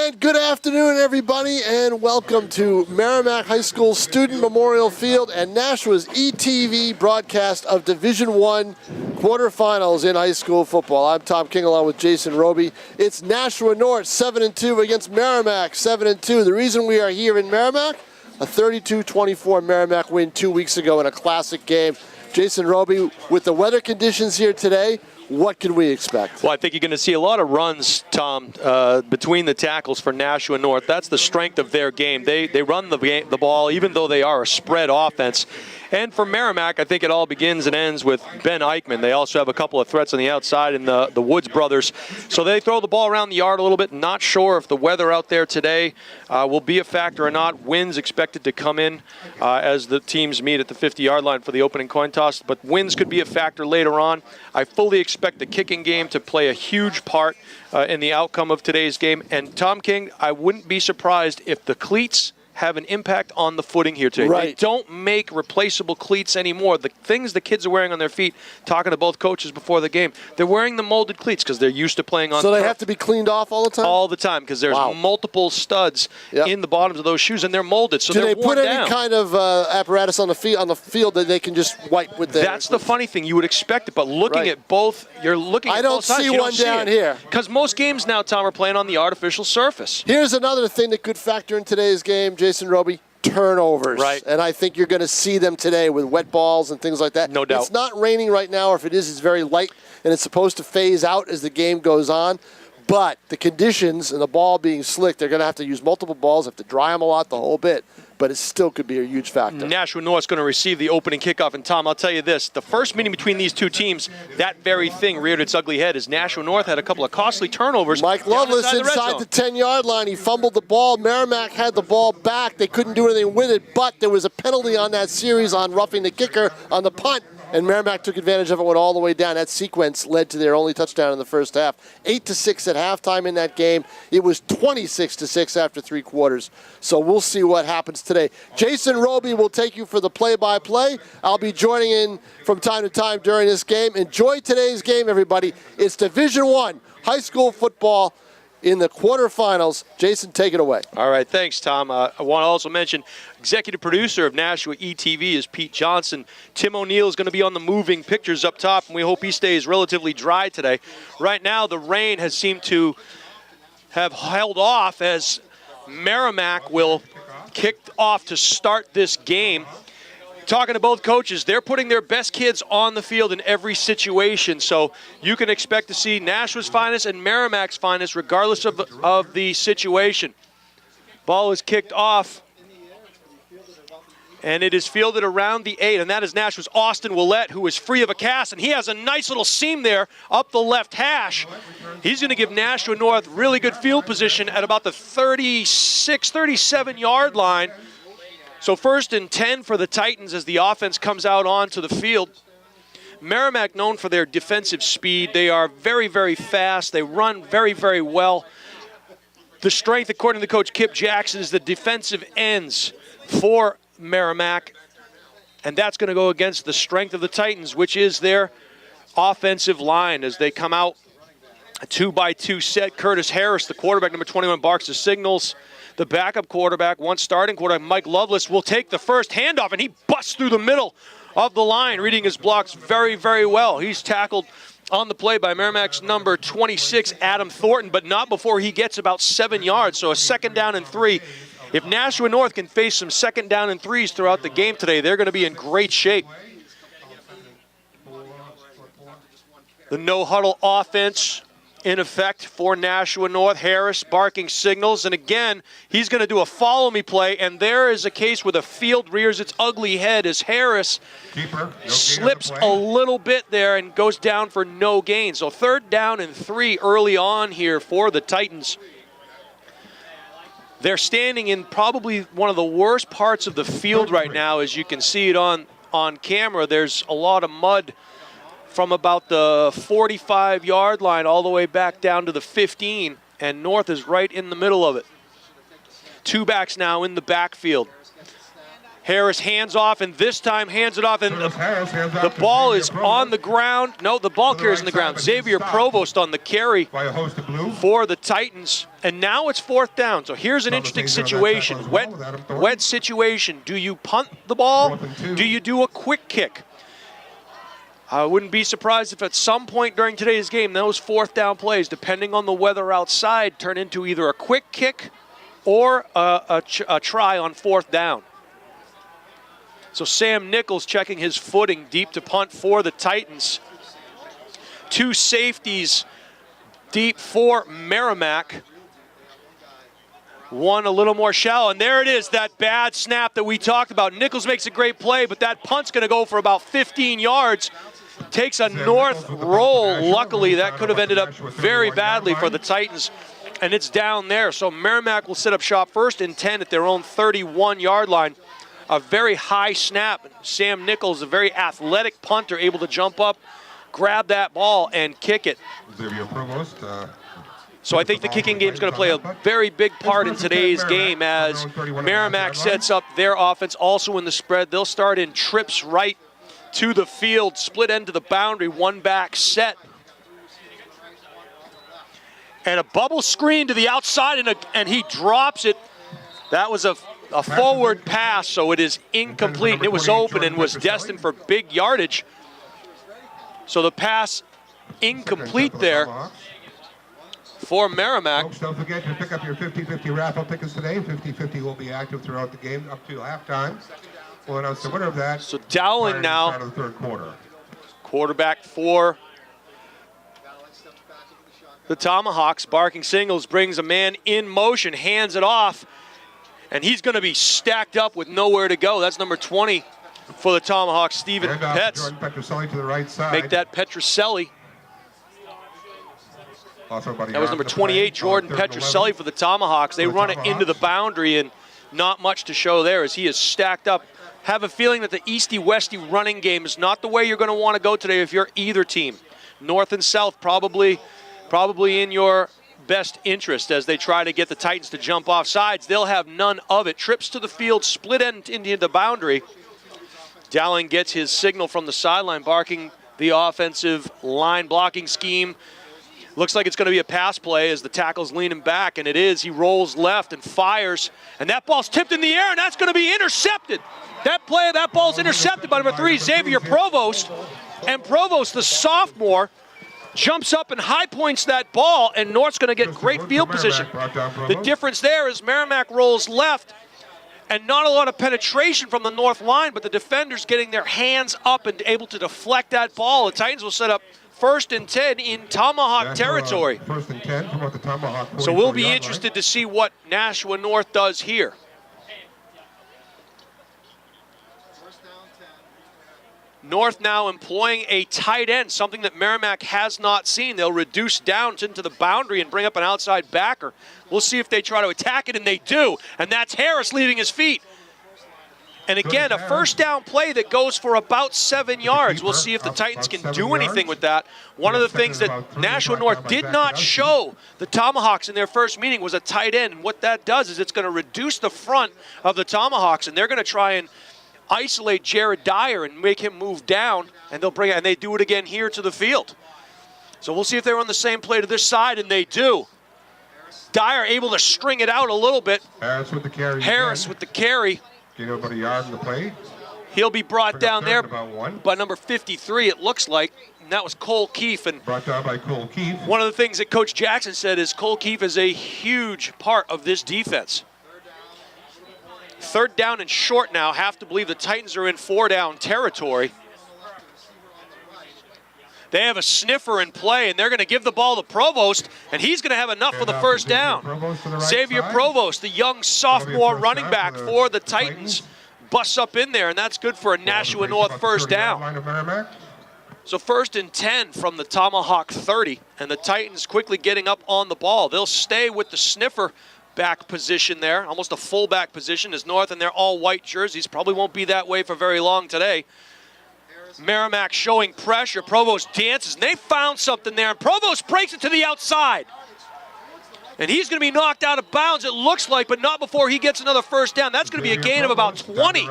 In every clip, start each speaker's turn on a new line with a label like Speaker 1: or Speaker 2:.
Speaker 1: right, good afternoon, everybody, and welcome to Merrimack High School Student Memorial Field and Nashua's ETV broadcast of Division I quarterfinals in high school football. I'm Tom King along with Jason Roby. It's Nashua North 7-2 against Merrimack 7-2. The reason we are here in Merrimack, a 32-24 Merrimack win 2 weeks ago in a classic game. Jason Roby, with the weather conditions here today, what can we expect?
Speaker 2: Well, I think you're going to see a lot of runs, Tom, between the tackles for Nashua North. That's the strength of their game. They run the ball, even though they are a spread offense. And for Merrimack, I think it all begins and ends with Ben Eichmann. They also have a couple of threats on the outside in the Woods brothers. So they throw the ball around the yard a little bit. Not sure if the weather out there today will be a factor or not. Winds expected to come in as the teams meet at the 50-yard line for the opening coin toss. But winds could be a factor later on. I fully expect the kicking game to play a huge part in the outcome of today's game. And Tom King, I wouldn't be surprised if the cleats have an impact on the footing here today.
Speaker 1: Right.
Speaker 2: They don't make replaceable cleats anymore. The things the kids are wearing on their feet, talking to both coaches before the game, they're wearing the molded cleats because they're used to playing on.
Speaker 1: So they have to be cleaned off all the time?
Speaker 2: All the time, because there's multiple studs in the bottoms of those shoes, and they're molded, so they're worn down.
Speaker 1: Do they put any kind of apparatus on the field that they can just wipe with their...
Speaker 2: That's the funny thing. You would expect it, but looking at both, you're looking at both sides.
Speaker 1: I don't see one down here.
Speaker 2: Because most games now, Tom, are playing on the artificial surface.
Speaker 1: Here's another thing that could factor in today's game, Jason Roby. Turnovers.
Speaker 2: Right.
Speaker 1: And I think you're going to see them today with wet balls and things like that.
Speaker 2: No doubt.
Speaker 1: It's not raining right now, or if it is, it's very light, and it's supposed to phase out as the game goes on. But the conditions and the ball being slick, they're going to have to use multiple balls, have to dry them a lot, the whole bit. But it still could be a huge factor.
Speaker 2: Nashua North's going to receive the opening kickoff. And, Tom, I'll tell you this. The first meeting between these two teams, that very thing reared its ugly head as Nashua North had a couple of costly turnovers.
Speaker 1: Mike Loveless inside the 10-yard line. He fumbled the ball. Merrimack had the ball back. They couldn't do anything with it, but there was a penalty on that series on roughing the kicker on the punt. And Merrimack took advantage of it, went all the way down. That sequence led to their only touchdown in the first half. 8-6 at halftime in that game. It was 26-6 after 3 quarters. So we'll see what happens today. Jason Roby will take you for the play-by-play. I'll be joining in from time to time during this game. Enjoy today's game, everybody. It's Division I high school football in the quarterfinals. Jason, take it away.
Speaker 2: All right, thanks, Tom. I want to also mention executive producer of NashuaETV is Pete Johnson. Tim O'Neill is going to be on the moving pictures up top, and we hope he stays relatively dry today. Right now, the rain has seemed to have held off as Merrimack will kick off to start this game. Talking to both coaches, they're putting their best kids on the field in every situation. So you can expect to see Nashua's finest and Merrimack's finest regardless of the situation. Ball is kicked off. And it is fielded around the 8, and that is Nashua's Austin Willett, who is free of a cast, and he has a nice little seam there up the left hash. He's going to give Nashua North really good field position at about the 36, 37-yard line. So 1st and 10 for the Titans as the offense comes out onto the field. Merrimack, known for their defensive speed. They are very, very fast. They run very, very well. The strength, according to Coach Kip Jackson, is the defensive ends for Merrimack. And that's going to go against the strength of the Titans, which is their offensive line as they come out. A 2-by-2 set. Curtis Harris, the quarterback, number 21, barks the signals. The backup quarterback, one starting quarterback, Mike Loveless, will take the first handoff, and he busts through the middle of the line, reading his blocks very, very well. He's tackled on the play by Merrimack's number 26, Adam Thornton, but not before he gets about 7 yards. So a 2nd down and 3. If Nashua North can face some 2nd down and 3s throughout the game today, they're going to be in great shape. The no-huddle offense in effect for Nashua North. Harris barking signals, and again, he's going to do a follow-me play, and there is a case where the field rears its ugly head as Harris slips a little bit there and goes down for no gain. So 3rd down and 3 early on here for the Titans. They're standing in probably one of the worst parts of the field right now, as you can see it on camera. There's a lot of mud from about the 45-yard line all the way back down to the 15, and North is right in the middle of it. 2 backs now in the backfield. Harris hands off, and this time hands it off, and the ball is on the ground. No, the ball carrier's on the ground. Xavier Provost on the carry for the Titans, and now it's 4th down. So here's an interesting situation. Wet situation. Do you punt the ball? Do you do a quick kick? I wouldn't be surprised if at some point during today's game, those 4th down plays, depending on the weather outside, turn into either a quick kick or a try on 4th down. So Sam Nichols checking his footing deep to punt for the Titans. 2 safeties deep for Merrimack. 1 a little more shallow, and there it is, that bad snap that we talked about. Nichols makes a great play, but that punt's going to go for about 15 yards. Takes a north roll. Luckily, that could have ended up very badly for the Titans, and it's down there. So Merrimack will set up shop 1st and 10 at their own 31-yard line. A very high snap. Sam Nichols, a very athletic punter, able to jump up, grab that ball, and kick it. So I think the kicking game is going to play a very big part in today's game as Merrimack sets up their offense also in the spread. They'll start in trips right to the field, split end to the boundary, 1 back set. And a bubble screen to the outside, and he drops it. That was a forward pass, so it is incomplete. It was open and was destined for big yardage. So the pass incomplete there for Merrimack.
Speaker 3: Folks, don't forget to pick up your 50-50 raffle tickets today. 50-50 will be active throughout the game up to halftime. We'll announce the winner of that.
Speaker 2: So Dowling now,
Speaker 3: of the 3rd quarter.
Speaker 2: Quarterback for the Tomahawks. Barking singles, brings a man in motion, hands it off, and he's going to be stacked up with nowhere to go. That's number 20 for the Tomahawks, Stephen Petz.
Speaker 3: Jordan Petroselli to the right side.
Speaker 2: Make that Petroselli. That was number 28, Jordan Petroselli for the Tomahawks. They run it into the boundary, and not much to show there as he is stacked up. Have a feeling that the Easty-Westy running game is not the way you're going to want to go today if you're either team. North and South probably in your best interest as they try to get the Titans to jump off sides. They'll have none of it. Trips to the field, split end into the boundary. Dowling gets his signal from the sideline, barking the offensive line blocking scheme. Looks like it's going to be a pass play as the tackle's leaning back, and it is. He rolls left and fires, and that ball's tipped in the air, and that's going to be intercepted. That ball's intercepted by number 3, Xavier Provost. And Provost, the sophomore, jumps up and high points that ball, and North's going to get great field position. The difference there is Merrimack rolls left, and not a lot of penetration from the North line, but the defenders getting their hands up and able to deflect that ball. The Titans will set up 1st and 10 in Tomahawk territory.
Speaker 3: 1st and 10 from the Tomahawk.
Speaker 2: So we'll be interested to see what Nashua North does here. North now employing a tight end, something that Merrimack has not seen. They'll reduce down into the boundary and bring up an outside backer. We'll see if they try to attack it, and they do. And that's Harris leaving his feet. And again, a 1st down play that goes for about 7 yards. We'll see if the Titans can do anything with that. One of the things that Nashua North did not show the Tomahawks in their first meeting was a tight end. And what that does is it's going to reduce the front of the Tomahawks, and they're going to try and isolate Jared Dyer and make him move down, and they'll bring it, and they do it again here to the field. So we'll see if they're on the same play to this side, and they do. Dyer able to string it out a little bit.
Speaker 3: Harris with the carry.
Speaker 2: Harris with the carry.
Speaker 3: Gain about a yard in the play.
Speaker 2: He'll be brought down there by number 53, it looks like. And that was Cole Keefe. And
Speaker 3: brought down by Cole Keefe.
Speaker 2: One of the things that Coach Jackson said is Cole Keefe is a huge part of this defense. 3rd down and short now. Have to believe the Titans are in 4-down territory. They have a sniffer in play, and they're going to give the ball to Provost, and he's going to have enough for the 1st down. Xavier Provost, the young sophomore running back for the Titans, busts up in there, and that's good for a Nashua North 1st down. So 1st and 10 from the Tomahawk 30, and the Titans quickly getting up on the ball. They'll stay with the sniffer back position there, almost a fullback position as North in their all-white jerseys. Probably won't be that way for very long today. Merrimack showing pressure. Provost dances, and they found something there, and Provost breaks it to the outside. And he's going to be knocked out of bounds, it looks like, but not before he gets another first down. That's going to be a gain of about 20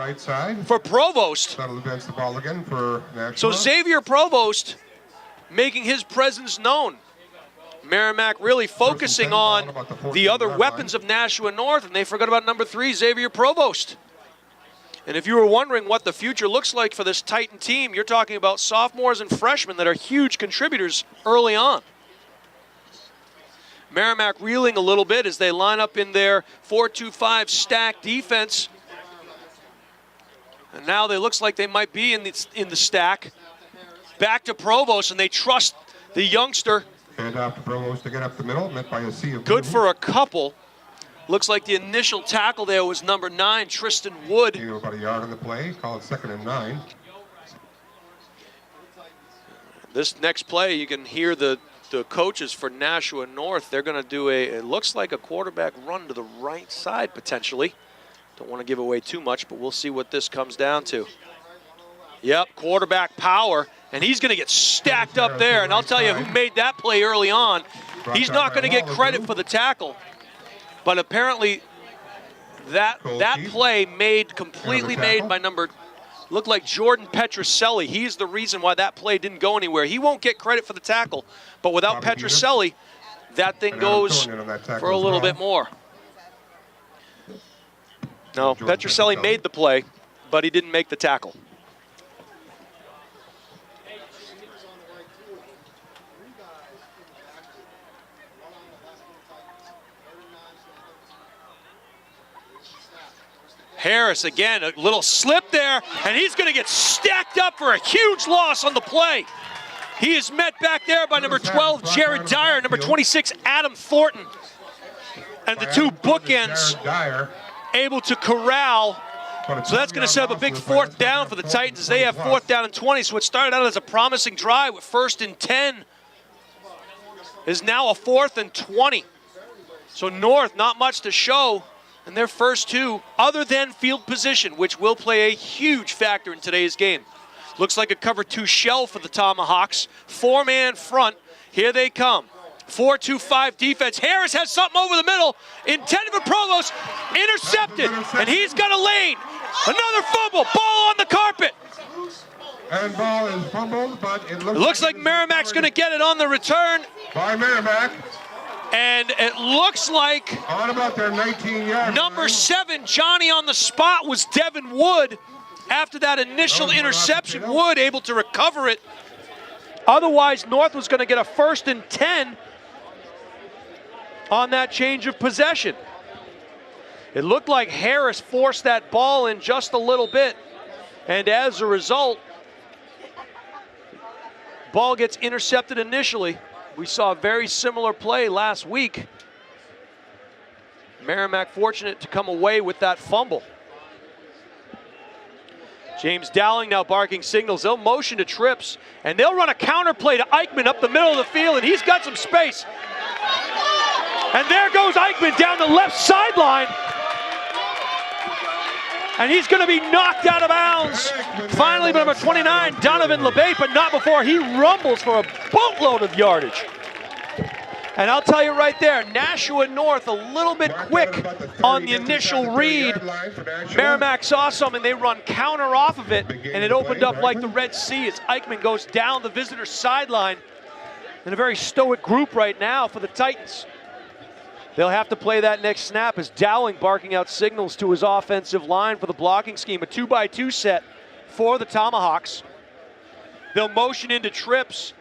Speaker 2: for Provost.
Speaker 3: That'll advance the ball again for Nashua.
Speaker 2: So Xavier Provost making his presence known. Merrimack really focusing on the other weapons of Nashua North, and they forgot about number 3, Xavier Provost. And if you were wondering what the future looks like for this Titan team, you're talking about sophomores and freshmen that are huge contributors early on. Merrimack reeling a little bit as they line up in their 4-2-5 stack defense. And now they looks like they might be in the stack. Back to Provost, and they trust the youngster.
Speaker 3: Hand off to Provost to get up the middle, met by a sea of
Speaker 2: Good
Speaker 3: blue.
Speaker 2: for a couple. Looks like the initial tackle there was number 9, Tristan Wood.
Speaker 3: You know, about a yard on the play, call it 2nd and 9.
Speaker 2: This next play, you can hear the coaches for Nashua North. They're going to do it looks like a quarterback run to the right side potentially. Don't want to give away too much, but we'll see what this comes down to. Yep, quarterback power, and he's going to get stacked up there. And I'll tell you who made that play early on. He's not going to get credit for the tackle, but apparently that play completely made by looked like Jordan Petroselli. He's the reason why that play didn't go anywhere. He won't get credit for the tackle, but without Petroselli, that thing goes for a little bit more. No, Petroselli made the play, but he didn't make the tackle. Harris again, a little slip there, and he's going to get stacked up for a huge loss on the play. He is met back there by number 12, Jared Dyer, number 26, Adam Thornton. And the two bookends able to corral. So that's going to set up a big 4th down for the Titans. They have 4th down and 20. So it started out as a promising drive with 1st and 10. Is now a 4th and 20. So North, not much to show in their first 2, other than field position, which will play a huge factor in today's game. Looks like a cover 2 shell for the Tomahawks. 4-man front. Here they come. 4-2-5 defense. Harris has something over the middle. Intended for Provost. Intercepted. And he's got a lane. Another fumble. Ball on the carpet.
Speaker 3: And ball is fumbled, but it
Speaker 2: looks like Merrimack's going to get it on the return.
Speaker 3: By Merrimack.
Speaker 2: And it looks like
Speaker 3: on about their 19-yard
Speaker 2: number
Speaker 3: line.
Speaker 2: 7, Johnny on the spot, was Devin Wood. After that initial interception, Wood able to recover it. Otherwise, North was going to get a 1st and 10 on that change of possession. It looked like Harris forced that ball in just a little bit, and as a result, ball gets intercepted initially. We saw a very similar play last week. Merrimack fortunate to come away with that fumble. James Dowling now barking signals. They'll motion to trips, and they'll run a counter play to Eichmann up the middle of the field, and he's got some space. And there goes Eichmann down the left sideline. And he's going to be knocked out of bounds. Finally, number 29, Donovan LeBate, but not before he rumbles for a boatload of yardage. And I'll tell you right there, Nashua North a little bit quick on the initial read. Merrimack saw some and they run counter off of it, and it opened up like the Red Sea as Eichmann goes down the visitor sideline. In a very stoic group right now for the Titans. They'll have to play that next snap as Dowling barking out signals to his offensive line for the blocking scheme. A 2-by-2 set for the Tomahawks. They'll motion into trips.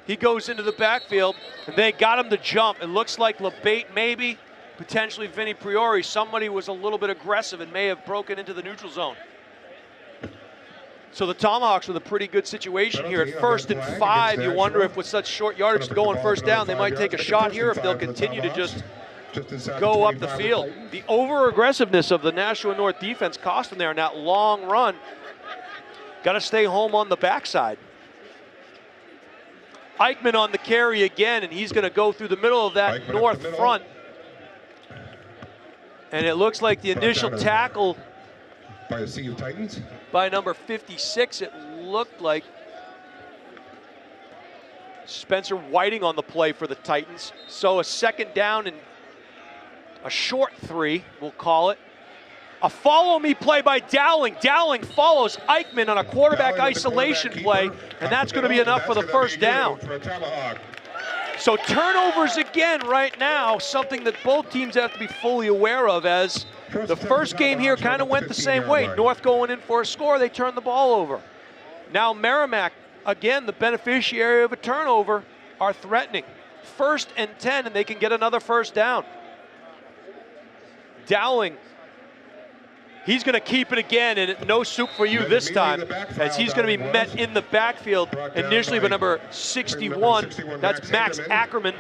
Speaker 2: He goes into the backfield, and they got him to jump. It looks like LeBate maybe, potentially Vinny Priori. Somebody was a little bit aggressive and may have broken into the neutral zone. So the Tomahawks with a pretty good situation here at 1st and 5. You wonder if with such short yardage to go on 1st down, they might take a shot here if they'll continue to just go up the field. The over-aggressiveness of the Nashua North defense cost them there in that long run. Got to stay home on the backside. Eichmann on the carry again, and he's going to go through the middle of that North front. And it looks like the initial tackle
Speaker 3: by a sea of Titans.
Speaker 2: By number 56, it looked like Spencer Whiting on the play for the Titans. So a 2nd down and A short 3, we'll call it. A follow-me play by Dowling. Dowling follows Eichmann on a quarterback isolation play, and that's going to be enough for the first down. So turnovers again right now, something that both teams have to be fully aware of, as the first game here kind of went the same way. North going in for a score, they turned the ball over. Now Merrimack, again, the beneficiary of a turnover, are threatening. 1st and 10, and they can get another first down. Dowling, he's going to keep it again, and no soup for you this time, as he's going to be met in the backfield initially by number 61. That's Max Ackerman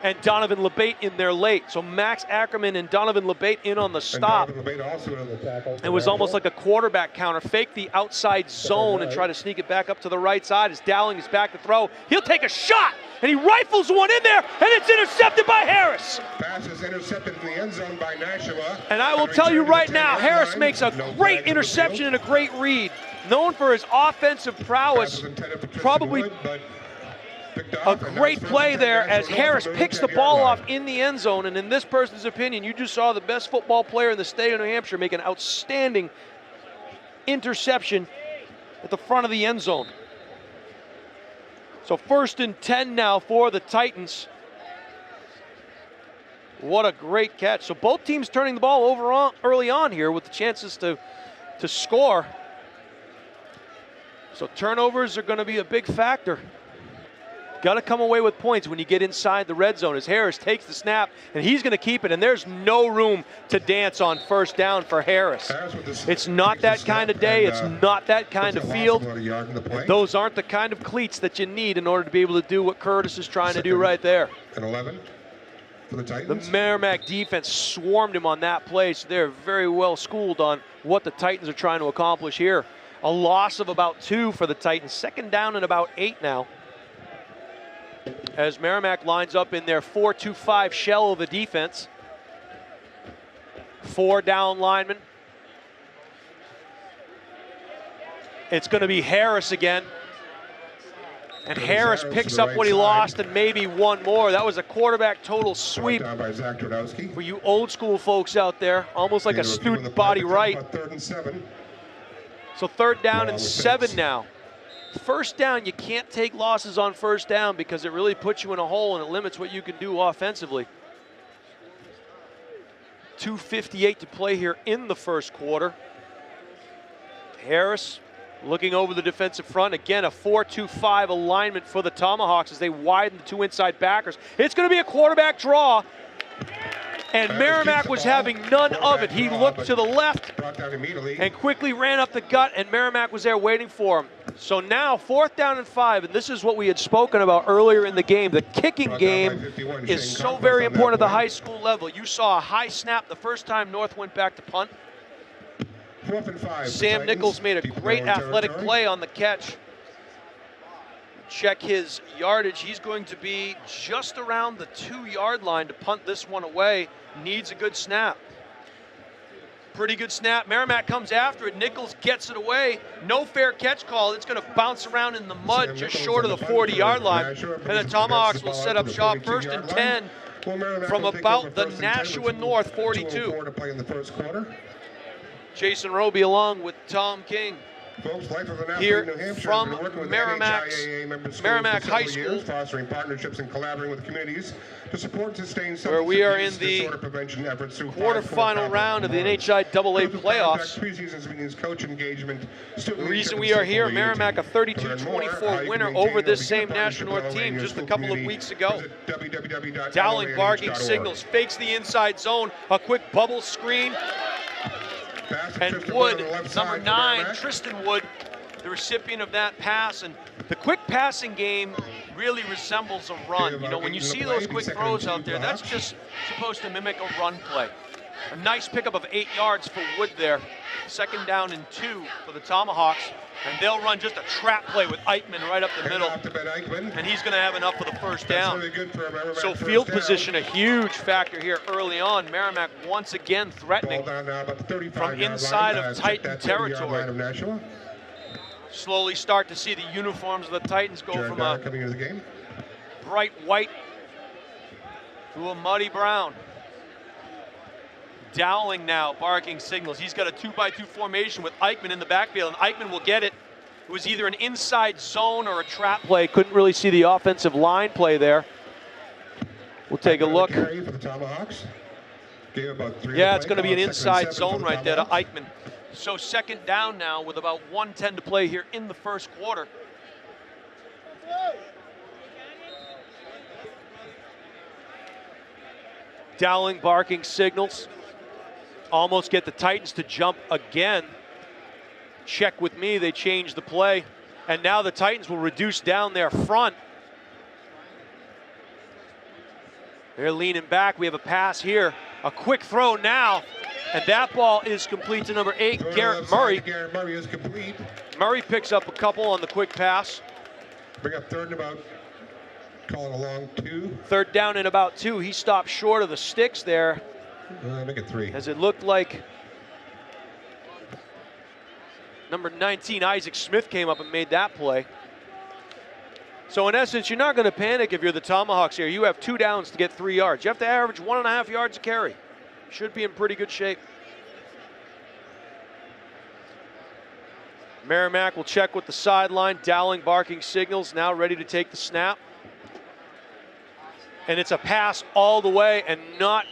Speaker 2: and Donovan LeBate in there late. So Max Ackerman and Donovan LeBate in on the stop. It was almost like a quarterback counter. Fake the outside zone and try to sneak it back up to the right side as Dowling is back to throw. He'll take a shot, and he rifles one in there, and it's intercepted by Harris.
Speaker 3: Pass is intercepted in the end zone by Nashua.
Speaker 2: And I will tell you right now, Harris makes a great interception and a great read. Known for his offensive prowess, probably a great play there as Harris picks the ball off in the end zone. And in this person's opinion, you just saw the best football player in the state of New Hampshire make an outstanding interception at the front of the end zone. So 1st and 10 now for the Titans. What a great catch. So both teams turning the ball over early on here with the chances to score. So turnovers are going to be a big factor. Got to come away with points when you get inside the red zone, as Harris takes the snap, and he's going to keep it, and there's no room to dance on first down for Harris. It's not that kind of day. It's not that kind of field. Those aren't the kind of cleats that you need in order to be able to do what Curtis is trying to do right there.
Speaker 3: And 11 for the Titans.
Speaker 2: The Merrimack defense swarmed him on that play, so they're very well schooled on what the Titans are trying to accomplish here. A loss of about 2 for the Titans. 2nd down and about 8 now, as Merrimack lines up in their 4-2-5 shell of a defense. 4 down linemen. It's going to be Harris again. And Harris picks up what he lost and maybe one more. That was a quarterback total sweep for you old school folks out there. Almost like a student body right. So 3rd down and 7 now. First down, you can't take losses on first down because it really puts you in a hole and it limits what you can do offensively. 2:58 to play here in the first quarter. Harris looking over the defensive front. Again, a 4-2-5 alignment for the Tomahawks as they widen the 2 inside backers. It's going to be a quarterback draw. And Merrimack was having none of it. He looked to the left and quickly ran up the gut, and Merrimack was there waiting for him. So now 4th down and 5, and this is what we had spoken about earlier in the game. The kicking game is so very important at the high school level. You saw a high snap the first time North went back to punt.
Speaker 3: 4th and 5.
Speaker 2: Sam Nichols made a great athletic play on the catch. Check his yardage. He's going to be just around the 2-yard line to punt this one away. Needs a good snap. Pretty good snap. Merrimack comes after it. Nichols gets it away. No fair catch call. It's going to bounce around in the mud just short of the 40-yard line. And the Tomahawks will set up shop 1st and 10 from about the Nashua North 42. Jason Roby along with Tom King. Here from Merrimack High School,
Speaker 3: fostering partnerships and collaborating with communities to support and sustain
Speaker 2: where we are in the quarterfinal round of the NHIAA playoffs. The reason we are here, Merrimack a 32-24 winner over this same Nashua North team just a couple of weeks ago. Dowling barking signals, fakes the inside zone, a quick bubble screen. And Wood, number 9, Tristan Wood, the recipient of that pass. And the quick passing game really resembles a run. You know, when you see those quick throws out there, that's just supposed to mimic a run play. A nice pickup of 8 yards for Wood there. 2nd down and 2 for the Tomahawks. And they'll run just a trap play with Eichmann right up the middle. And he's going to have enough for the first down. So field position, a huge factor here early on. Merrimack once again threatening from inside of Titan territory. Slowly start to see the uniforms of the Titans go from a bright white to a muddy brown. Dowling now barking signals. He's got a 2-by-2 formation with Eichmann in the backfield, and Eichmann will get it. It was either an inside zone or a trap play. Couldn't really see the offensive line play there. We'll take a look.
Speaker 3: Carry for the Tomahawks.
Speaker 2: Yeah, it's going to be an inside zone right there to Eichmann. So second down now with about 1:10 to play here in the first quarter. Dowling barking signals. Almost get the Titans to jump again. Check with me, they changed the play. And now the Titans will reduce down their front. They're leaning back. We have a pass here. A quick throw now. And that ball is complete to number 8, Garrett Murray.
Speaker 3: Garrett Murray is complete.
Speaker 2: Murray picks up a couple on the quick pass.
Speaker 3: Bring up third and about, call it a long 2.
Speaker 2: Third down and about 2. He stopped short of the sticks there.
Speaker 3: Make it 3.
Speaker 2: As it looked like number 19, Isaac Smith, came up and made that play. So in essence, you're not going to panic if you're the Tomahawks here. You have 2 downs to get 3 yards. You have to average 1.5 yards a carry. Should be in pretty good shape. Merrimack will check with the sideline. Dowling barking signals, now ready to take the snap. And it's a pass all the way and not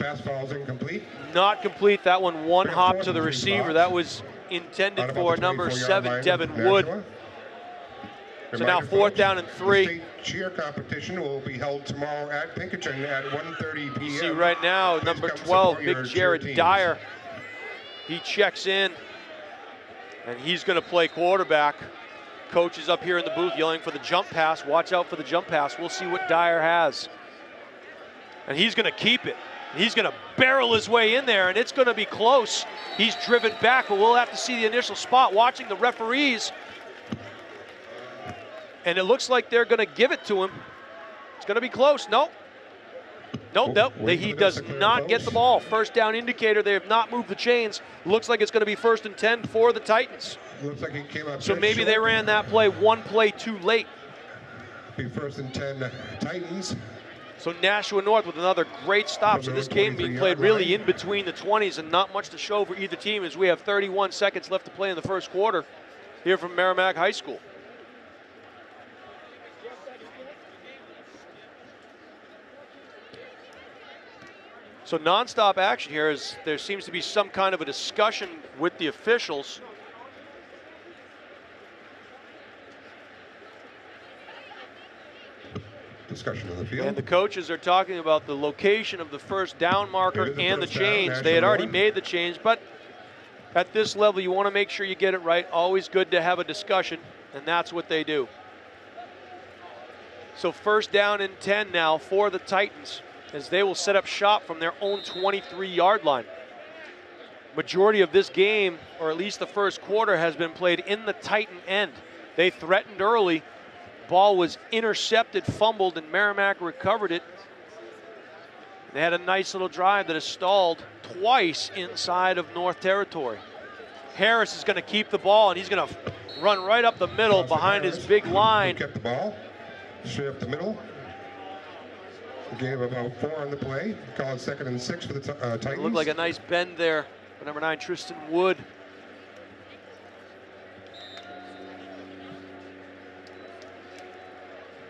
Speaker 3: Pass falls incomplete.
Speaker 2: Not complete. That one hop to the receiver. That was intended for number 7, Devin Wood. So now 4th down and 3.
Speaker 3: The state cheer competition will be held tomorrow at Pinkerton at 1:30 p.m.
Speaker 2: You see right now, number 12, Big Jared Dyer. He checks in, and he's going to play quarterback. Coach is up here in the booth yelling for the jump pass. Watch out for the jump pass. We'll see what Dyer has. And he's going to keep it. He's going to barrel his way in there, and it's going to be close. He's driven back, but we'll have to see the initial spot. Watching the referees, and it looks like they're going to give it to him. It's going to be close. Nope. He does not get the ball. First down indicator. They have not moved the chains. Looks like it's going to be 1st and 10 for the Titans.
Speaker 3: Looks like he came up
Speaker 2: so maybe they ran that play one play too late.
Speaker 3: Be 1st and 10 Titans.
Speaker 2: So Nashua North with another great stop. So this game being played really in between the 20s and not much to show for either team as we have 31 seconds left to play in the first quarter here from Merrimack High School. So nonstop action here as there seems to be some kind of a discussion with the officials.
Speaker 3: Discussion of the field.
Speaker 2: And the coaches are talking about the location of the first down marker and the change. They had already made the change, but at this level, you want to make sure you get it right. Always good to have a discussion, and that's what they do. So 1st down and 10 now for the Titans as they will set up shop from their own 23-yard line. Majority of this game, or at least the first quarter, has been played in the Titan end. They threatened early. Ball was intercepted, fumbled, and Merrimack recovered it. They had a nice little drive that has stalled twice inside of North Territory. Harris is going to keep the ball, and he's going to run right up the middle behind his big line.
Speaker 3: Kept the ball straight up the middle. Gave about 4 on the play. Call it 2nd and 6 for the Titans.
Speaker 2: It looked like a nice bend there for number 9, Tristan Wood.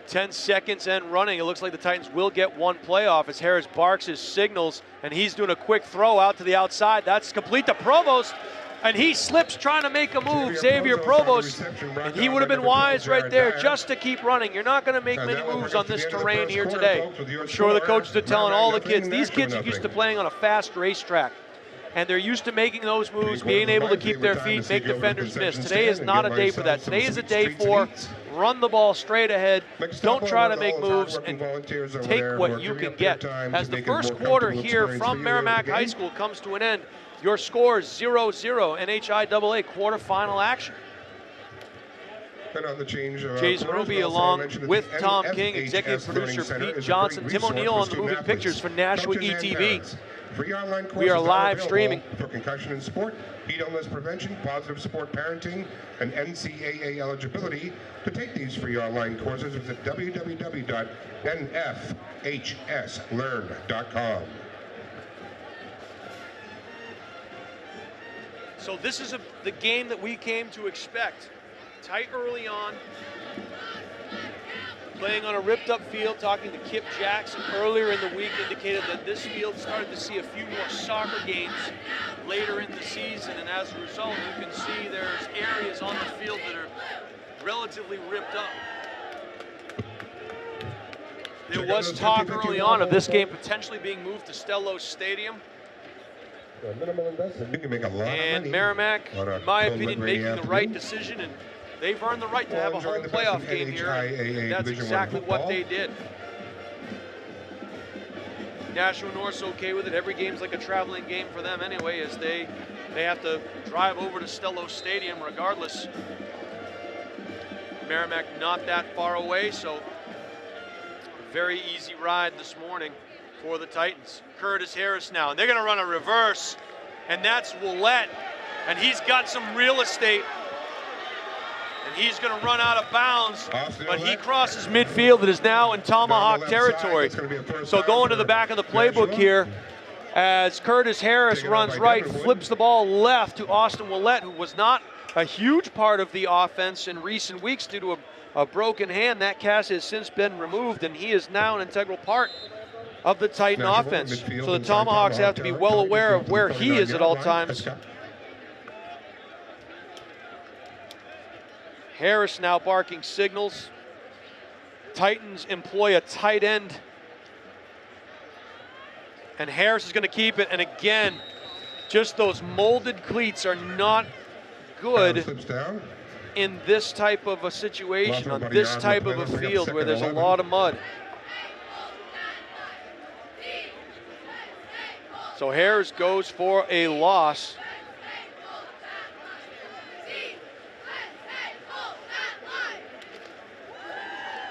Speaker 2: Ten seconds and running. It looks like the Titans will get one play off as Harris barks his signals, and he's doing a quick throw out to the outside. That's complete to Provost, and he slips trying to make a move. Xavier Provost, and he would have been wise right there just to keep running. You're not going to make many moves on this terrain here today. I'm sure the coaches are telling all the kids. These kids are used to playing on a fast racetrack, and they're used to making those moves, being able to keep their feet, make defenders miss. Today is not a day for that. Today is a day for run the ball straight ahead, don't try to make moves, and take what you can get. As the first quarter here from Merrimack High School comes to an end, your score is 0-0, NHIAA quarterfinal action. Jason Ruby along with Tom King, executive producer Pete Johnson, Tim O'Neill on the moving pictures for NashuaETV. We are live streaming.
Speaker 3: For concussion in sport, heat illness prevention, positive sport parenting, and NCAA eligibility. To take these free online courses, visit www.nfhslearn.com.
Speaker 2: So this is the game that we came to expect. Tight early on, playing on a ripped-up field. Talking to Kip Jackson earlier in the week indicated that this field started to see a few more soccer games later in the season, and as a result, you can see there's areas on the field that are relatively ripped up. There was talk early on of this game potentially being moved to Stello Stadium. And Merrimack, in my opinion, making the right decision, and they've earned the right to have a home playoff game here. And that's exactly what they did. Nashua North's okay with it. Every game's like a traveling game for them anyway, as they have to drive over to Stello Stadium regardless. Merrimack not that far away, so very easy ride this morning for the Titans. Curtis Harris now, and they're gonna run a reverse, and that's Willett, and he's got some real estate, and he's gonna run out of bounds, but he crosses midfield and is now in Tomahawk territory. So going to the back of the playbook here, as Curtis Harris runs right, flips the ball left to Austin Willett, who was not a huge part of the offense in recent weeks due to a broken hand. That cast has since been removed, and he is now an integral part of the Titan offense. So the Tomahawks have to be well aware of where he is at all times. Harris now barking signals. Titans employ a tight end, and Harris is going to keep it. And again, just those molded cleats are not good in this type of a situation, on this type of a field where there's a lot of mud. So Harris goes for a loss.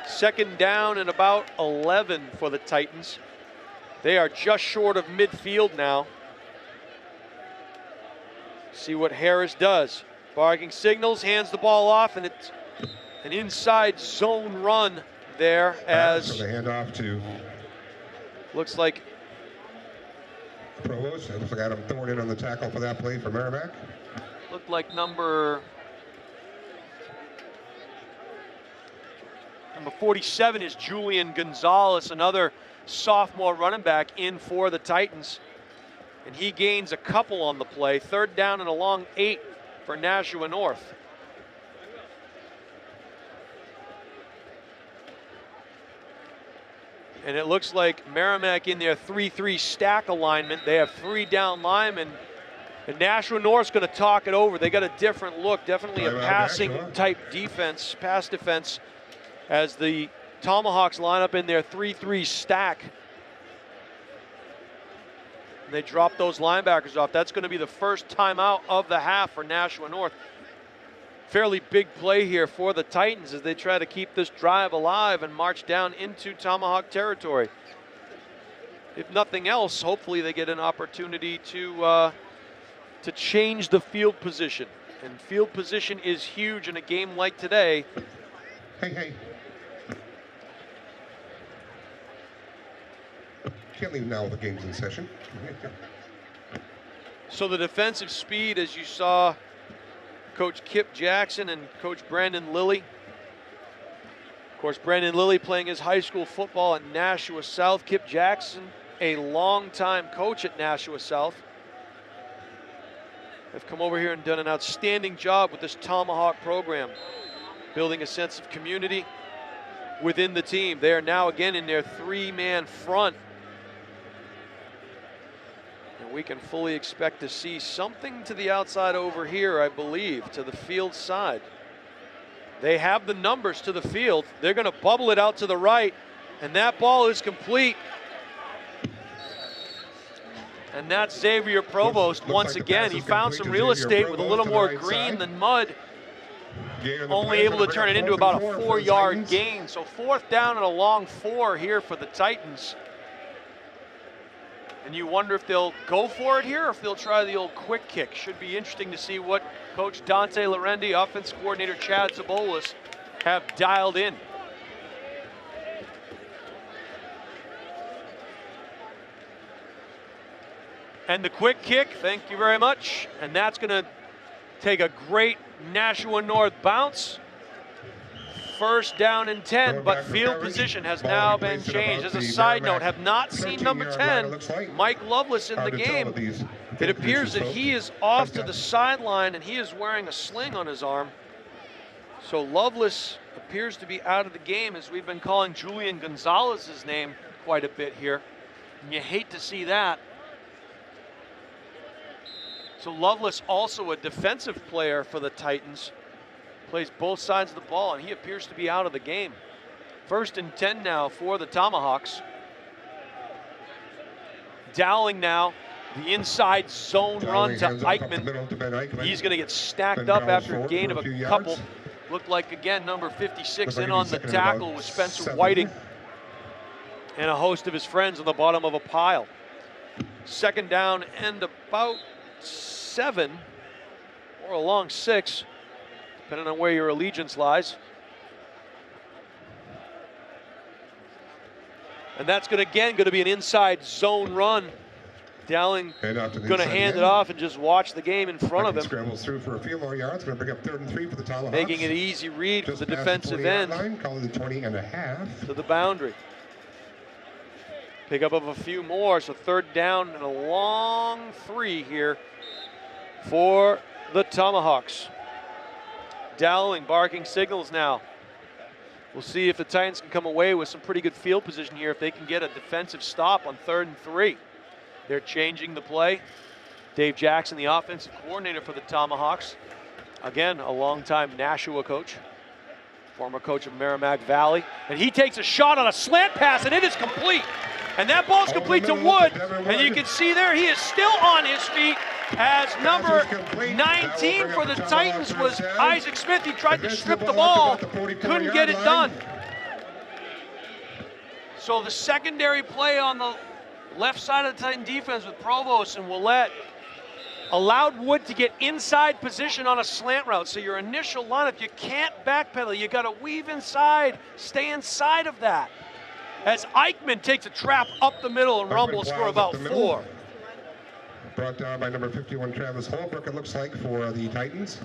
Speaker 2: Second down and about 11 for the Titans. They are just short of midfield now. See what Harris does. Barking signals, hands the ball off, and it's an inside zone run there as
Speaker 3: the handoff to
Speaker 2: looks like
Speaker 3: Provost. It looks like Adam Thorne in on the tackle for that play for Merrimack.
Speaker 2: looked like number 47 is Julian Gonzalez, another sophomore running back in for the Titans. And he gains a couple on the play. Third down and a long 8 for Nashua North. And it looks like Merrimack in their 3-3 stack alignment. They have 3 down linemen. And Nashua North's going to talk it over. They got a different look, definitely a passing type defense, pass defense, as the Tomahawks line up in their 3-3 stack. And they drop those linebackers off. That's going to be the first timeout of the half for Nashua North. Fairly big play here for the Titans as they try to keep this drive alive and march down into Tomahawk territory. If nothing else, hopefully they get an opportunity to change the field position. And field position is huge in a game like today.
Speaker 3: Hey. Can't leave now the game's in session.
Speaker 2: So the defensive speed, as you saw Coach Kip Jackson and Coach Brandon Lilly. Of course, Brandon Lilly playing his high school football at Nashua South. Kip Jackson, a longtime coach at Nashua South. Have come over here and done an outstanding job with this Tomahawk program, building a sense of community within the team. They are now again in their 3-man front. And we can fully expect to see something to the outside over here, I believe, to the field side. They have the numbers to the field. They're going to bubble it out to the right, and that ball is complete. And that's Xavier Provost once again. He found some real estate with a little more green than mud. Only able to turn it into about a 4-yard gain. So 4th down and a long 4 here for the Titans. And you wonder if they'll go for it here or if they'll try the old quick kick. Should be interesting to see what Coach Dante Lorendi, offense coordinator Chad Zabolis have dialed in. And the quick kick, thank you very much. And that's going to take a great Nashua North bounce. First down and 10, but field position has now been changed. As a side note, have not seen number 10, Mike Lovelace, in the game. It appears that he is off to the sideline and he is wearing a sling on his arm. So Lovelace appears to be out of the game, as we've been calling Julian Gonzalez's name quite a bit here. And you hate to see that. So Lovelace, also a defensive player for the Titans, plays both sides of the ball, and he appears to be out of the game. First and 10 now for the Tomahawks. Dowling now, the inside zone run to Eichmann. He's going to get stacked up after a gain of a couple. Looked like, again, number 56 in on the tackle with Spencer Whiting and a host of his friends on the bottom of a pile. Second down and about 7, or along 6, depending on where your allegiance lies. And that's going to be an inside zone run. Dowling going to hand it off and just watch the game in front of him.
Speaker 3: Scrambles through for a few more yards. Going to bring up 3rd and 3 for the Tomahawks.
Speaker 2: Making it easy read for the defensive end.
Speaker 3: Calling the 20.5.
Speaker 2: To the boundary. Pick up of a few more, so 3rd down and a long 3 here for the Tomahawks. Dowling barking signals now. We'll see if the Titans can come away with some pretty good field position here, if they can get a defensive stop on 3rd and 3. They're changing the play. Dave Jackson, the offensive coordinator for the Tomahawks. Again, a longtime Nashua coach, former coach of Merrimack Valley. And he takes a shot on a slant pass, and it is complete. And that ball's complete to Wood. And you can see there, he is still on his feet, as number 19 for the Titans was Isaac Smith. He tried to strip the ball, couldn't get it done. So the secondary play on the left side of the Titan defense with Provost and Willette allowed Wood to get inside position on a slant route. So your initial lineup, you can't backpedal. You got to weave inside, stay inside of that. As Eichmann takes a trap up the middle and rumbles for about 4.
Speaker 3: Brought down by number 51, Travis Holbrook, it looks like, for the Titans.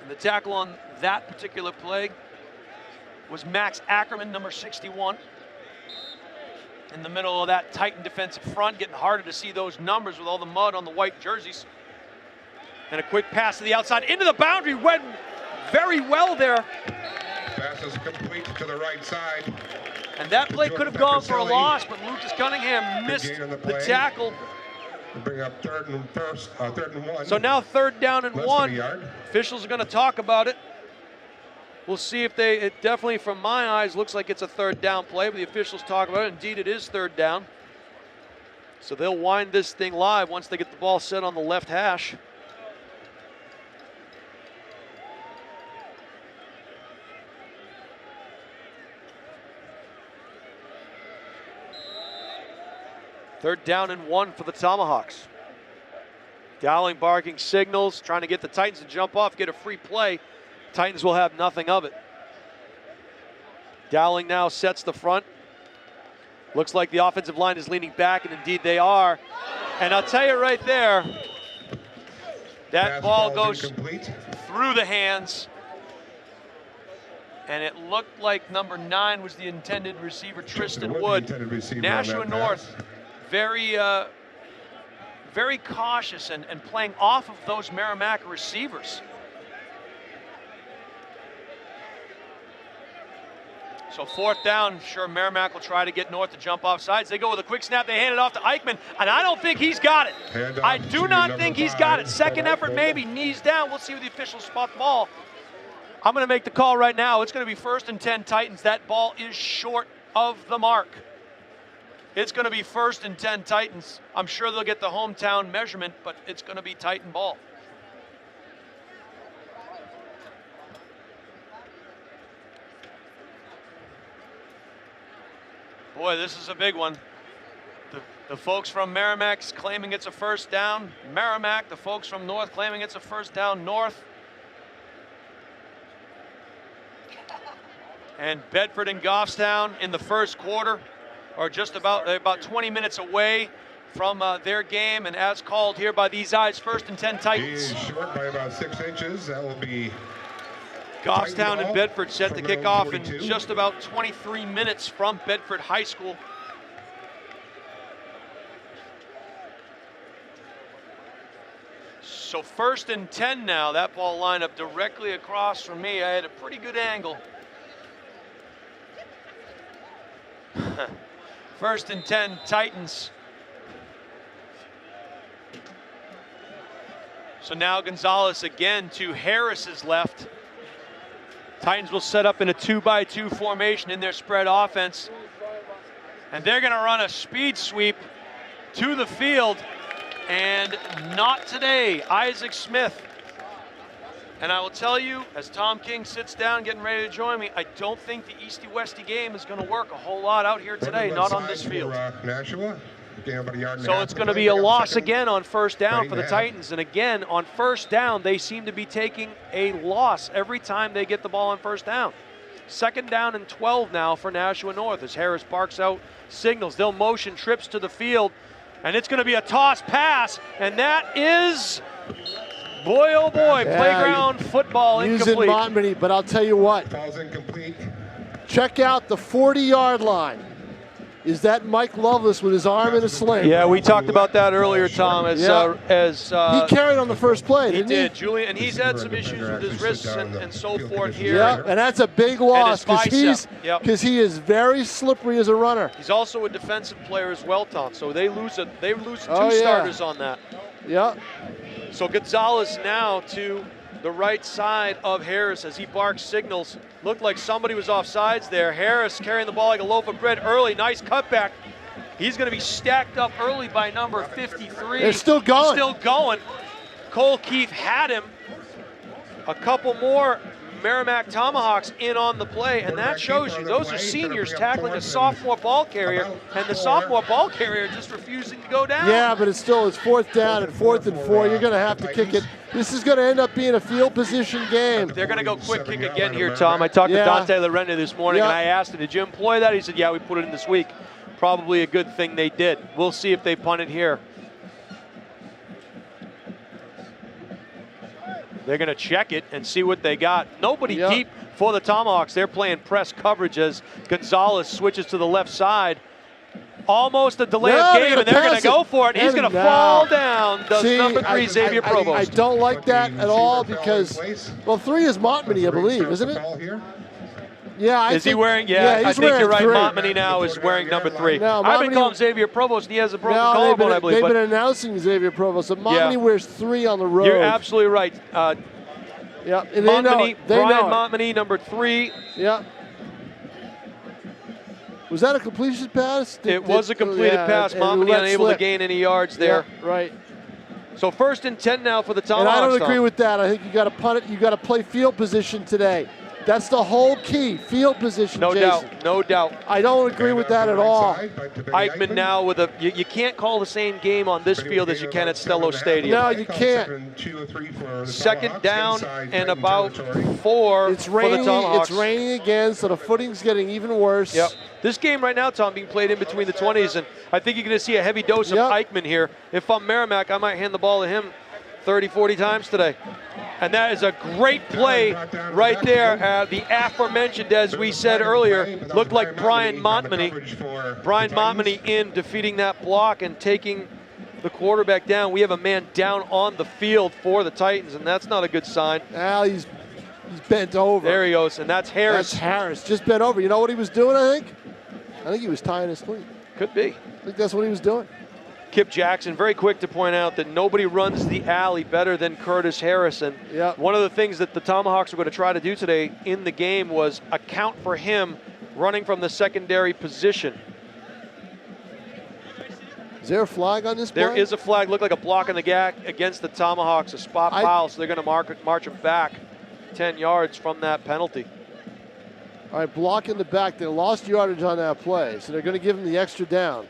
Speaker 2: And the tackle on that particular play was Max Ackerman, number 61. In the middle of that Titan defensive front, getting harder to see those numbers with all the mud on the white jerseys. And a quick pass to the outside into the boundary, went very well there.
Speaker 3: Pass is complete to the right side.
Speaker 2: And that play could have gone for a loss, but Lucas Cunningham missed the tackle.
Speaker 3: Bring up 3rd and 1.
Speaker 2: So now 3rd down and 1. Officials are going to talk about it. We'll see if it definitely, from my eyes, looks like it's a 3rd down play, but the officials talk about it. Indeed, it is 3rd down. So they'll wind this thing live once they get the ball set on the left hash. Third down and 1 for the Tomahawks. Dowling barking signals, trying to get the Titans to jump off, get a free play. Titans will have nothing of it. Dowling now sets the front. Looks like the offensive line is leaning back, and indeed they are. And I'll tell you right there, that ball goes through the hands. And it looked like number 9 was the intended receiver, Tristan Wood. Nashua North, very cautious and playing off of those Merrimack receivers. So 4th down, sure, Merrimack will try to get North to jump off sides. They go with a quick snap, they hand it off to Eichmann, and I don't think he's got it. I do not think he's got it. Second effort maybe, knees down. We'll see where the officials spot the ball. I'm going to make the call right now. It's going to be 1st and 10 Titans. That ball is short of the mark. It's going to be 1st and 10 Titans. I'm sure they'll get the hometown measurement, but it's going to be Titan ball. Boy, this is a big one. The folks from Merrimack's claiming it's a 1st down. Merrimack, the folks from North claiming it's a 1st down North. And Bedford and Goffstown in the 1st quarter are just about 20 minutes away from their game, and as called here by these eyes, 1st and 10
Speaker 3: He
Speaker 2: Titans.
Speaker 3: is short by about 6 inches. That will be
Speaker 2: Goffstown and Bedford set to
Speaker 3: from
Speaker 2: kick
Speaker 3: row
Speaker 2: off in
Speaker 3: 42.
Speaker 2: just about 23 minutes from Bedford High School. So 1st and 10 now. That ball lined up directly across from me. I had a pretty good angle. 1st and 10 Titans. So now Gonzalez again to Harris's left. Titans will set up in a 2-by-2 formation in their spread offense. And they're gonna run a speed sweep to the field. And not today, Isaac Smith. And I will tell you, as Tom King sits down getting ready to join me, I don't think the Easty-Westy game is gonna work a whole lot out here today, not on this field.
Speaker 3: Nashua. About a yard and a
Speaker 2: So
Speaker 3: half
Speaker 2: it's
Speaker 3: to
Speaker 2: going to
Speaker 3: play.
Speaker 2: be a
Speaker 3: They got
Speaker 2: loss
Speaker 3: second.
Speaker 2: again on 1st down for the
Speaker 3: Right now.
Speaker 2: Titans. And again, on 1st down, they seem to be taking a loss every time they get the ball on 1st down. 2nd down and 12 now for Nashua North as Harris barks out signals. They'll motion trips to the field, and it's going to be a toss pass, and that is, boy oh boy,
Speaker 1: Yeah,
Speaker 2: playground football
Speaker 1: Using
Speaker 2: incomplete.
Speaker 1: Montmany, but I'll tell you what.
Speaker 3: Falls incomplete.
Speaker 1: Check out the 40-yard line. Is that Mike Lovelace with his arm in a sling?
Speaker 2: Yeah, we talked about that earlier, Tom, as
Speaker 1: he carried on the first play,
Speaker 2: he
Speaker 1: didn't
Speaker 2: did, Julian, and he's had some issues with his wrists and so forth here.
Speaker 1: Yeah, and that's a big loss
Speaker 2: bicep.
Speaker 1: because
Speaker 2: Yep.
Speaker 1: he is very slippery as a runner.
Speaker 2: He's also a defensive player as well, Tom. So they lose two
Speaker 1: Oh, yeah.
Speaker 2: starters on that.
Speaker 1: Yeah.
Speaker 2: So Gonzalez now to the right side of Harris as he barks signals. Looked like somebody was offsides there. Harris carrying the ball like a loaf of bread early. Nice cutback. He's going to be stacked up early by number 53.
Speaker 1: They're still going.
Speaker 2: Still going. Cole Keefe had him. A couple more Merrimack Tomahawks in on the play, and that shows you those are seniors tackling a sophomore ball carrier, and the sophomore ball carrier just refusing to go down.
Speaker 1: Yeah, but it's 4th down and 4th and 4. You're going to have to kick it. This is going to end up being a field position game.
Speaker 2: They're going to go quick kick again here, Tom. I talked to Dante Lorena this morning, and I asked him, did you employ that? He said, yeah, we put it in this week. Probably a good thing they did. We'll see if they punt it here. They're going to check it and see what they got. Nobody deep for the Tomahawks. They're playing press coverage as Gonzalez switches to the left side. Almost a delay of game, and they're going to go for it. He's going to fall down, does number 3, Xavier Provost.
Speaker 1: I don't like that at all because, well, 3 is Montmany, I believe, isn't it? Yeah,
Speaker 2: Is he wearing? Yeah, I think you're right. Montmany now is wearing number 3.
Speaker 1: No,
Speaker 2: I've been calling Xavier Provost, and he has a broken collarbone, I believe.
Speaker 1: They've been announcing Xavier Provost. So Montmany wears 3 on the road.
Speaker 2: You're absolutely right.
Speaker 1: Yeah, and
Speaker 2: Montmany,
Speaker 1: they know
Speaker 2: Brian
Speaker 1: it.
Speaker 2: Montmany, number 3.
Speaker 1: Yeah. Was that a completion pass?
Speaker 2: It was a completed pass. Montmany unable to gain any yards there.
Speaker 1: Yeah, right.
Speaker 2: So 1st and 10 now for the
Speaker 1: And
Speaker 2: Tomahawks.
Speaker 1: I don't agree with that. I think you got to punt it. You got to play field position today. That's the whole key, field position,
Speaker 2: No
Speaker 1: Jason.
Speaker 2: doubt, no doubt.
Speaker 1: I don't agree with that at all.
Speaker 2: Eichmann now with a, you can't call the same game on this field as you can at Stello Stadium.
Speaker 1: No, you can't.
Speaker 2: 2nd down and about 4
Speaker 1: It's
Speaker 2: for
Speaker 1: raining.
Speaker 2: the Tomahawks.
Speaker 1: It's raining again, so the footing's getting even worse.
Speaker 2: Yep. This game right now, Tom, being played in between the 20s, and I think you're going to see a heavy dose of Eichmann here. If I'm Merrimack, I might hand the ball to him 30, 40 times today. And that is a great play right there. The aforementioned, as we said earlier, looked like Brian Montmany. Brian Montmany in defeating that block and taking the quarterback down. We have a man down on the field for the Titans, and that's not a good sign.
Speaker 1: Now he's bent over.
Speaker 2: There he goes, and that's Harris.
Speaker 1: That's Harris, just bent over. You know what he was doing, I think? I think he was tying his cleat.
Speaker 2: Could be.
Speaker 1: I think that's what he was doing.
Speaker 2: Kip Jackson, very quick to point out that nobody runs the alley better than Curtis Harrison. One of the things that the Tomahawks were going to try to do today in the game was account for him running from the secondary position.
Speaker 1: Is there a flag on this play?
Speaker 2: There is a flag. Looked like a block in the gap against the Tomahawks, a spot foul, so they're going to march him back 10 yards from that penalty.
Speaker 1: All right, block in the back. They lost yardage on that play, so they're going to give him the extra down.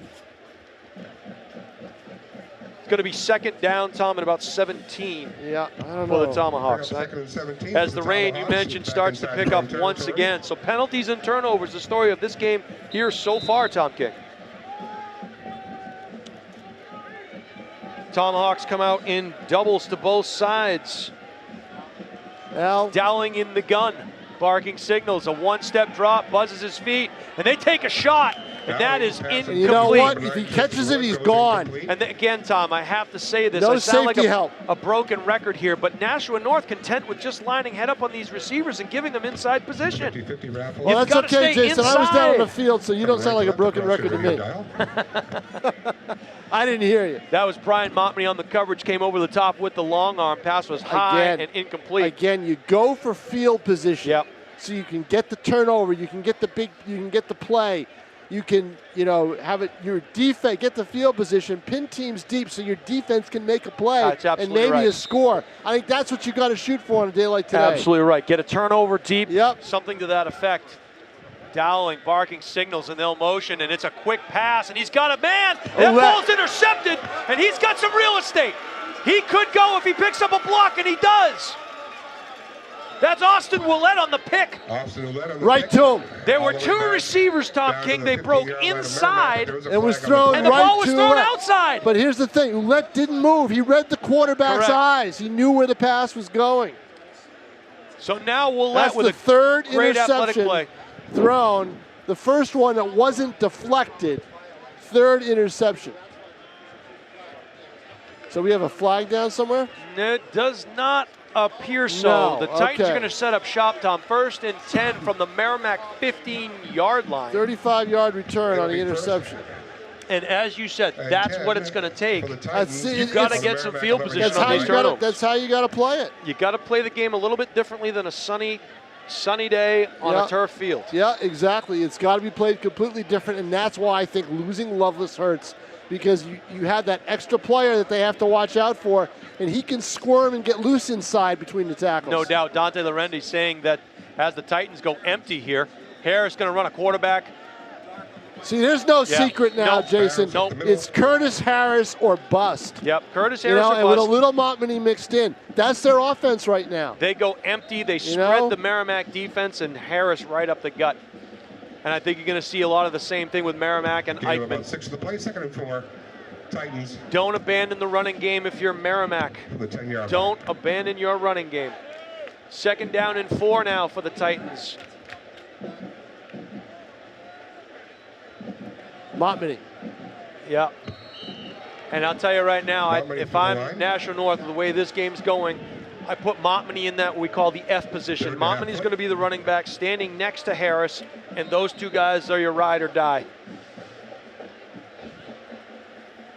Speaker 2: It's going to be 2nd down, Tom, at about 17
Speaker 1: I don't
Speaker 2: for
Speaker 1: know.
Speaker 2: the Tomahawks. As the rain, you mentioned, starts to pick up once again. So penalties and turnovers, the story of this game here so far, Tom King. Tomahawks come out in doubles to both sides.
Speaker 1: Al,
Speaker 2: Dowling in the gun, barking signals, a one-step drop, buzzes his feet, and they take a shot, and that is incomplete.
Speaker 1: you know what? If he catches it, he's gone.
Speaker 2: And again, Tom, I have to say this.
Speaker 1: No
Speaker 2: I sound like
Speaker 1: safety help.
Speaker 2: a broken record here, but Nashua North content with just lining head up on these receivers and giving them inside position.
Speaker 3: 50-50 raffle.
Speaker 1: Well,
Speaker 2: You've
Speaker 1: that's
Speaker 2: gotta
Speaker 1: okay,
Speaker 2: stay
Speaker 1: Jason. I was down on the
Speaker 2: inside.
Speaker 1: field, so you don't sound like a broken record to me. I didn't hear you.
Speaker 2: That was Brian Montmany on the coverage, came over the top with the long arm. Pass was high and incomplete.
Speaker 1: Again, you go for field position.
Speaker 2: Yep.
Speaker 1: So you can get the turnover, you can get the play. You can, have it your defense, get the field position, pin teams deep so your defense can make a play
Speaker 2: That's
Speaker 1: and
Speaker 2: absolutely
Speaker 1: maybe
Speaker 2: right.
Speaker 1: a score. I think that's what you got to shoot for on a day like today.
Speaker 2: Absolutely right. Get a turnover deep,
Speaker 1: Yep.
Speaker 2: something to that effect. Dowling, barking signals, and they'll motion, and it's a quick pass, and he's got a man. That ball's intercepted, and he's got some real estate. He could go if he picks up a block, and he does. That's Austin Willett on the pick.
Speaker 1: Right to him.
Speaker 2: There were two receivers, Tom King. They broke inside,
Speaker 1: It was thrown
Speaker 2: and the
Speaker 1: right
Speaker 2: ball was
Speaker 1: to
Speaker 2: thrown
Speaker 1: Ouellette.
Speaker 2: outside.
Speaker 1: But here's the thing, Ouellette didn't move. He read the quarterback's
Speaker 2: Correct.
Speaker 1: eyes. He knew where the pass was going.
Speaker 2: So now Willett
Speaker 1: That's
Speaker 2: with
Speaker 1: the
Speaker 2: a
Speaker 1: third
Speaker 2: great athletic
Speaker 1: interception
Speaker 2: play.
Speaker 1: thrown. The first one that wasn't deflected. Third interception. So we have a flag down somewhere?
Speaker 2: It does not appear so.
Speaker 1: No,
Speaker 2: The Titans
Speaker 1: okay.
Speaker 2: are going to set up shop, Tom. 1st and 10 from the Merrimack 15-yard line.
Speaker 1: 35-yard return on the interception.
Speaker 2: And as you said, that's what it's going to take. You've got to get some field position
Speaker 1: That's
Speaker 2: on
Speaker 1: how
Speaker 2: these
Speaker 1: you got
Speaker 2: turnovers.
Speaker 1: to. That's how you got to play it.
Speaker 2: You got to play the game a little bit differently than a sunny day on a turf field.
Speaker 1: Yeah, exactly. It's got to be played completely different, and that's why I think losing Lovelace hurts, because you have that extra player that they have to watch out for, and he can squirm and get loose inside between the tackles.
Speaker 2: No doubt. Dante Lorendi saying that as the Titans go empty here, Harris going to run a quarterback.
Speaker 1: See, there's no secret now,
Speaker 2: Nope.
Speaker 1: Jason.
Speaker 2: Nope.
Speaker 1: It's Curtis Harris or bust.
Speaker 2: Yep, Curtis Harris or
Speaker 1: and with a
Speaker 2: bust.
Speaker 1: little Montmany mixed in. That's their offense right now.
Speaker 2: They go empty. They spread the Merrimack defense, and Harris right up the gut. And I think you're going to see a lot of the same thing with Merrimack and
Speaker 3: Eichmann.
Speaker 2: Eichmann.
Speaker 3: 6 to the play, 2nd and 4. Titans.
Speaker 2: Don't abandon the running game if you're Merrimack.
Speaker 3: The 10-yard
Speaker 2: Don't abandon your running game. 2nd down and 4 now for the Titans.
Speaker 1: Montmany.
Speaker 2: Yeah. And I'll tell you right now,
Speaker 3: Montmany
Speaker 2: if
Speaker 3: from the
Speaker 2: I'm
Speaker 3: line.
Speaker 2: Nashua North, the way this game's going, I put Montmany in that what we call the F position. Montmany's going to be the running back standing next to Harris, and those two guys are your ride or die.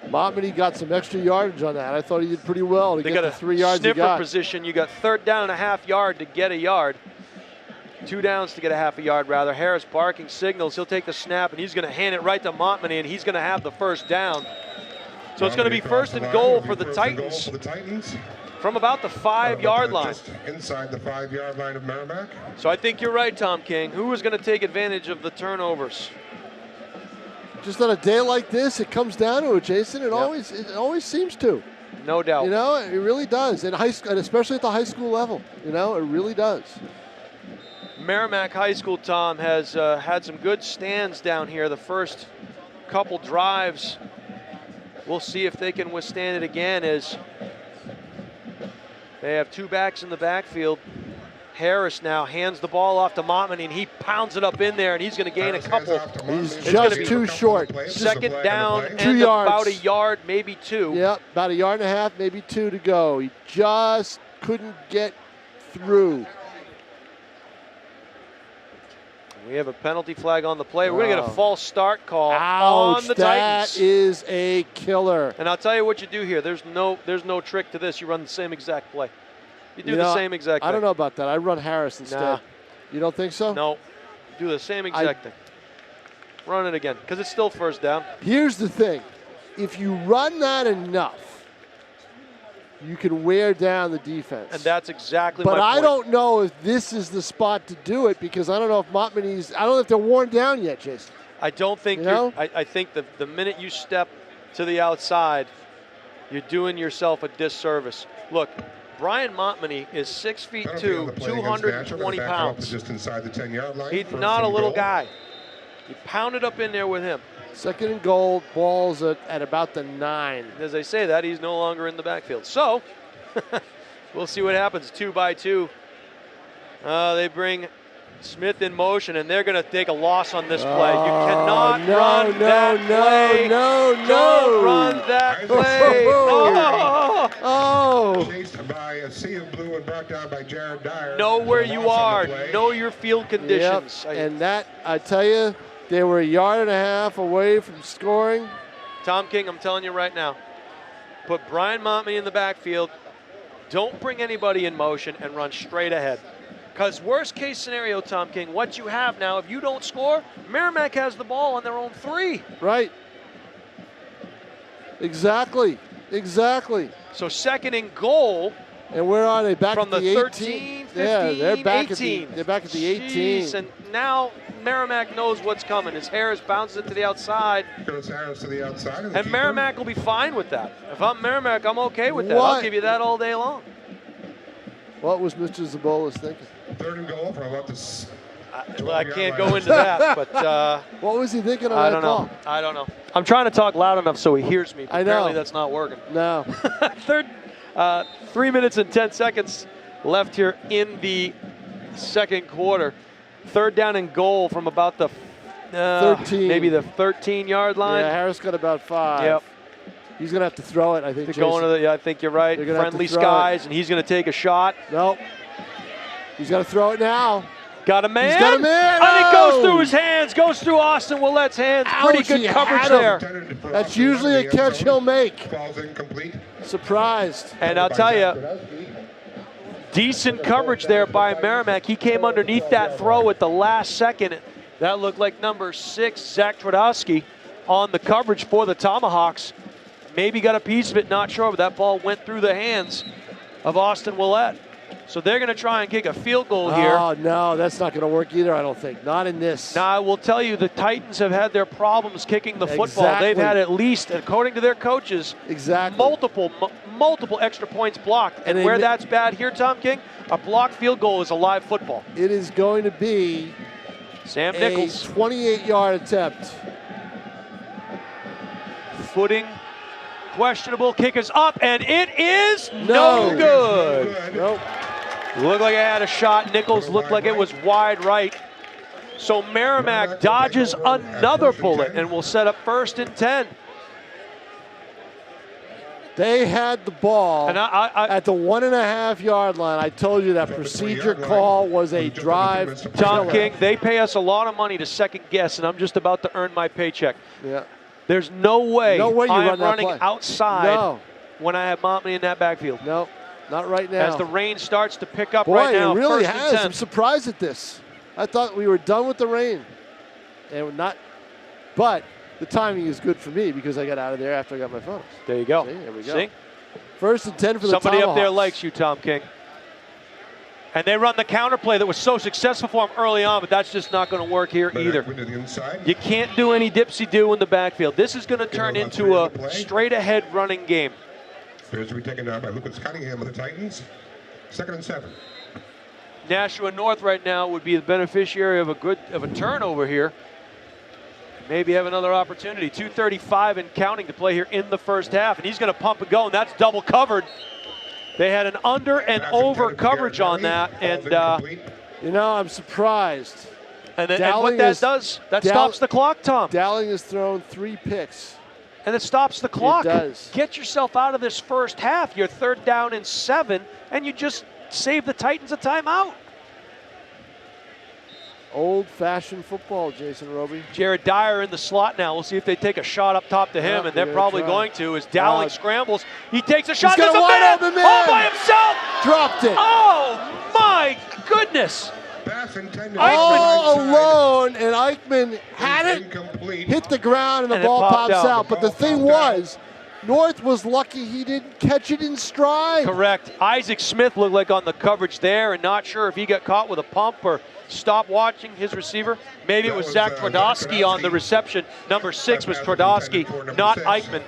Speaker 1: Montmany got some extra yardage on that. I thought he did pretty well to
Speaker 2: They
Speaker 1: get
Speaker 2: got
Speaker 1: the
Speaker 2: a
Speaker 1: 3 yards he
Speaker 2: sniffer
Speaker 1: got.
Speaker 2: position. You got 3rd down and a half yard to get a yard. 2 downs to get a half a yard, rather. Harris barking signals. He'll take the snap, and he's going to hand it right to Montmany, and he's going to have the 1st down. So it's going to be 1st and goal for the Titans from about the 5-yard line.
Speaker 3: Just inside the 5-yard line of Merrimack.
Speaker 2: So I think you're right, Tom King. Who is going to take advantage of the turnovers?
Speaker 1: Just on a day like this, it comes down to it, Jason. It always seems to.
Speaker 2: No doubt.
Speaker 1: It really does. In high school, and especially at the high school level. It really does.
Speaker 2: Merrimack High School, Tom, has had some good stands down here the first couple drives. We'll see if they can withstand it again as they have 2 backs in the backfield. Harris now hands the ball off to Montmany, and he pounds it up in there, and he's going to gain a couple.
Speaker 1: He's
Speaker 2: It's gonna
Speaker 1: just
Speaker 2: be
Speaker 1: too short.
Speaker 2: 2nd down
Speaker 1: 2
Speaker 2: and
Speaker 1: yards.
Speaker 2: about a yard, maybe 2.
Speaker 1: Yeah, about a yard and a half, maybe 2 to go. He just couldn't get through.
Speaker 2: We have a penalty flag on the play. We're going to get a false start call
Speaker 1: Ouch,
Speaker 2: on the
Speaker 1: that
Speaker 2: Titans.
Speaker 1: is a killer.
Speaker 2: And I'll tell you what you do here. There's no trick to this. You run the same exact play. You do the same exact thing.
Speaker 1: I don't know about that. I run Harris instead.
Speaker 2: Nah.
Speaker 1: You don't think so?
Speaker 2: No. Do the same exact thing. Run it again, because it's still 1st down.
Speaker 1: Here's the thing. If you run that enough, you can wear down the defense.
Speaker 2: And that's exactly my
Speaker 1: But
Speaker 2: point.
Speaker 1: I don't know if this is the spot to do it, because I don't know if Montmany's, I don't know if they're worn down yet, Jason.
Speaker 2: I don't think I think the minute you step to the outside, you're doing yourself a disservice. Look, Brian Montmany is 6'2", 220 pounds.
Speaker 3: Just inside the 10-yard line.
Speaker 2: He's not a little guy. You pound it up in there with him.
Speaker 1: Second and goal, ball's at about the 9.
Speaker 2: As I say that, he's no longer in the backfield. So, we'll see what happens. 2 by 2. They bring Smith in motion, and they're going to take a loss on this play. You cannot run that play. Don't run that play.
Speaker 3: Chased by a sea of blue and brought down by Jared Dyer.
Speaker 2: Know where you are. Know your field conditions.
Speaker 1: Yep. And that, I tell you, they were 1.5 yards away from scoring.
Speaker 2: Tom King, I'm telling you right now, put Brian Montminy in the backfield. Don't bring anybody in motion and run straight ahead. Because worst case scenario, Tom King, what you have now, if you don't score, Merrimack has the ball on their own 3.
Speaker 1: Right. Exactly.
Speaker 2: So second and goal.
Speaker 1: And where are they? Back
Speaker 2: from
Speaker 1: at the
Speaker 2: 13, 15,
Speaker 1: yeah, they're back
Speaker 2: 18.
Speaker 1: They're back at the 18.
Speaker 2: Jeez, and now Merrimack knows what's coming. As Harris bounces it to the outside.
Speaker 3: Goes Harris to the outside.
Speaker 2: And Merrimack will be fine with that. If I'm Merrimack, I'm okay with that. I'll give you that all day long.
Speaker 1: What was Mr. Zabolas thinking?
Speaker 3: Third and goal for about this.
Speaker 2: I can't go into that, but
Speaker 1: what was he thinking on that call?
Speaker 2: I don't know. I'm trying to talk loud enough so he hears me. But
Speaker 1: I know.
Speaker 2: Apparently that's not working.
Speaker 1: No.
Speaker 2: 3 minutes and 10 seconds left here in the second quarter. Third down and goal from about the
Speaker 1: 13,
Speaker 2: maybe the 13-yard line.
Speaker 1: Yeah, Harris got about 5.
Speaker 2: Yep.
Speaker 1: He's gonna have to throw it. I think.
Speaker 2: Going to the, yeah, I think you're right. Friendly skies, and he's going to take a shot.
Speaker 1: Nope. He's got to throw it now.
Speaker 2: Got a man.
Speaker 1: He's got a man.
Speaker 2: And it goes through his hands. Goes through Austin Willette's hands. Pretty good coverage there.
Speaker 1: That's usually a catch he'll make.
Speaker 3: Falls incomplete.
Speaker 1: Surprised.
Speaker 2: And I'll tell you, decent coverage there by Merrimack. He came underneath that throw at the last second. That looked like number 6, Zach Twardowski, on the coverage for the Tomahawks. Maybe got a piece of it, not sure, but that ball went through the hands of Austin Willett. So they're going to try and kick a field goal here.
Speaker 1: Oh, no, that's not going to work either, I don't think. Not in this.
Speaker 2: Now, I will tell you, the Titans have had their problems kicking the football.
Speaker 1: Exactly.
Speaker 2: They've had at least, according to their coaches, multiple extra points blocked. And where that's bad here, Tom King, a blocked field goal is a live football.
Speaker 1: It is going to be
Speaker 2: Sam Nichols.
Speaker 1: a 28-yard attempt.
Speaker 2: Footing questionable. Kick is up, and it is no good.
Speaker 1: Nope.
Speaker 2: Looked like it had a shot. Nichols looked like it was wide right. So Merrimack dodges another bullet and will set up 1st and 10.
Speaker 1: They had the ball
Speaker 2: And
Speaker 1: at the 1.5 yard line. I told you that procedure call was a drive.
Speaker 2: Tom King, they pay us a lot of money to second guess, and I'm just about to earn my paycheck.
Speaker 1: Yeah.
Speaker 2: There's no way, I'm running
Speaker 1: play.
Speaker 2: outside when I have Montminy in that backfield.
Speaker 1: No, not right now.
Speaker 2: As the rain starts to pick up
Speaker 1: Boy,
Speaker 2: right now,
Speaker 1: it really
Speaker 2: 1st and
Speaker 1: has.
Speaker 2: 10.
Speaker 1: I'm surprised at this. I thought we were done with the rain. And not, but the timing is good for me because I got out of there after I got my photos.
Speaker 2: There you go.
Speaker 1: See, there we go.
Speaker 2: See?
Speaker 1: 1st and 10 for the
Speaker 2: Somebody
Speaker 1: Tomahawks.
Speaker 2: up there likes you, Tom King. And they run the counter play that was so successful for them early on, but that's just not going to work here either. You can't do any dipsy-do in the backfield. This is going to turn into a straight-ahead running game.
Speaker 3: There's to be taken down by Lucas Cunningham of the Titans. 2nd and 7.
Speaker 2: Nashua North right now would be the beneficiary of a turnover here. Maybe have another opportunity. 2:35 and counting to play here in the first half, and he's going to pump and go, and that's double covered. They had an under and over coverage on that, and
Speaker 1: you know, I'm surprised.
Speaker 2: And what that does, that stops the clock, Tom.
Speaker 1: Dowling has thrown 3 picks.
Speaker 2: And it stops the clock.
Speaker 1: It does.
Speaker 2: Get yourself out of this first half. You're 3rd down and 7, and you just save the Titans a timeout.
Speaker 1: Old-fashioned football, Jason Roby.
Speaker 2: Jared Dyer in the slot now. We'll see if they take a shot up top to him, and they're probably going to. As Dowling scrambles, he takes a shot.
Speaker 1: He's got a wide open man.
Speaker 2: All by himself.
Speaker 1: Dropped it.
Speaker 2: Oh, my goodness.
Speaker 1: All alone, and Eichmann had it, hit the ground, and the ball pops out. But the thing was, North was lucky he didn't catch it in stride.
Speaker 2: Correct. Isaac Smith looked like on the coverage there, and not sure if he got caught with a pump or stopped watching his receiver. Maybe it was Zach Twardowski on the reception. Number 6 was Twardowski, not Eichmann.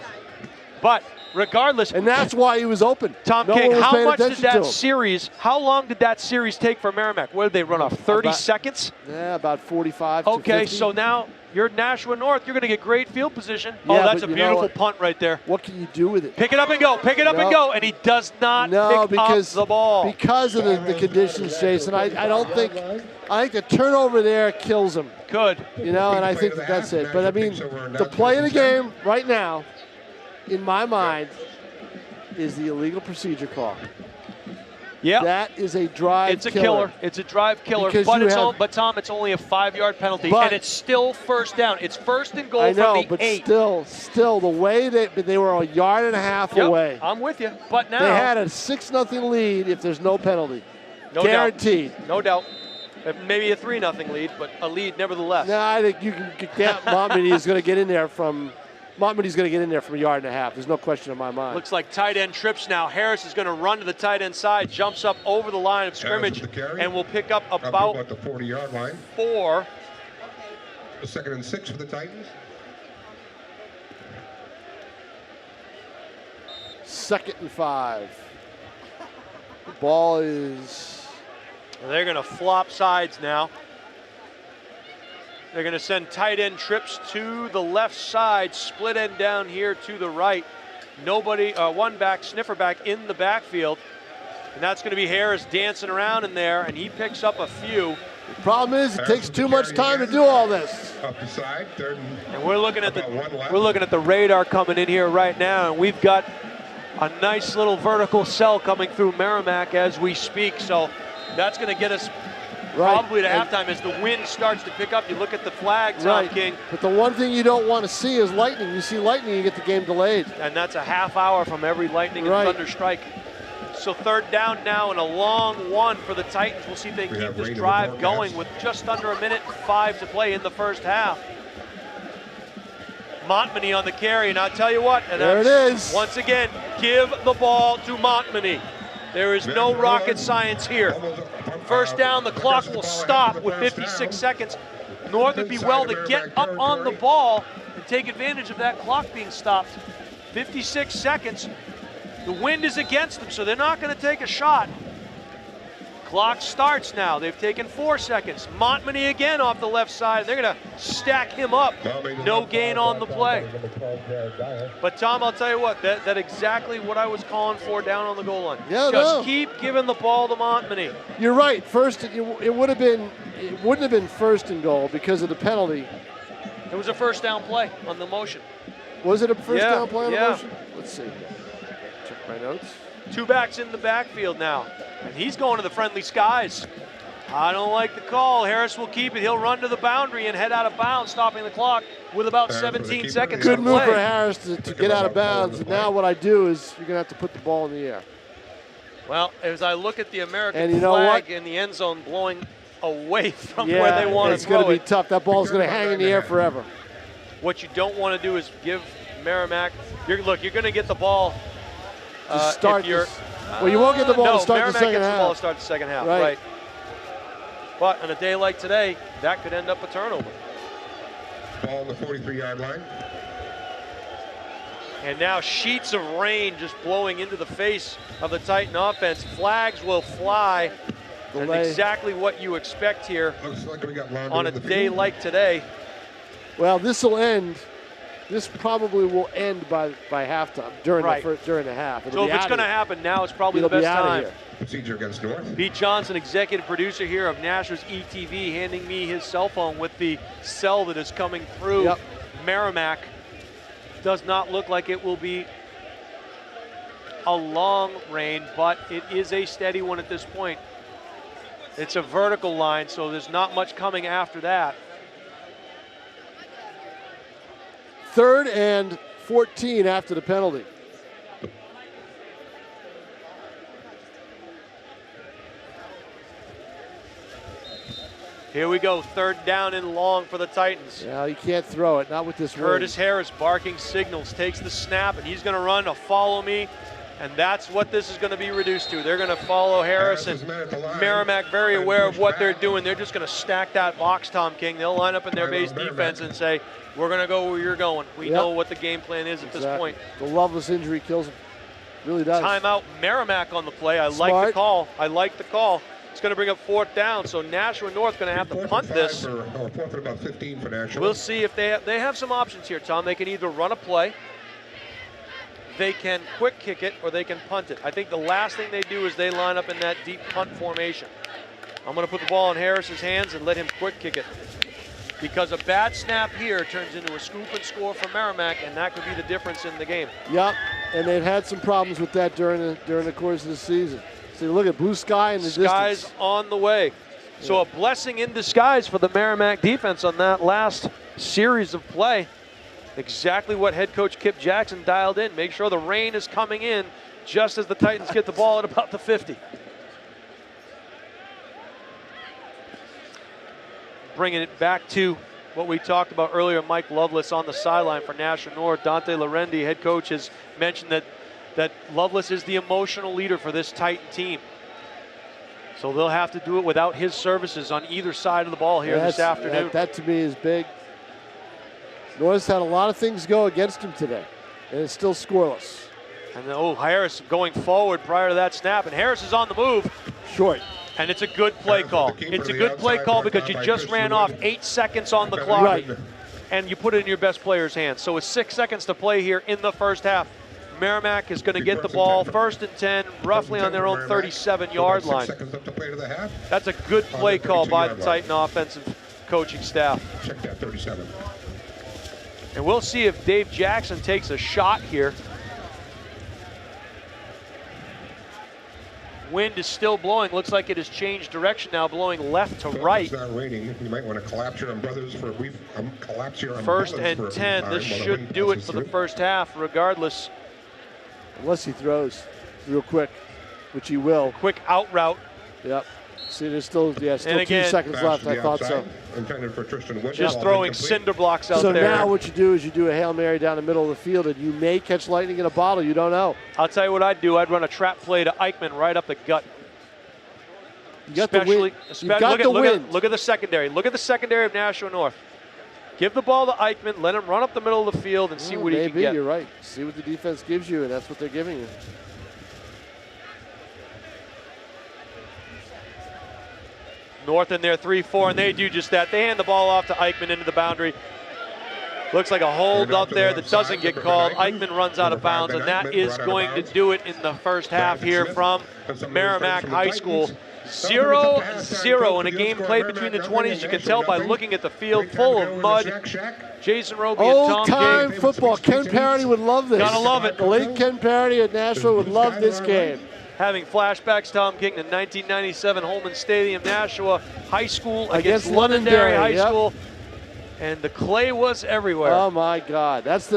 Speaker 2: But regardless.
Speaker 1: And that's why he was open.
Speaker 2: Tom King, how much did that series, how long did that series take for Merrimack? What did they run off, 30 seconds?
Speaker 1: Yeah, about 45
Speaker 2: Okay,
Speaker 1: to 50.
Speaker 2: so now you're Nashua North. You're going to get great field position.
Speaker 1: Yeah,
Speaker 2: Oh, that's a
Speaker 1: but you know
Speaker 2: beautiful
Speaker 1: what?
Speaker 2: punt right there.
Speaker 1: What can you do with it?
Speaker 2: Pick it up and go. Pick it up and go. And he does not pick up the ball.
Speaker 1: Because of the conditions, Jason. I think the turnover there kills him.
Speaker 2: Could.
Speaker 1: You know, and I think that's it. But I mean, the play of the game right now, in my mind, is the illegal procedure call.
Speaker 2: Yeah,
Speaker 1: that is a drive.
Speaker 2: It's a killer. It's a drive killer. But Tom, it's only a 5-yard penalty, and it's still first down. It's first and goal from the 8.
Speaker 1: Still, the way they were a yard and a half away.
Speaker 2: I'm with you. But now
Speaker 1: they had a 6-0 lead if there's no penalty.
Speaker 2: No
Speaker 1: Guaranteed.
Speaker 2: Doubt. No doubt. Maybe a 3-0 lead, but a lead nevertheless.
Speaker 1: No, I think you can get Montmany is going to get in there from. Montmany's going to get in there from a yard and a half. There's no question in my mind.
Speaker 2: Looks like tight end trips now. Harris is going to run to the tight end side, jumps up over the line of scrimmage, and will pick up about
Speaker 3: the 40-yard line.
Speaker 2: 4.
Speaker 3: The 2nd and 6 for the Titans.
Speaker 1: 2nd and 5. The ball is.
Speaker 2: They're going to flop sides now. They're going to send tight end trips to the left side, split end down here to the right. Nobody, one back, sniffer back in the backfield. And that's going to be Harris dancing around in there, and he picks up a few.
Speaker 1: The problem is it takes too much time to do all this.
Speaker 3: Up the side, 3rd
Speaker 2: and we're looking at the radar coming in here right now, and we've got a nice little vertical cell coming through Merrimack as we speak. So that's going to get us probably to halftime as the wind starts to pick up. You look at the flag, Tom King.
Speaker 1: But the one thing you don't want to see is lightning. You see lightning, you get the game delayed.
Speaker 2: And that's a half hour from every lightning and thunder strike. So 3rd down now and a long one for the Titans. We'll see if they keep this drive going with just under 1:05 to play in the first half. Montmany on the carry, and I'll tell you what. And
Speaker 1: there it is.
Speaker 2: Once again, give the ball to Montmany. There is no rocket science here. First down, the clock will stop with 56 seconds. North would be well to get up on the ball and take advantage of that clock being stopped. 56 seconds. The wind is against them, so they're not going to take a shot. Clock starts now. They've taken 4 seconds. Montmany again off the left side. They're going to stack him up. No gain on the play. But Tom, I'll tell you what, that exactly what I was calling for down on the goal line.
Speaker 1: Yeah,
Speaker 2: just keep giving the ball to Montmany.
Speaker 1: You're right. First, it wouldn't have been 1st and goal because of the penalty.
Speaker 2: It was a first down play on the motion.
Speaker 1: Was it a first down play on the motion? Let's see. Check my notes.
Speaker 2: 2 backs in the backfield now, and he's going to the friendly skies. I don't like the call. Harris will keep it. He'll run to the boundary and head out of bounds, stopping the clock with about 17 seconds to play.
Speaker 1: Good move for Harris to get out of bounds. And now what I do is you're going to have to put the ball in the air.
Speaker 2: Well, as I look at the American flag in the end zone blowing away from where they want to throw it.
Speaker 1: It's going to be tough. That ball's going to hang in the air forever.
Speaker 2: What you don't want to do is give Merrimack, you're going to get the ball.
Speaker 1: Well, you won't get the ball to start the second half.
Speaker 2: Merrimack gets the ball to start the second half, right. But on a day like today, that could end up a turnover.
Speaker 3: Ball on the 43-yard line.
Speaker 2: And now sheets of rain just blowing into the face of the Titan offense. Flags will fly. And exactly what you expect here on a day like today.
Speaker 1: Well, this will end. This probably will end by halftime during the half.
Speaker 2: So if it's going to happen now, it's probably the best time.
Speaker 3: Procedure against North.
Speaker 2: Pete Johnson, executive producer here of NashuaETV, handing me his cell phone with the cell that is coming through Merrimack. Does not look like it will be a long rain, but it is a steady one at this point. It's a vertical line, so there's not much coming after that.
Speaker 1: 3rd and 14 after the penalty.
Speaker 2: Here we go, 3rd down and long for the Titans.
Speaker 1: Yeah, you can't throw it, not with this
Speaker 2: Curtis
Speaker 1: wind.
Speaker 2: Harris barking signals, takes the snap, and he's going to run a follow me. And that's what this is going to be reduced to. They're going to follow Harris, and Merrimack very aware of what they're doing. They're just going to stack that box, Tom King. They'll line up in their base defense and say, we're going to go where you're going. We know what the game plan is at this point.
Speaker 1: The Loveless injury kills him. Really does.
Speaker 2: Timeout, Merrimack on the play. I like the call. It's going to bring up 4th down, so Nashua North going to have to punt this.
Speaker 3: Or 4th and about 15 for Nashua.
Speaker 2: We'll see if they have some options here, Tom. They can either run a play, they can quick kick it, or they can punt it. I think the last thing they do is they line up in that deep punt formation. I'm going to put the ball in Harris's hands and let him quick kick it, because a bad snap here turns into a scoop and score for Merrimack, and that could be the difference in the game.
Speaker 1: Yep, and they've had some problems with that during the course of the season. So look at blue sky in the
Speaker 2: Sky's
Speaker 1: distance.
Speaker 2: on the way. So a blessing in disguise for the Merrimack defense on that last series of play. Exactly what head coach Kip Jackson dialed in. Make sure the rain is coming in just as the Titans get the ball at about the 50. Bringing it back to what we talked about earlier, Mike Lovelace on the sideline for Nashua North. Dante Lorendi, head coach, has mentioned that Lovelace is the emotional leader for this Titan team. So they'll have to do it without his services on either side of the ball here this afternoon.
Speaker 1: That to me is big. North's had a lot of things go against him today, and it's still scoreless.
Speaker 2: And Harris going forward prior to that snap, and Harris is on the move.
Speaker 1: Short.
Speaker 2: And it's a good play call. It's a good play call because you just ran off 8 seconds on the clock.
Speaker 1: Right.
Speaker 2: And you put it in your best player's hands. So with 6 seconds to play here in the first half, Merrimack is going to get the ball 1st and 10, roughly on their own 37-yard line. That's a good play call by the Titan offensive coaching staff.
Speaker 3: Check that, 37.
Speaker 2: And we'll see if Dave Jackson takes a shot here. Wind is still blowing. Looks like it has changed direction now, blowing left to right.
Speaker 3: It's not raining. You might want to collapse your umbrellas for a brief collapse your
Speaker 2: 1st and 10. This should do it for the first half, regardless.
Speaker 1: Unless he throws real quick, which he will.
Speaker 2: Quick out route.
Speaker 1: Yep. See, there's still 2
Speaker 2: again,
Speaker 1: seconds left. I thought so.
Speaker 3: Intended for Tristan Wood.
Speaker 2: Just throwing cinder blocks out
Speaker 1: there. So
Speaker 2: there.
Speaker 1: now what you do is you do a Hail Mary down the middle of the field, and you may catch lightning in a bottle. You don't know.
Speaker 2: I'll tell you what I'd do. I'd run a trap play to Eichmann right up the gut.
Speaker 1: You got the wind.
Speaker 2: Look at the secondary. Look at the secondary of Nashua North. Give the ball to Eichmann. Let him run up the middle of the field and see what he can get.
Speaker 1: Maybe, you're right. See what the defense gives you, and that's what they're giving you.
Speaker 2: North in there 3-4, and they do just that. They hand the ball off to Eichmann into the boundary. Looks like a hold up there that doesn't get called. Eichmann runs out of bounds, and that is going to do it in the first half here from Merrimack High School. 0-0 in a game played between the 20s. You can tell by looking at the field full of mud. Jason Roby and Tom King.
Speaker 1: Old-time football. Ken Parody would love this.
Speaker 2: Gotta love it.
Speaker 1: The late Ken Parody at Nashua would love this game.
Speaker 2: Having flashbacks, Tom King, to 1997 Holman Stadium, Nashua High School against Londonderry High School. And the clay was everywhere.
Speaker 1: Oh my God, that's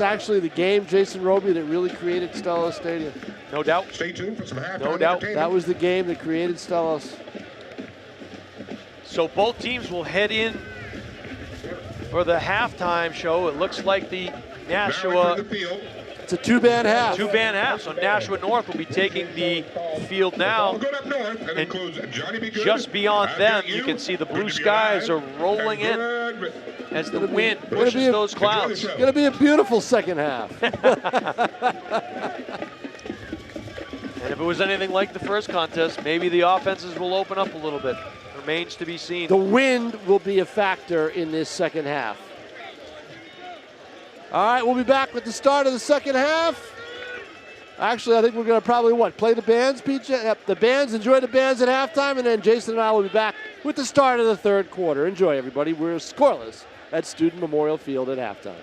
Speaker 1: actually the game, Jason Roby, that really created Stellos Stadium.
Speaker 2: No doubt.
Speaker 3: Stay tuned for some halftime.
Speaker 2: No doubt.
Speaker 1: That was the game that created Stellos.
Speaker 2: So both teams will head in for the halftime show. It looks like the Nashua.
Speaker 1: It's a two-band half.
Speaker 2: Two-band half. So Nashua North will be taking the field now. And just beyond them, you can see the blue skies are rolling in as the wind pushes those clouds.
Speaker 1: It's going to be a beautiful second half.
Speaker 2: And if it was anything like the first contest, maybe the offenses will open up a little bit. Remains to be seen.
Speaker 1: The wind will be a factor in this second half. All right, we'll be back with the start of the second half. Actually, I think we're going to probably, play the bands, Pete? Yep, the bands, enjoy the bands at halftime, and then Jason and I will be back with the start of the third quarter. Enjoy, everybody. We're scoreless at Student Memorial Field at halftime.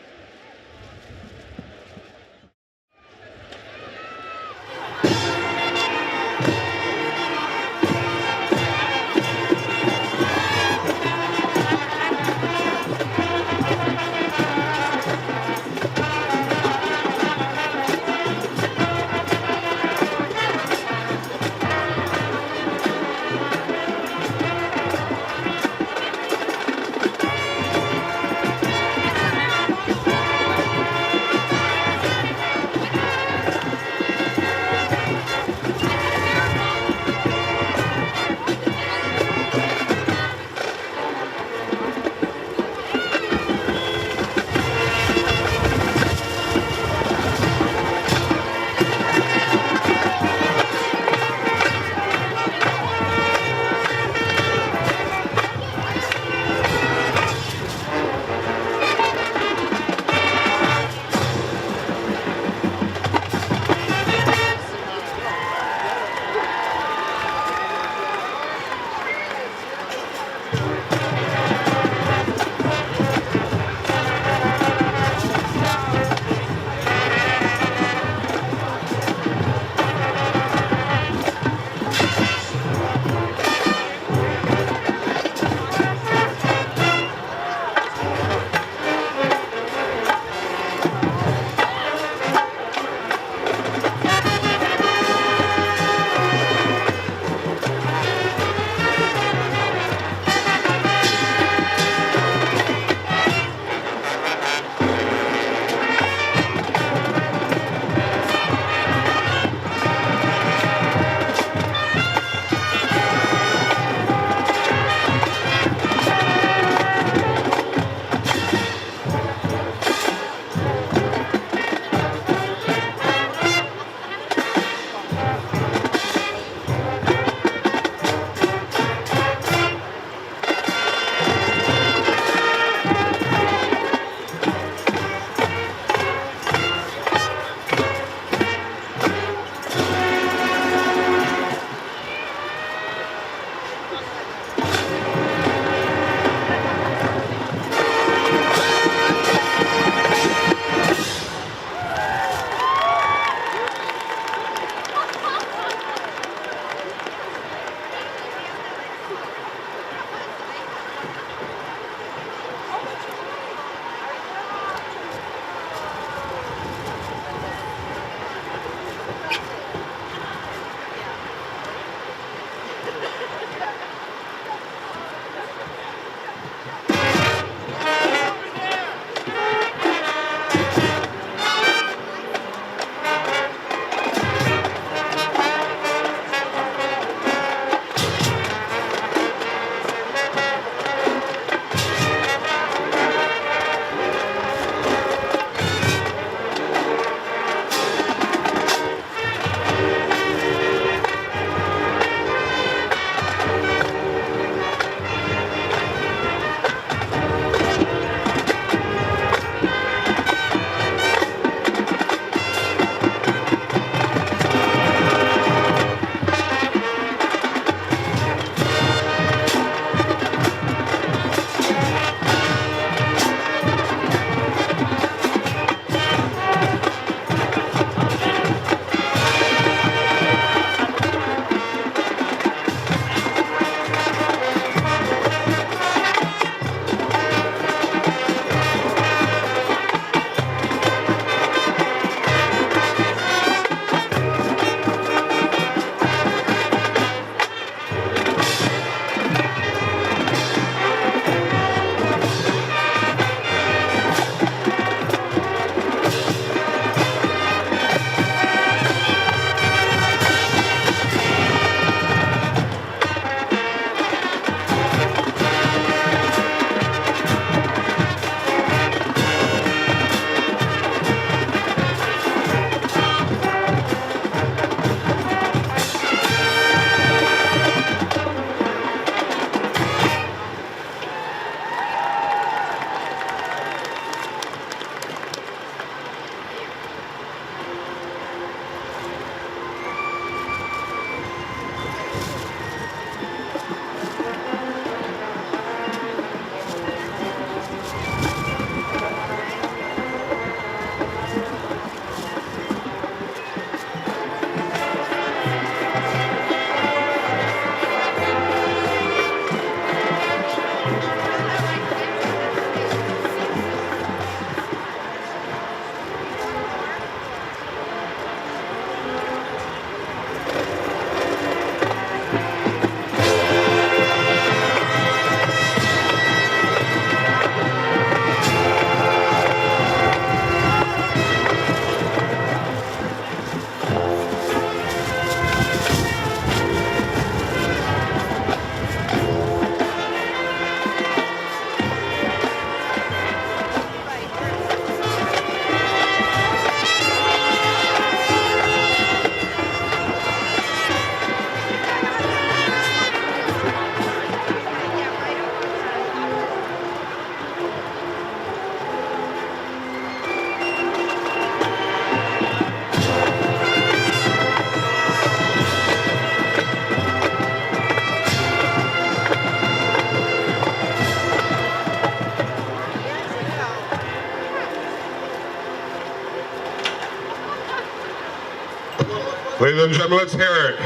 Speaker 3: Ladies and gentlemen, let's hear it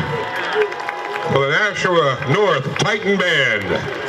Speaker 3: for the Nashua North Titan Band.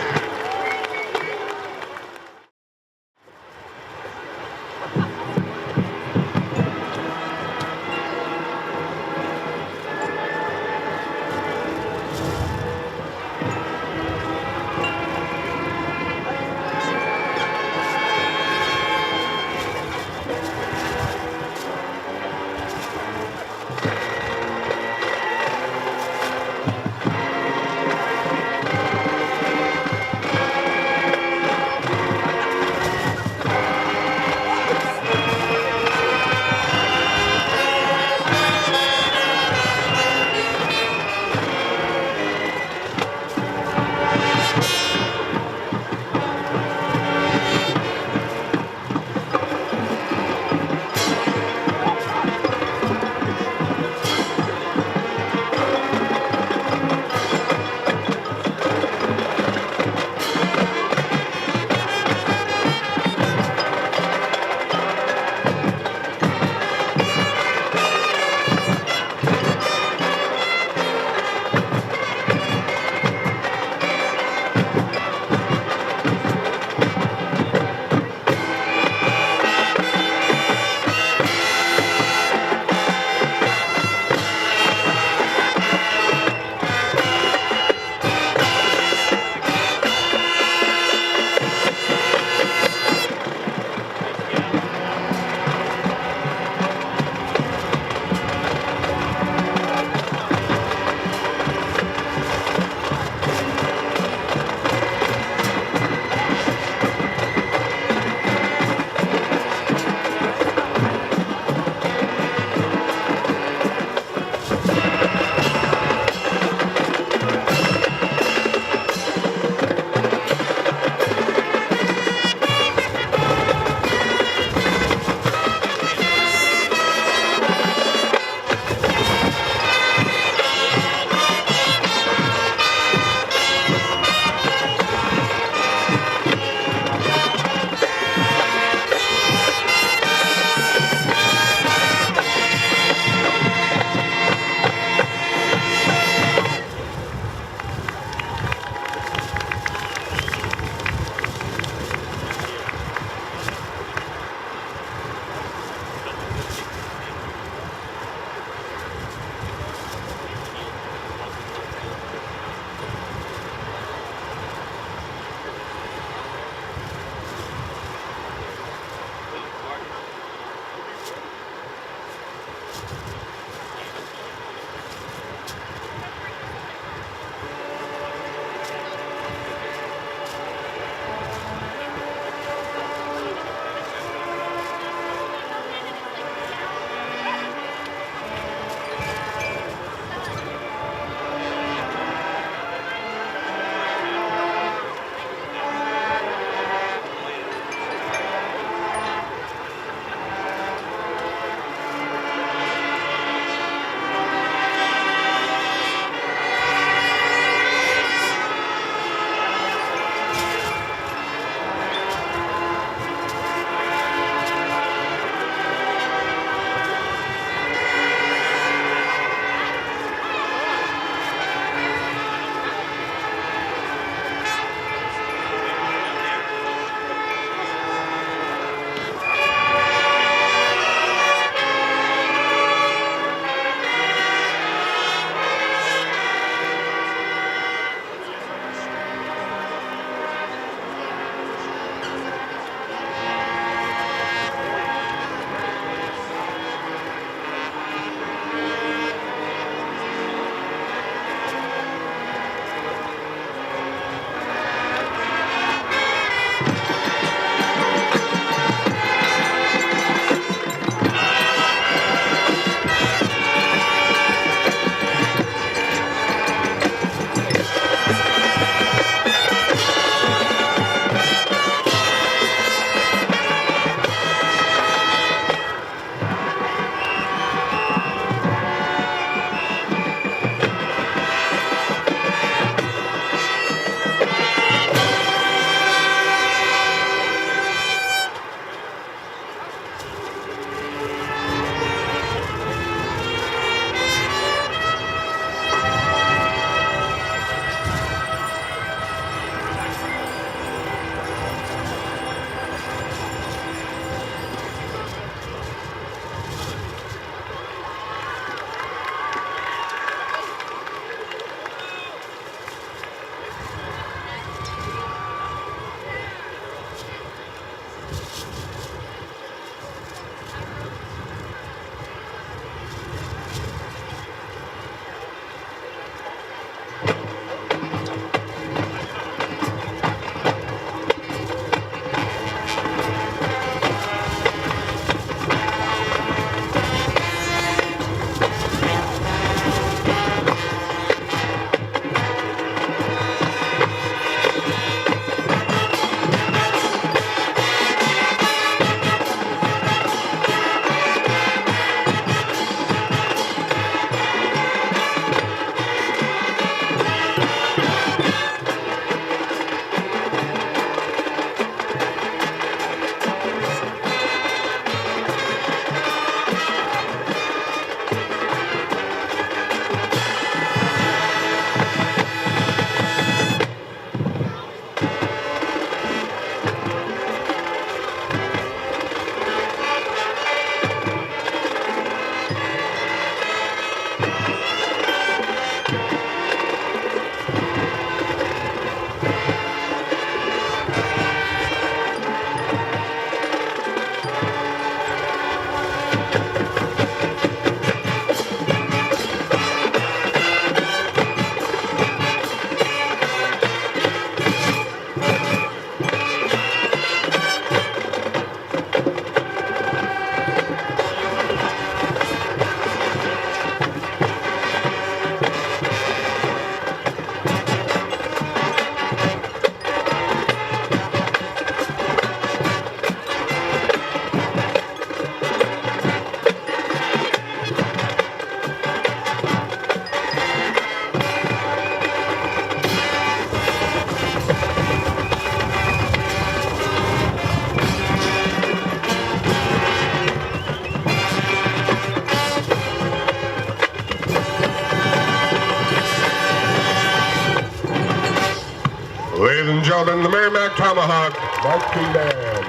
Speaker 3: gentlemen, the Merrimack Tomahawk Marching Band.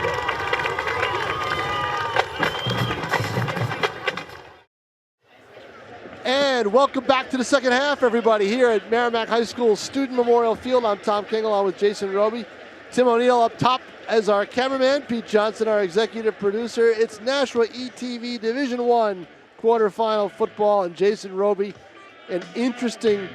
Speaker 1: And welcome back to the second half, everybody, here at Merrimack High School Student Memorial Field. I'm Tom King, along with Jason Roby. Tim O'Neill up top as our cameraman. Pete Johnson, our executive producer. It's NashuaETV Division I quarterfinal football, and Jason Roby, an interesting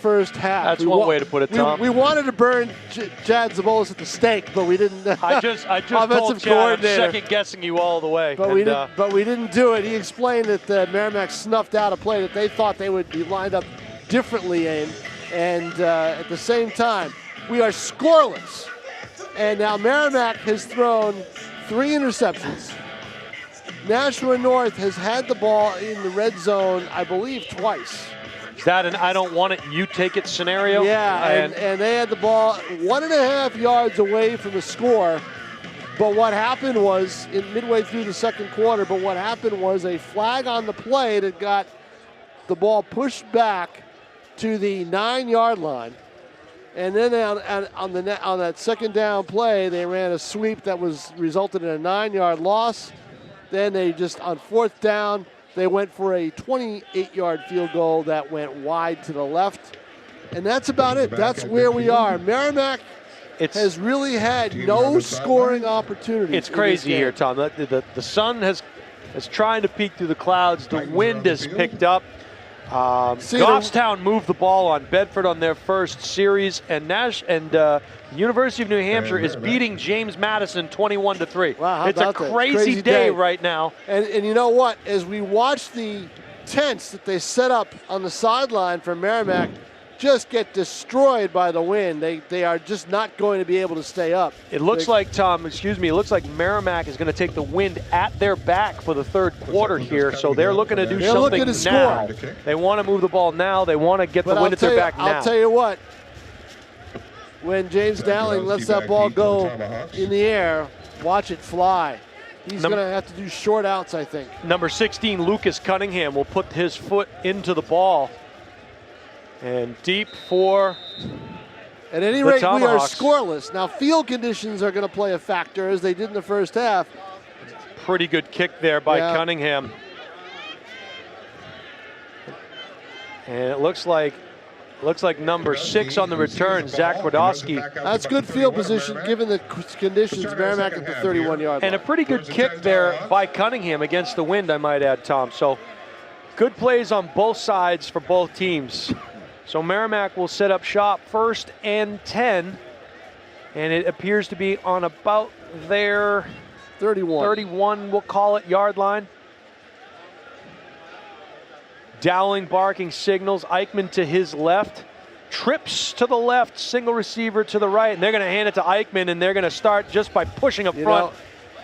Speaker 1: first half.
Speaker 2: That's one way to put it, Tom.
Speaker 1: We wanted to burn Chad Zabolis at the stake, but we didn't.
Speaker 2: I just told Chad I'm second guessing you all the way.
Speaker 1: But we didn't do it. He explained that Merrimack snuffed out a play that they thought they would be lined up differently in, and at the same time, we are scoreless. And now Merrimack has thrown 3 interceptions. Nashua North has had the ball in the red zone, I believe, twice.
Speaker 2: Is that an I don't want it, you take it scenario?
Speaker 1: Yeah, and they had the ball 1.5 yards away from the score. But what happened was, midway through the second quarter, a flag on the play that got the ball pushed back to the 9-yard line. And then on that second down play, they ran a sweep that resulted in a 9-yard loss. Then they just, on fourth down, they went for a 28-yard field goal that went wide to the left. And that's about it. That's where we are. Merrimack has really had no scoring opportunities.
Speaker 2: It's crazy here, Tom. The sun has trying to peek through the clouds. The wind has picked up. Goffstown moved the ball on Bedford on their first series, and University of New Hampshire is beating James Madison 21-3.
Speaker 1: Wow,
Speaker 2: it's a crazy day right now.
Speaker 1: And you know what? As we watch the tents that they set up on the sideline for Merrimack just get destroyed by the wind, they are just not going to be able to stay up.
Speaker 2: It looks like, Tom, it looks like Merrimack is going to take the wind at their back for the third quarter here, so they're looking to do something now. They want to move the ball now. They want to get the wind at their back now.
Speaker 1: I'll tell you what, when James Dowling lets that ball go in the air, watch it fly. He's going to have to do short outs, I think.
Speaker 2: Number 16, Lucas Cunningham, will put his foot into the ball. And deep for
Speaker 1: at any rate, we are scoreless. Now, field conditions are going to play a factor, as they did in the first half.
Speaker 2: Pretty good kick there by Cunningham. And it looks like number 6 on the return, Zach Radowski.
Speaker 1: That's good field position given the conditions. Merrimack at the 31-yard line.
Speaker 2: And a pretty good kick there by Cunningham against the wind, I might add, Tom. So good plays on both sides for both teams. So Merrimack will set up shop 1st and 10, and it appears to be on about their 31, we'll call it, yard line. Dowling barking signals, Eichmann to his left, trips to the left, single receiver to the right, and they're going to hand it to Eichmann, and they're going to start just by pushing up front.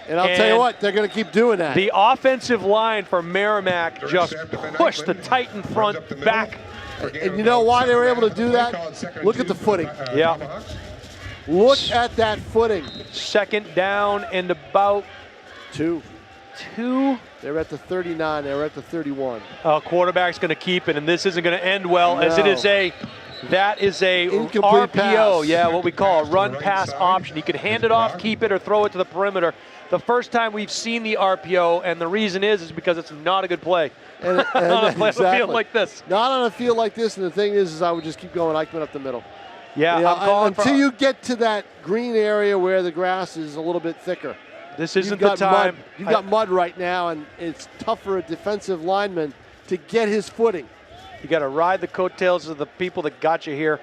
Speaker 1: And I'll tell you what, they're going to keep doing that.
Speaker 2: The offensive line for Merrimack just pushed the Titan front back.
Speaker 1: And you know why they were able to do that? Look at the footing.
Speaker 2: Yeah.
Speaker 1: Look at that footing.
Speaker 2: Second down and about
Speaker 1: 2. They were at the 39. They were at the 31.
Speaker 2: Quarterback's going to keep it, and this isn't going to end well, as it is that is a
Speaker 1: incomplete
Speaker 2: RPO.
Speaker 1: Pass.
Speaker 2: Yeah, what we call a run pass option. You can hand it off, keep it, or throw it to the perimeter. The first time we've seen the RPO, and the reason is because it's not a good play.
Speaker 1: And
Speaker 2: on a field like this.
Speaker 1: Not on a field like this, and the thing is I would just keep going Eichmann up the middle.
Speaker 2: Yeah,
Speaker 1: until you get to that green area where the grass is a little bit thicker.
Speaker 2: This isn't the time.
Speaker 1: You've got mud right now, and it's tough for a defensive lineman to get his footing.
Speaker 2: You got to ride the coattails of the people that got you here.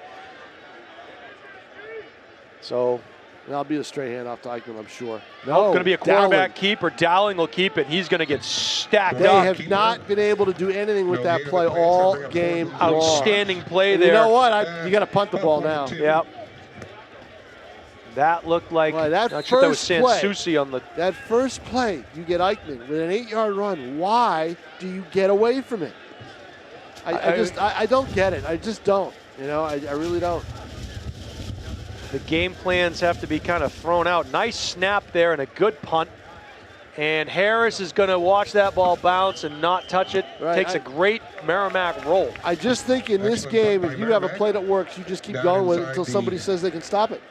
Speaker 2: So
Speaker 1: that'll be a straight handoff to Eichmann, I'm sure.
Speaker 2: No, going to be a quarterback keeper. Dowling will keep it. He's going to get stacked up.
Speaker 1: They have not been able to do anything with that play all game long.
Speaker 2: Outstanding play there.
Speaker 1: You know what? You got to punt the ball now.
Speaker 2: Yep. That looked like
Speaker 1: that first play, you get Eichmann with an 8-yard run. Why do you get away from it? I don't get it. I just don't. You know, I really don't.
Speaker 2: The game plans have to be kind of thrown out. Nice snap there and a good punt. And Harris is going to watch that ball bounce and not touch it. Right. Takes a great Merrimack roll.
Speaker 1: I just think in this game, if you have a play that works, you just keep going with it until somebody says they can stop it.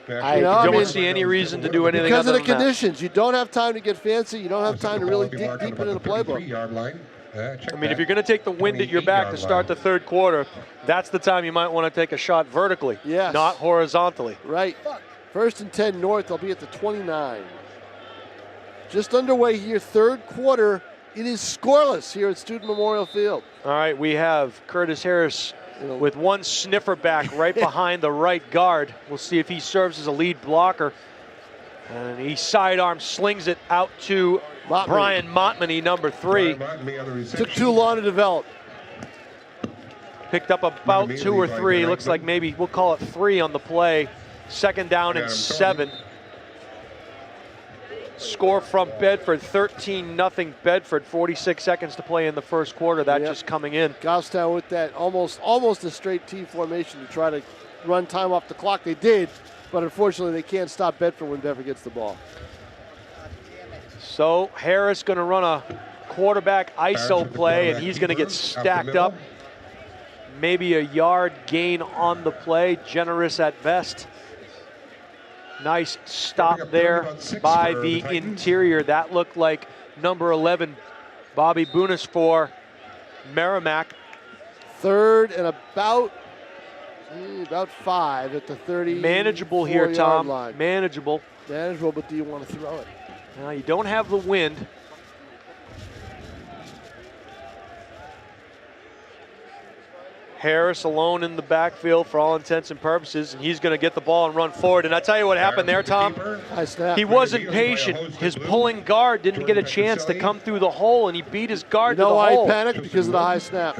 Speaker 2: I don't see any reason to do anything
Speaker 1: because
Speaker 2: other
Speaker 1: of the
Speaker 2: than that.
Speaker 1: conditions. You don't have time to get fancy. You don't have time to really dig deep into the playbook.
Speaker 2: I mean, if you're going to take the wind at your back to start the third quarter, that's the time you might want to take a shot vertically, not horizontally.
Speaker 1: Right. First and 10 North. They'll be at the 29. Just underway here, third quarter. It is scoreless here at Student Memorial Field.
Speaker 2: All right, we have Curtis Harris with one sniffer back right behind the right guard. We'll see if he serves as a lead blocker. And he sidearm slings it out to Brian Montmany, number 3.
Speaker 1: Took too long to develop.
Speaker 2: Picked up about 2 or 3. Looks like maybe we'll call it 3 on the play. Second down and 7. Score from Bedford, 13-0 Bedford. 46 seconds to play in the first quarter. That just coming in.
Speaker 1: Goffstown with that almost a straight T formation to try to run time off the clock. They did, but unfortunately they can't stop Bedford when Bedford gets the ball.
Speaker 2: So Harris going to run a quarterback ISO play, and he's going to get stacked up. Maybe a yard gain on the play, generous at best. Nice stop there by the interior. That looked like number 11, Bobby Bunis for Merrimack.
Speaker 1: Third and about 5 at the 30.
Speaker 2: Manageable here, Tom.
Speaker 1: Line.
Speaker 2: Manageable.
Speaker 1: Manageable, but do you want to throw it?
Speaker 2: Now you don't have the wind. Harris alone in the backfield for all intents and purposes, and he's going to get the ball and run forward. And I tell you what happened there, Tom. He wasn't patient. His pulling guard didn't get a chance to come through the hole, and he beat his guard to the hole.
Speaker 1: You know why he panicked? Because of the high snap.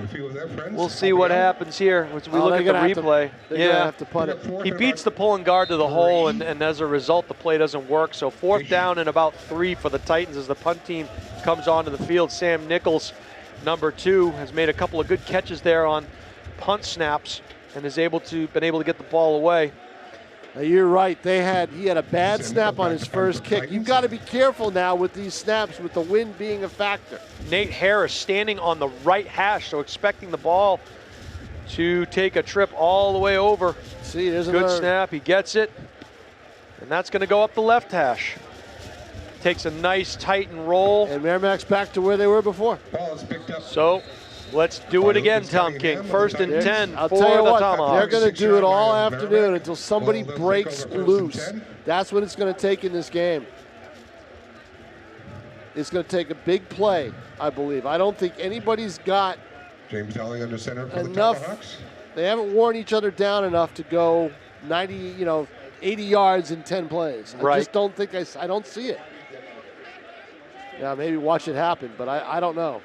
Speaker 2: We'll see what happens here as we look at the replay.
Speaker 1: Have to punt it.
Speaker 2: He beats the pulling guard to the hole, and as a result, the play doesn't work. So fourth down and about 3 for the Titans as the punt team comes onto the field. Sam Nichols, number 2, has made a couple of good catches there on punt snaps and is been able to get the ball away.
Speaker 1: Now you're right. He had a bad snap on his first kick. You've got to be careful now with these snaps, with the wind being a factor.
Speaker 2: Nate Harris standing on the right hash, so expecting the ball to take a trip all the way over.
Speaker 1: See, there's
Speaker 2: good snap. He gets it, and that's going to go up the left hash. Takes a nice Titan roll.
Speaker 1: And Merrimack's back to where they were before.
Speaker 2: So let's do it again, Tom King. First and 10
Speaker 1: I'll
Speaker 2: for
Speaker 1: tell you
Speaker 2: the
Speaker 1: what,
Speaker 2: Tomahawks.
Speaker 1: they're going to do it all afternoon until somebody breaks loose. That's what it's going to take in this game. It's going to take a big play, I believe. I don't think anybody's got
Speaker 3: James Elling under center for
Speaker 1: enough.
Speaker 3: The Tomahawks.
Speaker 1: They haven't worn each other down enough to go 80 yards in 10 plays. I just don't think I don't see it. Yeah, maybe watch it happen, but I don't know.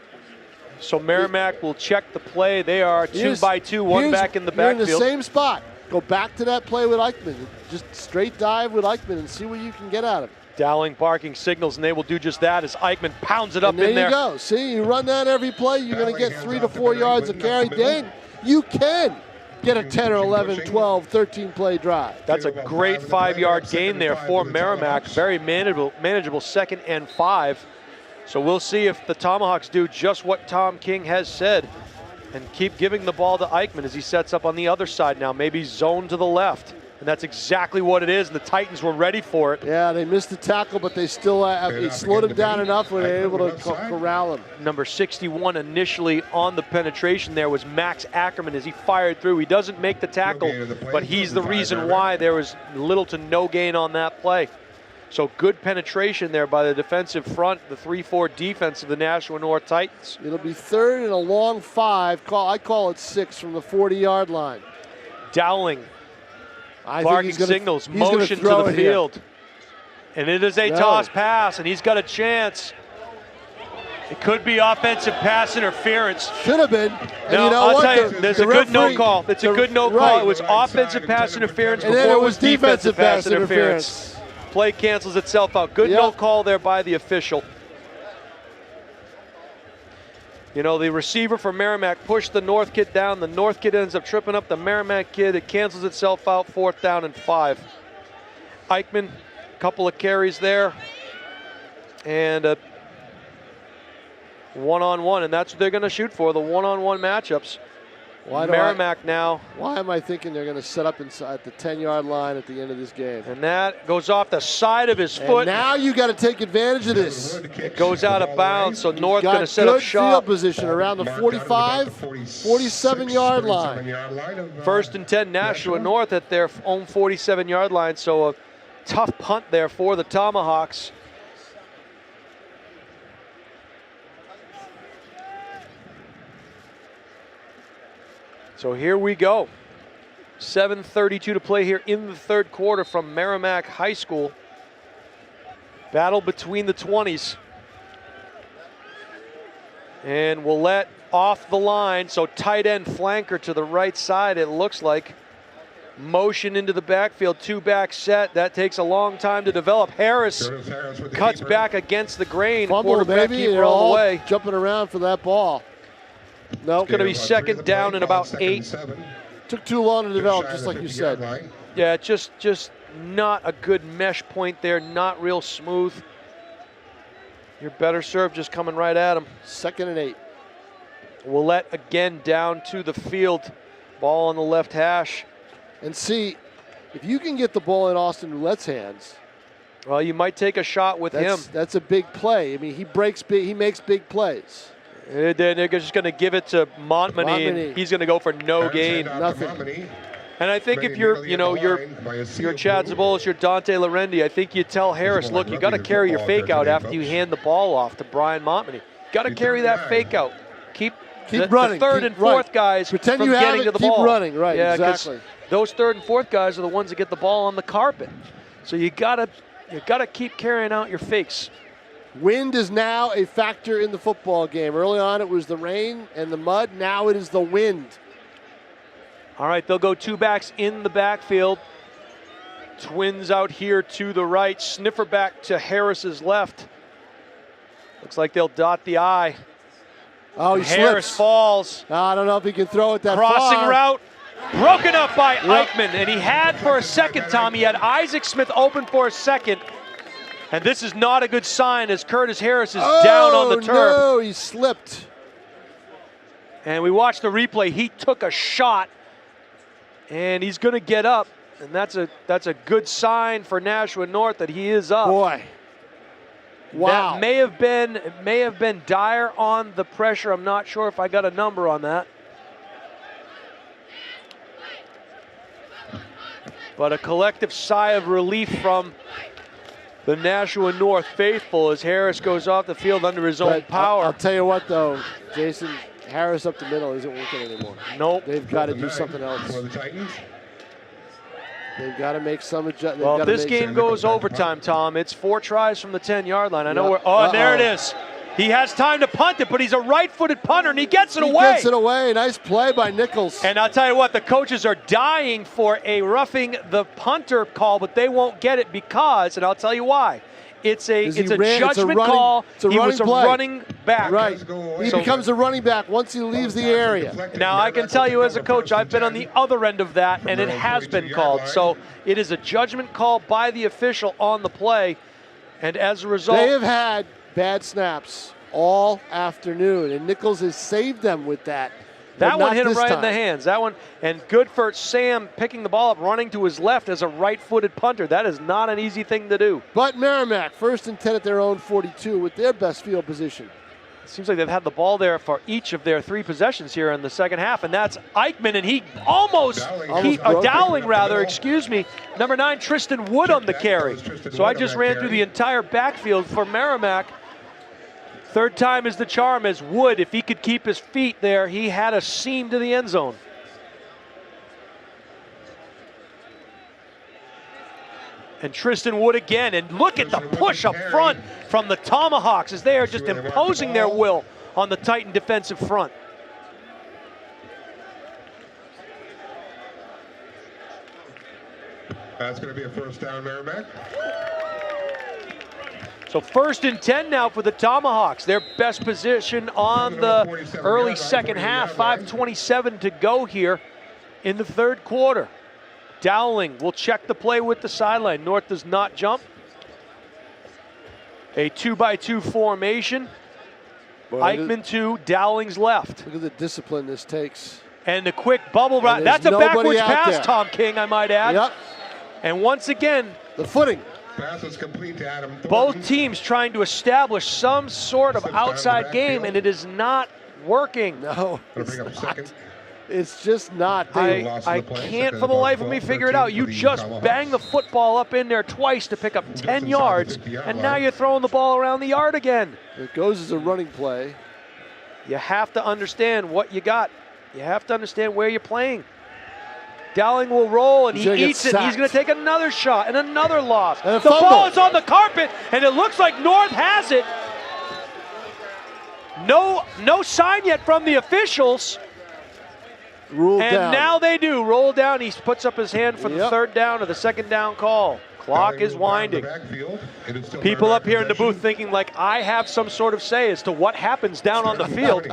Speaker 2: So Merrimack will check the play. They are 2 by 2, one back in the backfield.
Speaker 1: You're in the same spot. Go back to that play with Eichmann. Just straight dive with Eichmann and see what you can get out of it.
Speaker 2: Dowling barking signals, and they will do just that as Eichmann pounds it up in there.
Speaker 1: There you go. See, you run that every play, you're going to get 3 to 4 yards of carry. Then you can get a 10 or 11, 12, 13 play drive.
Speaker 2: That's a great 5-yard gain there for Merrimack. Very manageable 2nd and 5. So we'll see if the Tomahawks do just what Tom King has said and keep giving the ball to Eichmann as he sets up on the other side now, maybe zone to the left. And that's exactly what it is, and the Titans were ready for it.
Speaker 1: Yeah, they missed the tackle, but they still slowed him down enough where they were able to corral him.
Speaker 2: Number 61 initially on the penetration there was Max Ackerman as he fired through. He doesn't make the tackle, but he's the reason why there was little to no gain on that play. So good penetration there by the defensive front, the 3-4 defense of the Nashua North Titans.
Speaker 1: It'll be 3rd and a long 5. I call it 6 from the 40-yard line.
Speaker 2: Dowling, barking signals, motion to the field. Here. And it is a toss pass, and he's got a chance. It could be offensive pass interference.
Speaker 1: Should have been.
Speaker 2: No, I'll tell you, there's a good no call. It's a good no call. It was offensive pass interference before it was defensive pass interference. Play cancels itself out. Good no call there by the official. You know, the receiver for Merrimack pushed the North kid down. The North kid ends up tripping up the Merrimack kid. It cancels itself out. 4th down and 5. Eichmann, a couple of carries there. And a one-on-one, and that's what they're going to shoot for, the one-on-one matchups. Merrimack now.
Speaker 1: Why am I thinking they're going to set up inside the 10-yard line at the end of this game?
Speaker 2: And that goes off the side of his foot.
Speaker 1: Now you got to take advantage of this.
Speaker 2: It goes out of bounds, so North going to set up shop.
Speaker 1: Field position around the 45, 47-yard line.
Speaker 2: 1st and 10, Nashua North at their own 47-yard line, so a tough punt there for the Tomahawks. So here we go. 7:32 to play here in the third quarter from Merrimack High School. Battle between the 20s. And Willett off the line, so tight end flanker to the right side, it looks like. Motion into the backfield, 2-back set. That takes a long time to develop. Harris cuts back against the grain. Quarterback keeper all the way.
Speaker 1: Jumping around for that ball. No,
Speaker 2: it's going to be 2nd down and about 8.
Speaker 1: Took too long to develop, just like you said.
Speaker 2: Yeah, just not a good mesh point there, not real smooth. Your better serve just coming right at him.
Speaker 1: 2nd and 8.
Speaker 2: Willett again down to the field. Ball on the left hash.
Speaker 1: And see, if you can get the ball in Austin Roulette's hands.
Speaker 2: Well, you might take a shot with him.
Speaker 1: That's a big play. I mean, he breaks big, he makes big plays.
Speaker 2: Then they're just going to give it to Montmany, and he's going to go for no gain.
Speaker 1: Nothing.
Speaker 2: And I think if you're Chad Zabolis, you're Dante Lorendi, I think you tell Harris, look, you got to carry your fake out after you hand the ball off to Brian Montmany. Got to carry that fake out. Keep running. The 3rd and 4th guys
Speaker 1: pretend
Speaker 2: from
Speaker 1: you
Speaker 2: getting to the ball.
Speaker 1: Keep running, right?
Speaker 2: Yeah,
Speaker 1: exactly.
Speaker 2: Those 3rd and 4th guys are the ones that get the ball on the carpet. So you gotta keep carrying out your fakes.
Speaker 1: Wind is now a factor in the football game. Early on it was the rain and the mud. Now it is the wind.
Speaker 2: All right, they'll go 2 backs in the backfield. Twins out here to the right. Sniffer back to Harris's left. Looks like they'll dot the I.
Speaker 1: Oh, he
Speaker 2: Harris
Speaker 1: slips.
Speaker 2: falls.
Speaker 1: I don't know if he can throw it that far.
Speaker 2: Crossing route. Broken up by Eichmann. And he had for a second, Tom. He had Isaac Smith open for a second. And this is not a good sign as Curtis Harris is down on the turf.
Speaker 1: No, he slipped.
Speaker 2: And we watched the replay. He took a shot, and he's going to get up. And that's a good sign for Nashua North that he is up.
Speaker 1: Boy. Wow.
Speaker 2: That may have been Dyer on the pressure. I'm not sure if I got a number on that. But a collective sigh of relief from the Nashua North faithful as Harris goes off the field under his own power.
Speaker 1: I'll tell you what, though, Jason, Harris up the middle isn't working anymore.
Speaker 2: Nope.
Speaker 1: They've got to do something else. They've got to make some adjustments.
Speaker 2: Well, if this game goes overtime, Tom, it's 4 tries from the 10-yard line. I know where. Oh, and there it is. He has time to punt it, but he's a right-footed punter, and he gets it away.
Speaker 1: He gets it away. Nice play by Nichols.
Speaker 2: And I'll tell you what, the coaches are dying for a roughing the punter call, but they won't get it because, and I'll tell you why. It's a judgment call. He was a running back.
Speaker 1: Right. He becomes a running back once he leaves the area.
Speaker 2: Now, I can tell you as a coach, I've been on the other end of that, and it has been called. So it is a judgment call by the official on the play, and as a result,
Speaker 1: they have had bad snaps all afternoon, and Nichols has saved them with that.
Speaker 2: That one hit him right in the hands. That one, and good for Sam picking the ball up, running to his left as a right-footed punter. That is not an easy thing to do.
Speaker 1: But Merrimack, 1st and 10 at their own 42 with their best field position.
Speaker 2: It seems like they've had the ball there for each of their 3 possessions here in the second half, and that's Eichmann, and he Dowling, excuse me. Number 9, Tristan Wood on the carry. So I just ran through the entire backfield for Merrimack. 3rd time is the charm as Wood, if he could keep his feet there, he had a seam to the end zone. And Tristan Wood again, and look at the push up front from the Tomahawks as they are just imposing their will on the Titan defensive front.
Speaker 3: That's going to be a 1st down, Merrimack.
Speaker 2: So 1st and 10 now for the Tomahawks. Their best position on the early second half. 5:27 to go here in the third quarter. Dowling will check the play with the sideline. North does not jump. A 2-by-2 formation. Eichmann to Dowling's left.
Speaker 1: Look at the discipline this takes.
Speaker 2: And the quick bubble ride. That's a backwards pass, Tom King, I might add.
Speaker 1: Yep.
Speaker 2: And once again,
Speaker 1: the footing.
Speaker 3: Pass is complete to Adam Thornton.
Speaker 2: Both teams trying to establish some sort of outside game, and it is not working.
Speaker 1: No,
Speaker 3: Bring up second.
Speaker 1: It's just not.
Speaker 2: I can't for the life of me figure it out. You just bang the football up in there twice to pick up 10 yards, and now you're throwing the ball around the yard again.
Speaker 1: It goes as a running play.
Speaker 2: You have to understand what you got. You have to understand where you're playing. Dowling will roll, and he eats it. He's going to take another shot and another loss.
Speaker 1: And
Speaker 2: the ball is on the carpet, and it looks like North has it. No sign yet from the officials.
Speaker 1: Ruled down.
Speaker 2: And now they do. Roll down. He puts up his hand for the third down or the second down call. Clock is winding. People up here in the booth thinking like I have some sort of say as to what happens down on the field.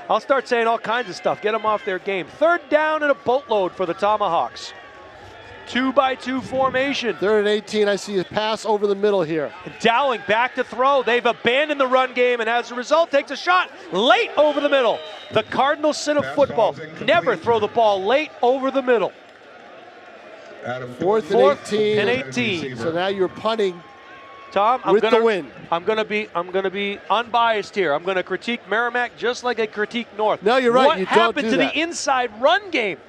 Speaker 2: I'll start saying all kinds of stuff. Get them off their game. Third down and a boatload for the Tomahawks. 2-by-2 formation.
Speaker 1: Third and 18. I see a pass over the middle here.
Speaker 2: Dowling back to throw. They've abandoned the run game, and as a result, takes a shot late over the middle. The Cardinal sin of football. Never throw the ball late over the middle.
Speaker 1: Fourth and 18. So now you're punting.
Speaker 2: Tom,
Speaker 1: I'm
Speaker 2: gonna be unbiased here. I'm gonna critique Merrimack just like I critique North.
Speaker 1: No, you're right.
Speaker 2: What happened to the inside run game?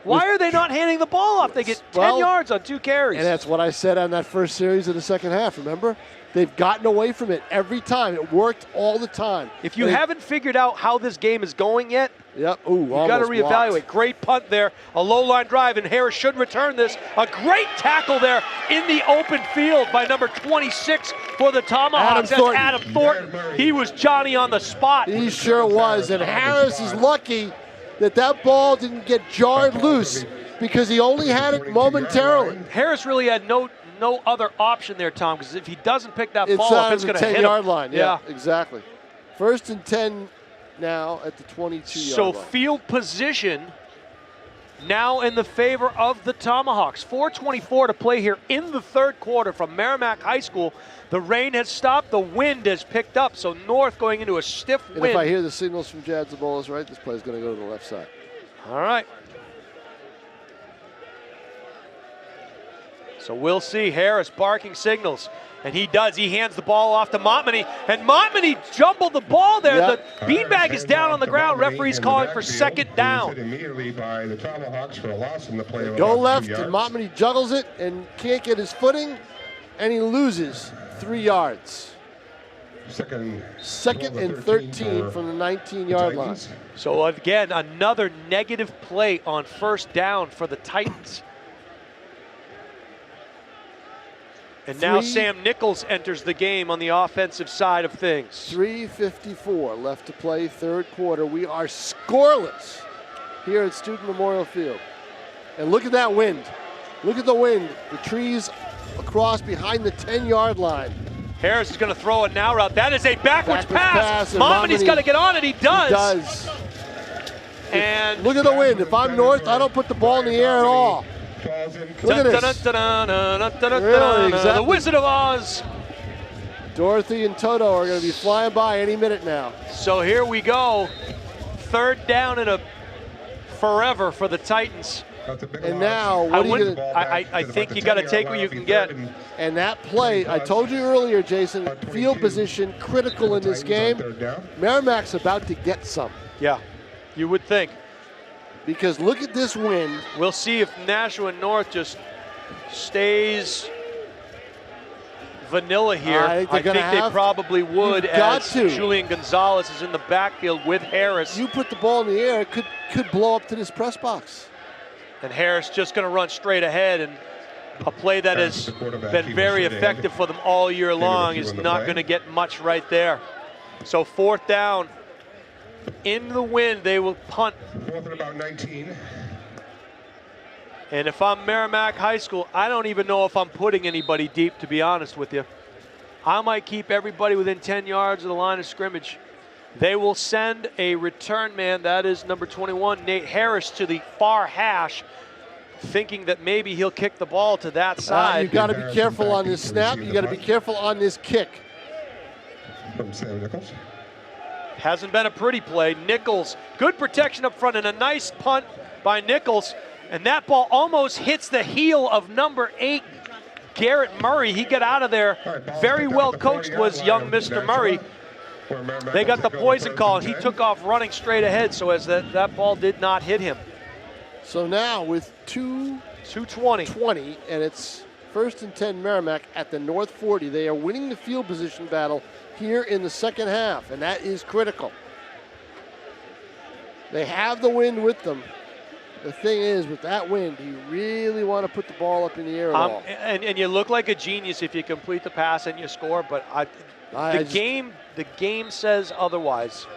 Speaker 2: Why are they not handing the ball off? They get 10 yards on 2 carries.
Speaker 1: And that's what I said on that first series of the second half, remember? They've gotten away from it every time. It worked all the time.
Speaker 2: If you haven't figured out how this game is going yet,
Speaker 1: you've
Speaker 2: got to reevaluate.
Speaker 1: Blocked.
Speaker 2: Great punt there, a low-line drive, and Harris should return this. A great tackle there in the open field by number 26 for the Tomahawks. That's Adam Thornton. He was Johnny on the spot.
Speaker 1: He sure was, and Harris is lucky that ball didn't get jarred loose because he only had it momentarily.
Speaker 2: Harris really had no other option there, Tom, because if he doesn't pick that ball up, it's going to hit him.
Speaker 1: 10-yard line. Yeah, exactly. First and 10 now at the 22-yard line.
Speaker 2: So field position now in the favor of the Tomahawks. 4:24 to play here in the third quarter from Merrimack High School. The rain has stopped. The wind has picked up. So North going into a stiff wind.
Speaker 1: And if I hear the signals from Jad Zabolis right, this play is going to go to the left side.
Speaker 2: All right. So we'll see Harris barking signals. And he does. He hands the ball off to Montmany. And Montmany jumbled the ball there. Yep. The beanbag is down on the ground. Referee's calling for second down.
Speaker 3: Immediately by the Tomahawks for a loss in the play.
Speaker 1: Go left, and Montmany juggles it and can't get his footing, and he loses 3 yards. Second and 13 from the 19-yard line.
Speaker 2: So again, another negative play on first down for the Titans. And now Sam Nichols enters the game on the offensive side of things.
Speaker 1: 3:54 left to play, third quarter. We are scoreless here at Student Memorial Field. And look at that wind. Look at the wind. The trees across behind the 10-yard line.
Speaker 2: Harris is going to throw a now route. That is a backwards pass. Montmany's got to get on it. He does.
Speaker 1: He does.
Speaker 2: And
Speaker 1: look at the wind. If I'm North, I don't put the ball in the air at all. Look at this. Really, exactly.
Speaker 2: The Wizard of Oz.
Speaker 1: Dorothy and Toto are going to be flying by any minute now.
Speaker 2: So here we go. Third down and a forever for the Titans.
Speaker 1: And now, what are you going to...
Speaker 2: I think you got to take what you can get.
Speaker 1: And that play, I told you earlier, Jason, field position critical in this game. Merrimack's about to get some.
Speaker 2: Yeah, you would think.
Speaker 1: Because look at this wind.
Speaker 2: We'll see if Nashua North just stays vanilla here. I think they probably would, as Julian Gonzalez is in the backfield with Harris.
Speaker 1: You put the ball in the air, it could blow up to this press box.
Speaker 2: And Harris just going to run straight ahead, and a play that has been very effective for them all year long is not going to get much right there. So fourth down. In the wind, they will punt.
Speaker 3: Fourth and about 19.
Speaker 2: And if I'm Merrimack High School, I don't even know if I'm putting anybody deep, to be honest with you. I might keep everybody within 10 yards of the line of scrimmage. They will send a return man, that is number 21, Nate Harris, to the far hash, thinking that maybe he'll kick the ball to that side.
Speaker 1: You've got to be careful on this snap. You've got to be careful on this kick.
Speaker 3: From Sam Nichols.
Speaker 2: Hasn't been a pretty play. Nichols, good protection up front and a nice punt by Nichols. And that ball almost hits the heel of number 8, Garrett Murray. He got out of there. Very well coached was young Mr. Murray. They got the poison call, and he took off running straight ahead, so as that ball did not hit him.
Speaker 1: So now with 2:20, and it's 1st and 10 Merrimack at the North 40. They are winning the field position battle here in the second half, and that is critical. They have the wind with them. The thing is, with that wind, do you really want to put the ball up in the air at all?
Speaker 2: And you look like a genius if you complete the pass and you score, but the game says otherwise.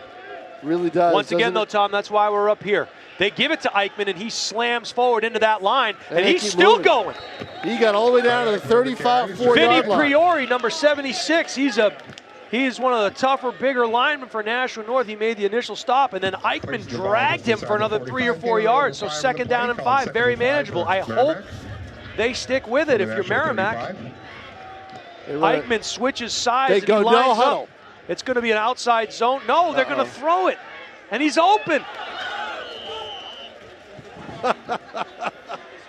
Speaker 1: Really does.
Speaker 2: Once again, though, Tom, that's why we're up here. They give it to Eichmann, and he slams forward into that line, and he's still going.
Speaker 1: He got all the way down to the 34-yard line.
Speaker 2: Vinny Priori, number 76, he's one of the tougher, bigger linemen for Nashua North. He made the initial stop, and then Eichmann dragged him for another 3 or 4 yards. So 2nd down and 5, very manageable. I hope they stick with it if you're Merrimack. Eichmann switches sides and he lines up. It's going to be an outside zone. No, they're going to throw it, and he's open.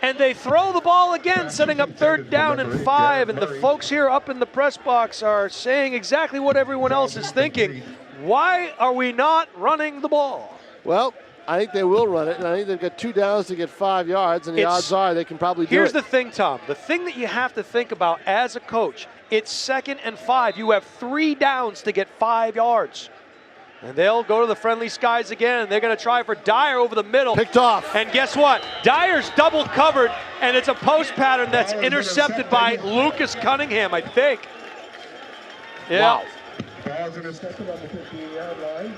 Speaker 2: And they throw the ball again, setting up 3rd down and 5. And the folks here up in the press box are saying exactly what everyone else is thinking. Why are we not running the ball?
Speaker 1: Well, I think they will run it, and I think they've got 2 downs to get 5 yards, and the odds are they can probably do it.
Speaker 2: Here's the thing, Tom. The thing that you have to think about as a coach, it's 2nd and 5. You have 3 downs to get 5 yards. And they'll go to the friendly skies again. They're going to try for Dyer over the middle.
Speaker 1: Picked off.
Speaker 2: And guess what? Dyer's double covered, and it's a post pattern that's intercepted by Lucas Cunningham, I think. Yeah.
Speaker 1: Wow.
Speaker 3: Ball's intercepted on the 15-yard line.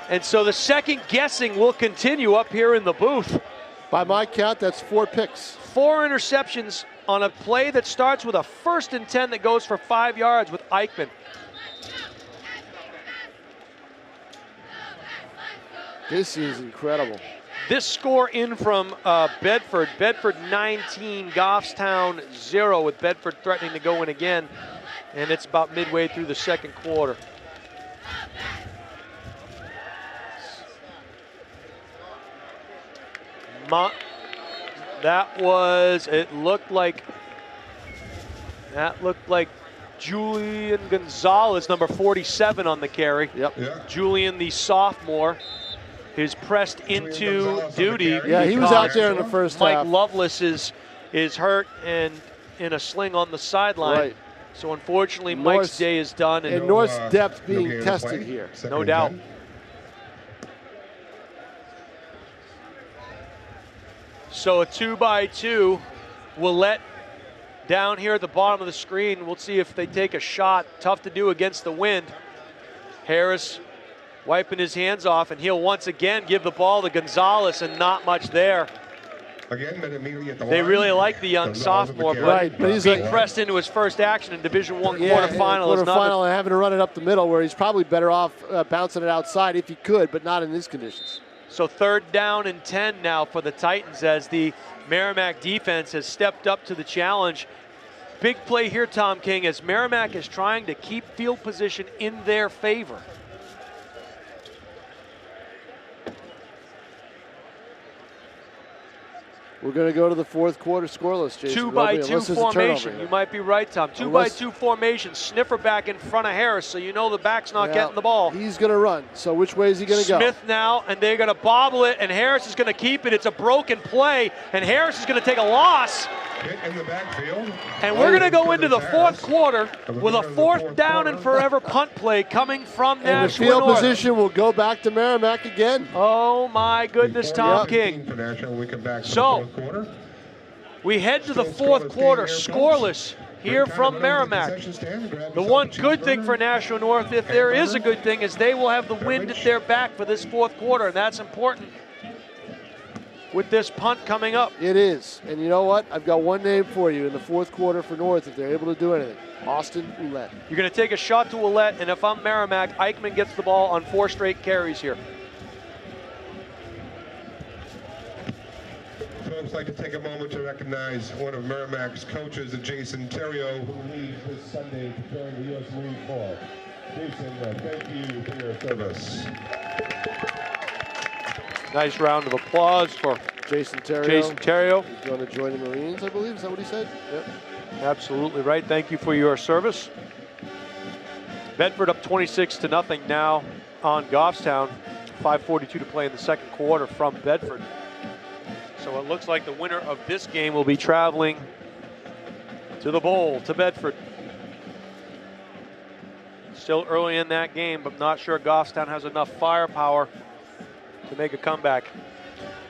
Speaker 2: And so the second guessing will continue up here in the booth.
Speaker 1: By my count, that's 4 picks.
Speaker 2: 4 interceptions on a play that starts with a 1st and 10 that goes for 5 yards with Eichmann.
Speaker 1: This is incredible.
Speaker 2: This score in from Bedford. Bedford 19, Goffstown 0, with Bedford threatening to go in again. And it's about midway through the 2nd quarter. It looked like Julian Gonzalez, number 47 on the carry.
Speaker 1: Yep.
Speaker 3: Yeah.
Speaker 2: Julian, the sophomore, is pressed into duty.
Speaker 1: Yeah, he was out there in the first half.
Speaker 2: Mike Lovelace is hurt and in a sling on the sideline.
Speaker 1: Right.
Speaker 2: So unfortunately, Mike's day is done.
Speaker 1: And North's depth being tested here.
Speaker 2: No doubt. So a 2-by-2 will let down here at the bottom of the screen. We'll see if they take a shot. Tough to do against the wind. Harris wiping his hands off, and he'll once again give the ball to Gonzalez, and not much there.
Speaker 3: Again, but immediately at the
Speaker 2: They
Speaker 3: line,
Speaker 2: really like the young sophomore,
Speaker 1: Right, but he's
Speaker 2: being pressed into his first action in Division I quarterfinal.
Speaker 1: Quarterfinal and having to run it up the middle, where he's probably better off bouncing it outside if he could, but not in these conditions.
Speaker 2: So 3rd down and 10 now for the Titans, as the Merrimack defense has stepped up to the challenge. Big play here, Tom King, as Merrimack is trying to keep field position in their favor.
Speaker 1: We're going to go to the 4th quarter scoreless, Jason.
Speaker 2: 2-by-2 formation. You might be right, Tom. 2-by-2 formation. Sniffer back in front of Harris, so you know the back's not getting the ball.
Speaker 1: He's going to run. So which way is he going to go?
Speaker 2: Smith now, and they're going to bobble it, and Harris is going to keep it. It's a broken play, and Harris is going to take a loss.
Speaker 3: in the backfield.
Speaker 2: And we're going to go into the 4th quarter with a 4th down and forever punt play coming from Nashua North.
Speaker 1: And the field position will go back to Merrimack again.
Speaker 2: Oh my goodness, Tom King. So we head to the 4th quarter scoreless here from Merrimack. The one good thing for Nashua North, if there is a good thing, is they will have the wind at their back for this 4th quarter, and that's important with this punt coming up.
Speaker 1: It is. And you know what? I've got one name for you in the 4th quarter for North if they're able to do anything. Austin Ouellette.
Speaker 2: You're going to take a shot to Ouellette, and if I'm Merrimack, Eichmann gets the ball on 4 straight carries here.
Speaker 3: Folks, like to take a moment to recognize one of Merrimack's coaches, Jason Terrio, who leads this Sunday preparing the U.S. Marine Corps.
Speaker 4: Jason, thank you for your service.
Speaker 2: Nice round of applause for
Speaker 1: Jason Terrio.
Speaker 2: Jason Terrio.
Speaker 1: He's going to join the Marines, I believe. Is that what he said? Yep.
Speaker 2: Absolutely right. Thank you for your service. Bedford up 26-0 now on Goffstown. 5:42 to play in the second quarter from Bedford. So it looks like the winner of this game will be traveling to the bowl, to Bedford. Still early in that game, but not sure Goffstown has enough firepower to make a comeback.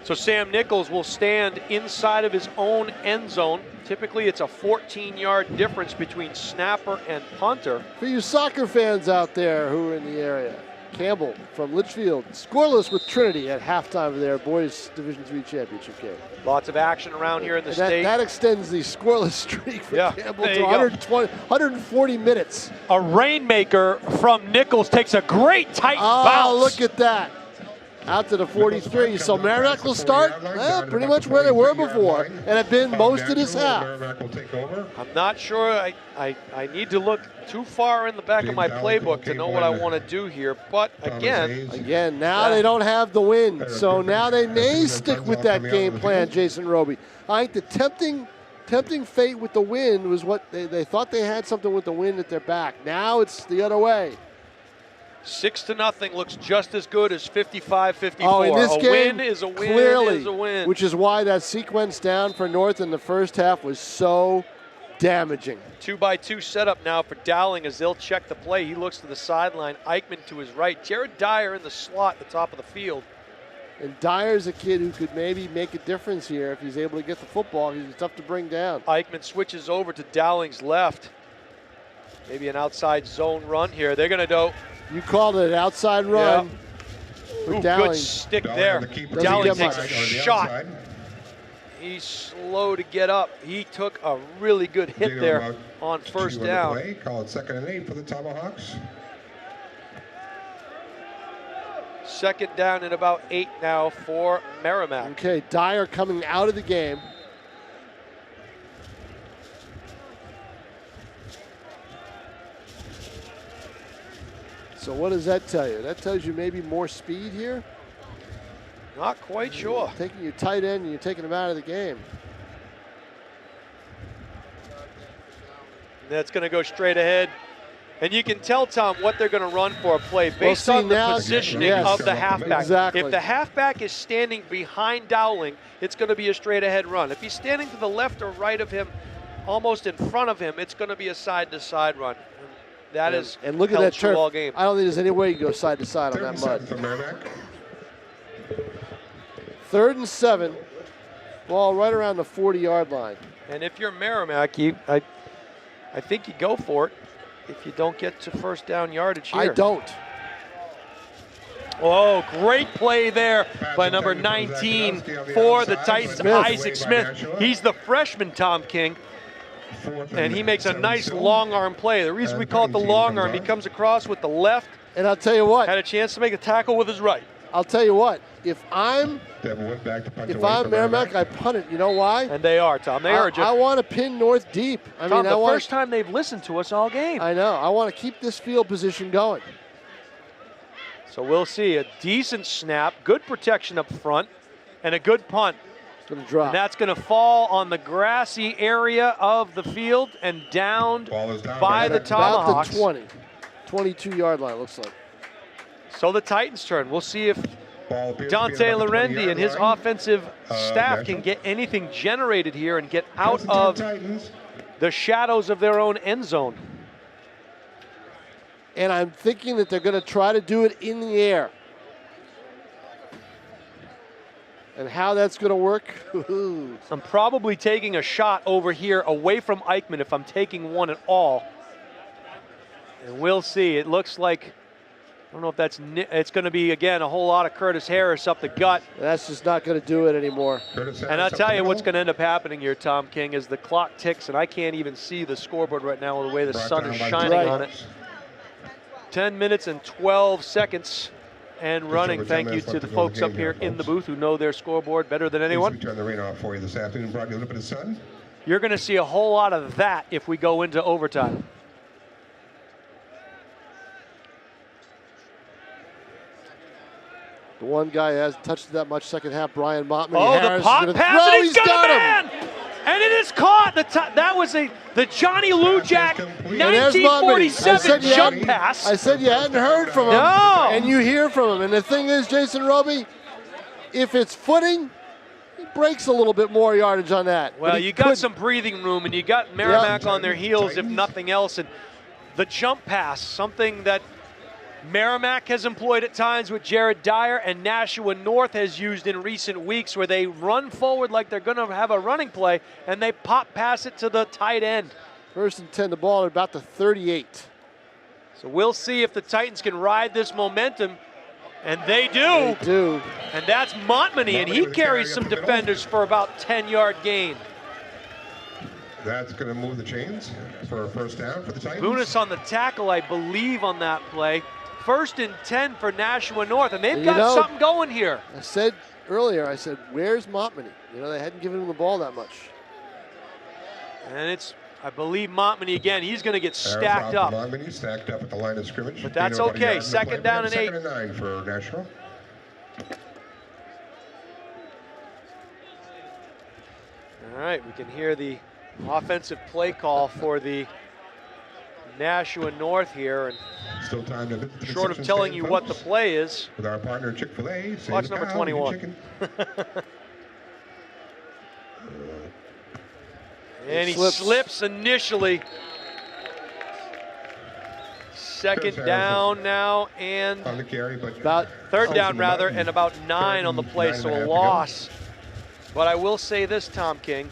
Speaker 2: So Sam Nichols will stand inside of his own end zone. Typically, it's a 14-yard difference between snapper and punter.
Speaker 1: For you soccer fans out there who are in the area, Campbell from Litchfield, scoreless with Trinity at halftime of their boys Division III championship game.
Speaker 2: Lots of action around here in the state.
Speaker 1: That extends the scoreless streak for Campbell
Speaker 2: there
Speaker 1: to
Speaker 2: you
Speaker 1: 140 minutes.
Speaker 2: A rainmaker from Nichols takes a great tight bounce.
Speaker 1: Oh, look at that. Out to the 43. So Merrimack will start pretty much where they were before and have been most of this half.
Speaker 2: I'm not sure. I need to look too far in the back of my playbook to know what I want to do here. But again,
Speaker 1: now they don't have the win. So now they may stick with that game plan, Jason Roby. I think the tempting fate with the win was what they thought they had something with the win at their back. Now it's the other way.
Speaker 2: 6-0 looks just as good as 55-54.
Speaker 1: Oh, in this game,
Speaker 2: win is a win
Speaker 1: clearly,
Speaker 2: is a win.
Speaker 1: Which is why that sequence down for North in the first half was so damaging.
Speaker 2: 2-by-2 setup now for Dowling as they'll check the play. He looks to the sideline. Eichmann to his right. Jared Dyer in the slot at the top of the field.
Speaker 1: And Dyer's a kid who could maybe make a difference here if he's able to get the football. He's tough to bring down.
Speaker 2: Eichmann switches over to Dowling's left. Maybe an outside zone run here. They're going to go.
Speaker 1: You called it an outside run.
Speaker 2: Yeah.
Speaker 1: Ooh,
Speaker 2: good stick there. Dowling takes a shot. He's slow to get up. He took a really good hit there on first down.
Speaker 3: Call it 2nd and 8 for the Tomahawks.
Speaker 2: 2nd down and about 8 now for Merrimack.
Speaker 1: Okay, Dyer coming out of the game. So what does that tell you? That tells you maybe more speed here?
Speaker 2: Not quite sure.
Speaker 1: Taking your tight end and you're taking him out of the game.
Speaker 2: That's going to go straight ahead. And you can tell, Tom, what they're going to run for a play based on the positioning of the halfback.
Speaker 1: Exactly.
Speaker 2: If the halfback is standing behind Dowling, it's going to be a straight ahead run. If he's standing to the left or right of him, almost in front of him, it's going to be a side-to-side run. That is
Speaker 1: and look at that turf.
Speaker 2: All game.
Speaker 1: I don't think there's any way you can go side to side on that mud. 3rd and 7. Ball right around the 40-yard line.
Speaker 2: And if you're Merrimack, I think you go for it if you don't get to first down yardage here.
Speaker 1: I don't.
Speaker 2: Oh, great play there by number 19 for the Titans, Isaac Smith. He's the freshman, Tom King. And he makes a nice long arm play. The reason we call it the long arm, he comes across with the left.
Speaker 1: And I'll tell you what.
Speaker 2: Had a chance to make a tackle with his right.
Speaker 1: I'll tell you what. If I'm Merrimack, I punt it. You know why?
Speaker 2: And they are, Tom. They are.
Speaker 1: I want to pin North deep.
Speaker 2: Tom, the first time they've listened to us all game.
Speaker 1: I know. I want to keep this field position going.
Speaker 2: So we'll see a decent snap, good protection up front, and a good punt.
Speaker 1: Gonna drop.
Speaker 2: And that's going to fall on the grassy area of the field and down by the Tomahawks.
Speaker 1: About the 22-yard line, looks like.
Speaker 2: So the Titans' turn. We'll see if Dante Lorendi and his offensive staff can get anything generated here and get out of the shadows of their own end zone.
Speaker 1: And I'm thinking that they're going to try to do it in the air. And how that's going to work?
Speaker 2: I'm probably taking a shot over here away from Eichmann if I'm taking one at all. And we'll see. It looks like, I don't know if it's going to be, again, a whole lot of Curtis Harris up the gut.
Speaker 1: That's just not going to do it anymore.
Speaker 2: And I'll tell you what's going to end up happening here, Tom King, is the clock ticks, and I can't even see the scoreboard right now with the way the sun is shining on it. 10 minutes and 12 seconds. And running. Thank you to the folks up here in the booth who know their scoreboard better than anyone.
Speaker 3: Turn the rain off for you this afternoon. Brought you a little bit of sun.
Speaker 2: You're going to see a whole lot of that if we go into overtime.
Speaker 1: The one guy hasn't touched it that much second half, Brian Montman.
Speaker 2: Oh,
Speaker 1: Harris
Speaker 2: the pop
Speaker 1: is gonna
Speaker 2: pass,
Speaker 1: throw.
Speaker 2: and he's got a man!
Speaker 1: him.
Speaker 2: And it is caught. That was the Johnny Lujack
Speaker 1: And there's Montman.
Speaker 2: 1947 jump pass.
Speaker 1: I said you hadn't heard from him.
Speaker 2: No.
Speaker 1: And you hear from him. And the thing is, Jason Roby, if it's footing, he breaks a little bit more yardage on that.
Speaker 2: Well, you got some breathing room, and you got Merrimack on their heels, if nothing else. And the jump pass, something that Merrimack has employed at times with Jared Dyer, and Nashua North has used in recent weeks, where they run forward like they're going to have a running play, and they pop pass it to the tight end.
Speaker 1: 1st and 10, the ball at about the 38.
Speaker 2: So we'll see if the Titans can ride this momentum, and they do.
Speaker 1: They do.
Speaker 2: And that's Montmany, and he carries some defenders for about 10-yard gain.
Speaker 3: That's going to move the chains for a first down for the Titans.
Speaker 2: Bunis on the tackle, I believe, on that play. 1st and 10 for Nashua North, and they've got something going here.
Speaker 1: I said earlier, where's Montmany? They hadn't given him the ball that much.
Speaker 2: And it's, I believe, Montmany again. He's going to get stacked up.
Speaker 3: Montmany stacked up at the line of scrimmage.
Speaker 2: But that's okay. 2nd down and 8.
Speaker 3: 2nd and 9 for Nashua.
Speaker 2: All right, we can hear the offensive play call for the Nashua North here, and
Speaker 3: still time to hit the
Speaker 2: short of telling you what the play is,
Speaker 3: with our partner Chick-fil-A,
Speaker 2: watch number 21. And he slips initially. 2nd down now, and
Speaker 3: on the carry, but
Speaker 1: about
Speaker 2: 3rd down rather, and about 9 on the play, so a loss. But I will say this, Tom King,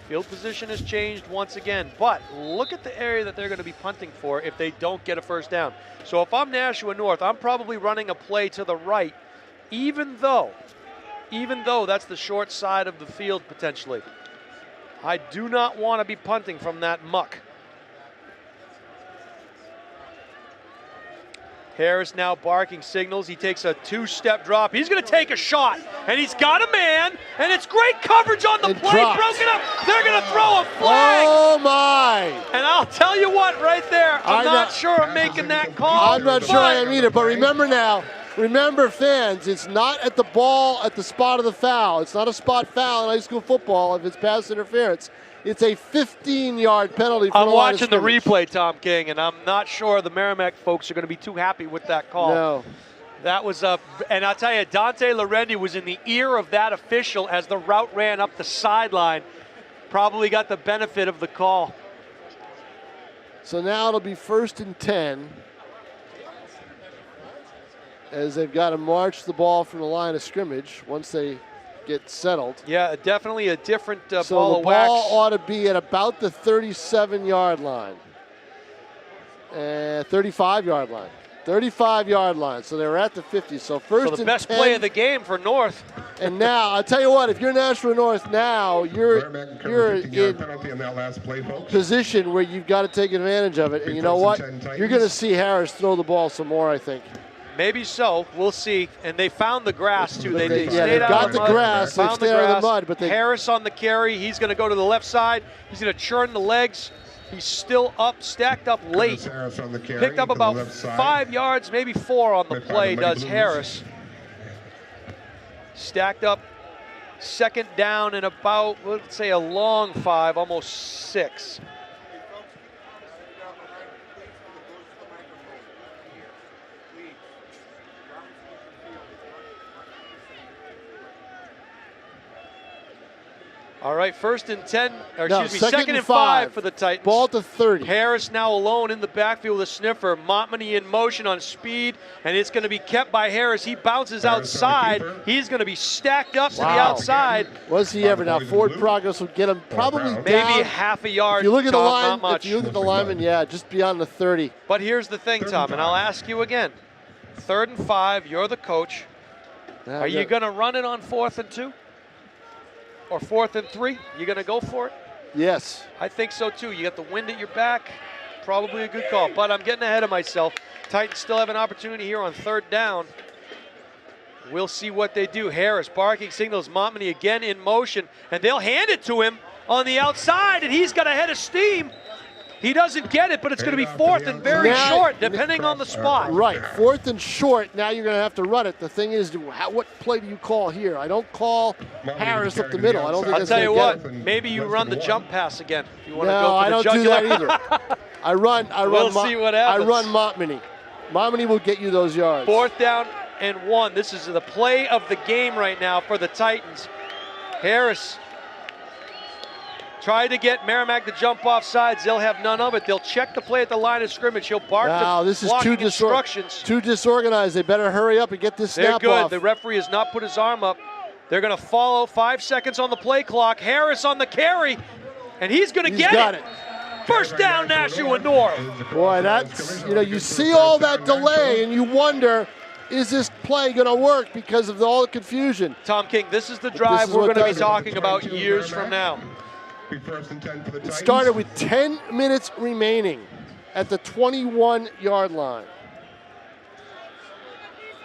Speaker 2: field position has changed once again, but look at the area that they're going to be punting for if they don't get a first down. So if I'm Nashua North, I'm probably running a play to the right, even though that's the short side of the field potentially. I do not want to be punting from that muck. Harris now barking signals. He takes a 2-step drop. He's going to take a shot, and he's got a man, and it's great coverage on the play. Broken up. They're going to throw a flag.
Speaker 1: Oh, my.
Speaker 2: And I'll tell you what, right there, I'm not sure I'm making that call.
Speaker 1: I'm not sure I am either, but remember now, fans, it's not at the ball at the spot of the foul. It's not a spot foul in high school football if it's pass interference. It's a 15-yard penalty for
Speaker 2: I'm
Speaker 1: the line of
Speaker 2: watching the
Speaker 1: scrimmage.
Speaker 2: replay, Tom King, and I'm not sure the Merrimack folks are going to be too happy with that call.
Speaker 1: No.
Speaker 2: That was and I'll tell you, Dante Lorendi was in the ear of that official as the route ran up the sideline. Probably got the benefit of the call.
Speaker 1: So now it'll be 1st and 10 as they've got to march the ball from the line of scrimmage once they get settled.
Speaker 2: Yeah, definitely a different
Speaker 1: So
Speaker 2: ball
Speaker 1: the
Speaker 2: of wax.
Speaker 1: ball ought to be at about the 37-yard line. 35-yard line. 35-yard line. So they're at the 50. So first
Speaker 2: So the
Speaker 1: and
Speaker 2: best
Speaker 1: 10.
Speaker 2: play of the game for North.
Speaker 1: And now, I'll tell you what, if you're Nashua North now, you're in
Speaker 3: penalty on that last play, folks.
Speaker 1: position where you've got to take advantage of it. And you know what? You're going to see Harris throw the ball some more, I think.
Speaker 2: Maybe so. We'll see. And they found the grass, too. They
Speaker 1: they've
Speaker 2: stayed out
Speaker 1: got
Speaker 2: of
Speaker 1: the
Speaker 2: mud.
Speaker 1: grass. They
Speaker 2: Found
Speaker 1: stayed out of the mud. But
Speaker 2: Harris on the carry. He's going to go to the left side. He's going to churn the legs. He's still up, stacked up late.
Speaker 3: Harris on the carry,
Speaker 2: Picked up
Speaker 3: to the
Speaker 2: about
Speaker 3: left side.
Speaker 2: 5 yards, maybe 4 on the
Speaker 3: Right by
Speaker 2: play,
Speaker 3: the Mighty
Speaker 2: does
Speaker 3: Blues.
Speaker 2: Harris. Stacked up, 2nd down and about, let's say a long 5, almost 6. All right, 1st and 10, or excuse me, 2nd and 5 for the Titans.
Speaker 1: Ball to 30.
Speaker 2: Harris now alone in the backfield with a sniffer. Montmany in motion on speed, and it's going to be kept by Harris. He bounces outside. He's going to be stacked up to the outside.
Speaker 1: Was he ever? Now, forward progress would get him probably down.
Speaker 2: Maybe half a yard.
Speaker 1: If you look at the
Speaker 2: Tom,
Speaker 1: line,
Speaker 2: not much.
Speaker 1: if you look at the lineman, yeah, just beyond the 30.
Speaker 2: But here's the thing, Tom, and I'll ask you again. 3rd and 5, you're the coach. Are you going to run it on 4th and 2? Or 4th and 3? You going to go for it?
Speaker 1: Yes.
Speaker 2: I think so too. You got the wind at your back. Probably a good call, but I'm getting ahead of myself. Titans still have an opportunity here on 3rd down. We'll see what they do. Harris barking signals. Montmany again in motion, and they'll hand it to him on the outside, and he's got a head of steam. He doesn't get it, but it's going to be fourth and very short, depending on the spot.
Speaker 1: Right, 4th and short. Now you're going to have to run it. The thing is, what play do you call here? I don't call Harris up the middle. I don't think
Speaker 2: I'll
Speaker 1: that's
Speaker 2: tell you
Speaker 1: gonna
Speaker 2: what, maybe you run the jump pass again. If you want
Speaker 1: No,
Speaker 2: to go for
Speaker 1: I
Speaker 2: the
Speaker 1: don't
Speaker 2: jugular.
Speaker 1: do that either.
Speaker 2: We'll see what happens.
Speaker 1: I run Montmany. Montmany will get you those yards.
Speaker 2: 4th down and 1. This is the play of the game right now for the Titans. Harris tried to get Merrimack to jump off sides. They'll have none of it. They'll check the play at the line of scrimmage. He'll bark the
Speaker 1: this is
Speaker 2: blocking instructions.
Speaker 1: too disorganized. They better hurry up and get this
Speaker 2: They're
Speaker 1: snap
Speaker 2: good.
Speaker 1: off.
Speaker 2: The referee has not put his arm up. They're going to follow 5 seconds on the play clock. Harris on the carry, and he's going to get it. First down, Nashua North.
Speaker 1: Boy, that's, you see all that delay, and you wonder, is this play going to work because of all the confusion?
Speaker 2: Tom King, this is the drive we're going to be talking about years from now.
Speaker 1: It started with 10 minutes remaining at the 21-yard line.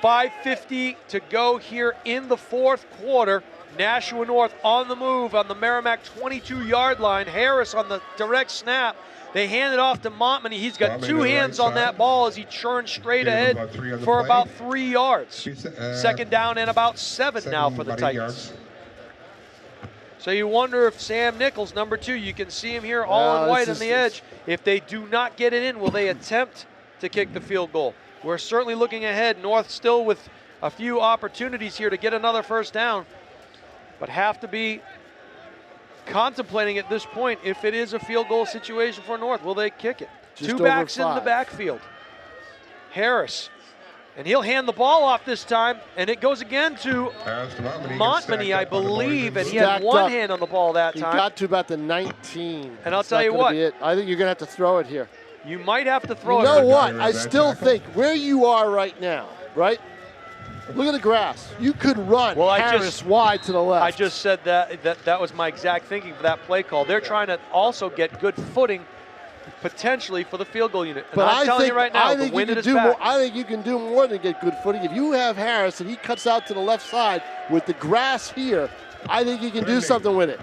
Speaker 2: 5:50 to go here in the fourth quarter. Nashua North on the move on the Merrimack 22-yard line. Harris on the direct snap. They hand it off to Montmany. He's got two hands on that ball as he churns straight ahead for about 3 yards. Second down and about 7 now for the Titans. So you wonder if Sam Nichols, number 2, you can see him here all in white on the edge. If they do not get it in, will they attempt to kick the field goal? We're certainly looking ahead. North still with a few opportunities here to get another first down, but have to be contemplating at this point if it is a field goal situation for North. Will they kick it?
Speaker 1: Just
Speaker 2: 2 backs in the backfield. Harris. And he'll hand the ball off this time, and it goes again to Montmany, I believe, and he had one hand on the ball that time.
Speaker 1: He got to about the 19.
Speaker 2: And I'll tell you what.
Speaker 1: I think you're going to have to throw it here.
Speaker 2: You might have to throw it.
Speaker 1: You know what? I still think where you are right now, right? Look at the grass. You could run Harris wide to the left.
Speaker 2: I just said that was my exact thinking for that play call. They're trying to also get good footing potentially for the field goal unit. And
Speaker 1: but
Speaker 2: I'm telling you right now, the wind is back.
Speaker 1: I think you can do more than get good footing. If you have Harris and he cuts out to the left side with the grass here, I think you can do something with it.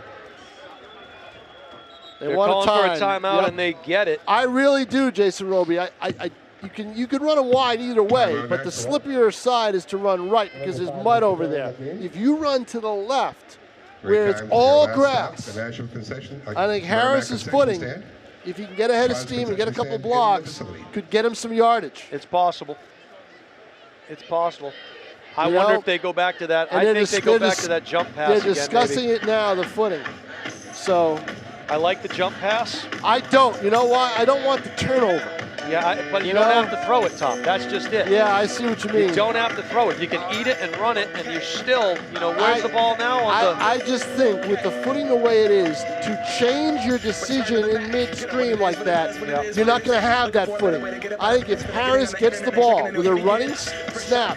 Speaker 2: They're calling for a timeout, and they get it.
Speaker 1: I really do, Jason Roby. You can run them wide either way, but the slippier side is to run right because there's mud over there. If you run to the left, where it's all grass, I think Harris's footing, if he can get ahead of steam and get a couple blocks, could get him some yardage.
Speaker 2: It's possible. It's possible. I wonder if they go back to that. I think they go back to that jump pass again.
Speaker 1: They're discussing it now, the footing. So
Speaker 2: I like the jump pass.
Speaker 1: I don't. You know why? I don't want the turnover.
Speaker 2: Yeah, but you don't have to throw it, Tom. That's just it.
Speaker 1: Yeah, I see what you mean.
Speaker 2: You don't have to throw it. You can eat it and run it, and you're still, where's the ball now?
Speaker 1: I just think with the footing the way it is, to change your decision in midstream like that, you're not going to have that footing. I think if Harris gets the ball with a running snap,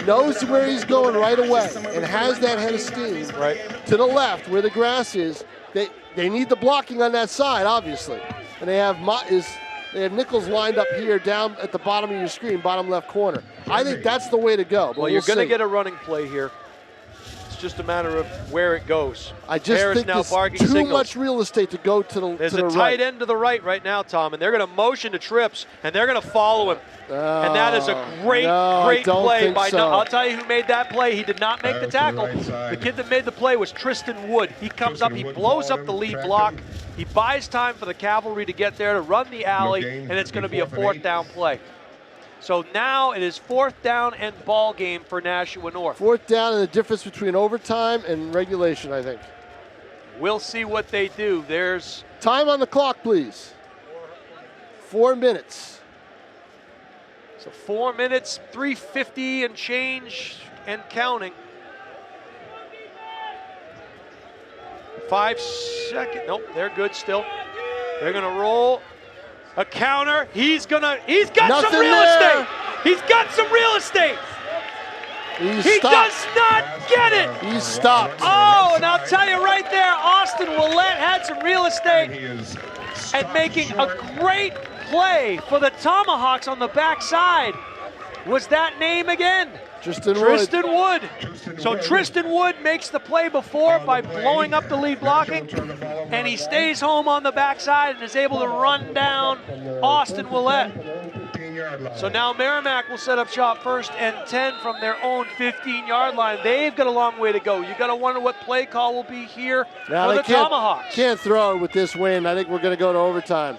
Speaker 1: knows where he's going right away, and has that head of steam to the left where the grass is, they need the blocking on that side, obviously. And they have Nichols lined up here down at the bottom of your screen, bottom left corner. I think that's the way to go.
Speaker 2: Well, you're going to get a running play here. It's just a matter of where it goes.
Speaker 1: I just think there's too much real estate to go to the right.
Speaker 2: There's a tight end to the right now, Tom, and they're going to motion to trips, and they're going to follow him. And that is a great play by I'll tell you who made that play. He did not make the tackle. The kid that made the play was Tristan Wood. He comes up, he blows up the lead block. He buys time for the cavalry to get there to run the alley, and it's going to be a 4th down play. So now it is 4th down and ball game for Nashua North.
Speaker 1: 4th down, and the difference between overtime and regulation, I think.
Speaker 2: We'll see what they do. There's
Speaker 1: time on the clock, please. 4 minutes.
Speaker 2: So 4 minutes, 3:50 and change and counting. 5 seconds. Nope, they're good still. They're gonna roll a counter. He's got some real estate. He's got some real estate. He does not get it.
Speaker 1: He stopped.
Speaker 2: Oh, and I'll tell you right there, Austin Willett had some real estate and making a great play for the Tomahawks on the backside. was that name again?
Speaker 1: Tristan
Speaker 2: Wood. So Tristan Wood makes the play before by blowing up the lead blocking, and he stays home on the backside and is able to run down Austin Willett. So now Merrimack will set up shop 1st and 10 from their own 15-yard line. They've got a long way to go. You got to wonder what play call will be here for the Tomahawks.
Speaker 1: Can't throw it with this win. I think we're going to go to overtime.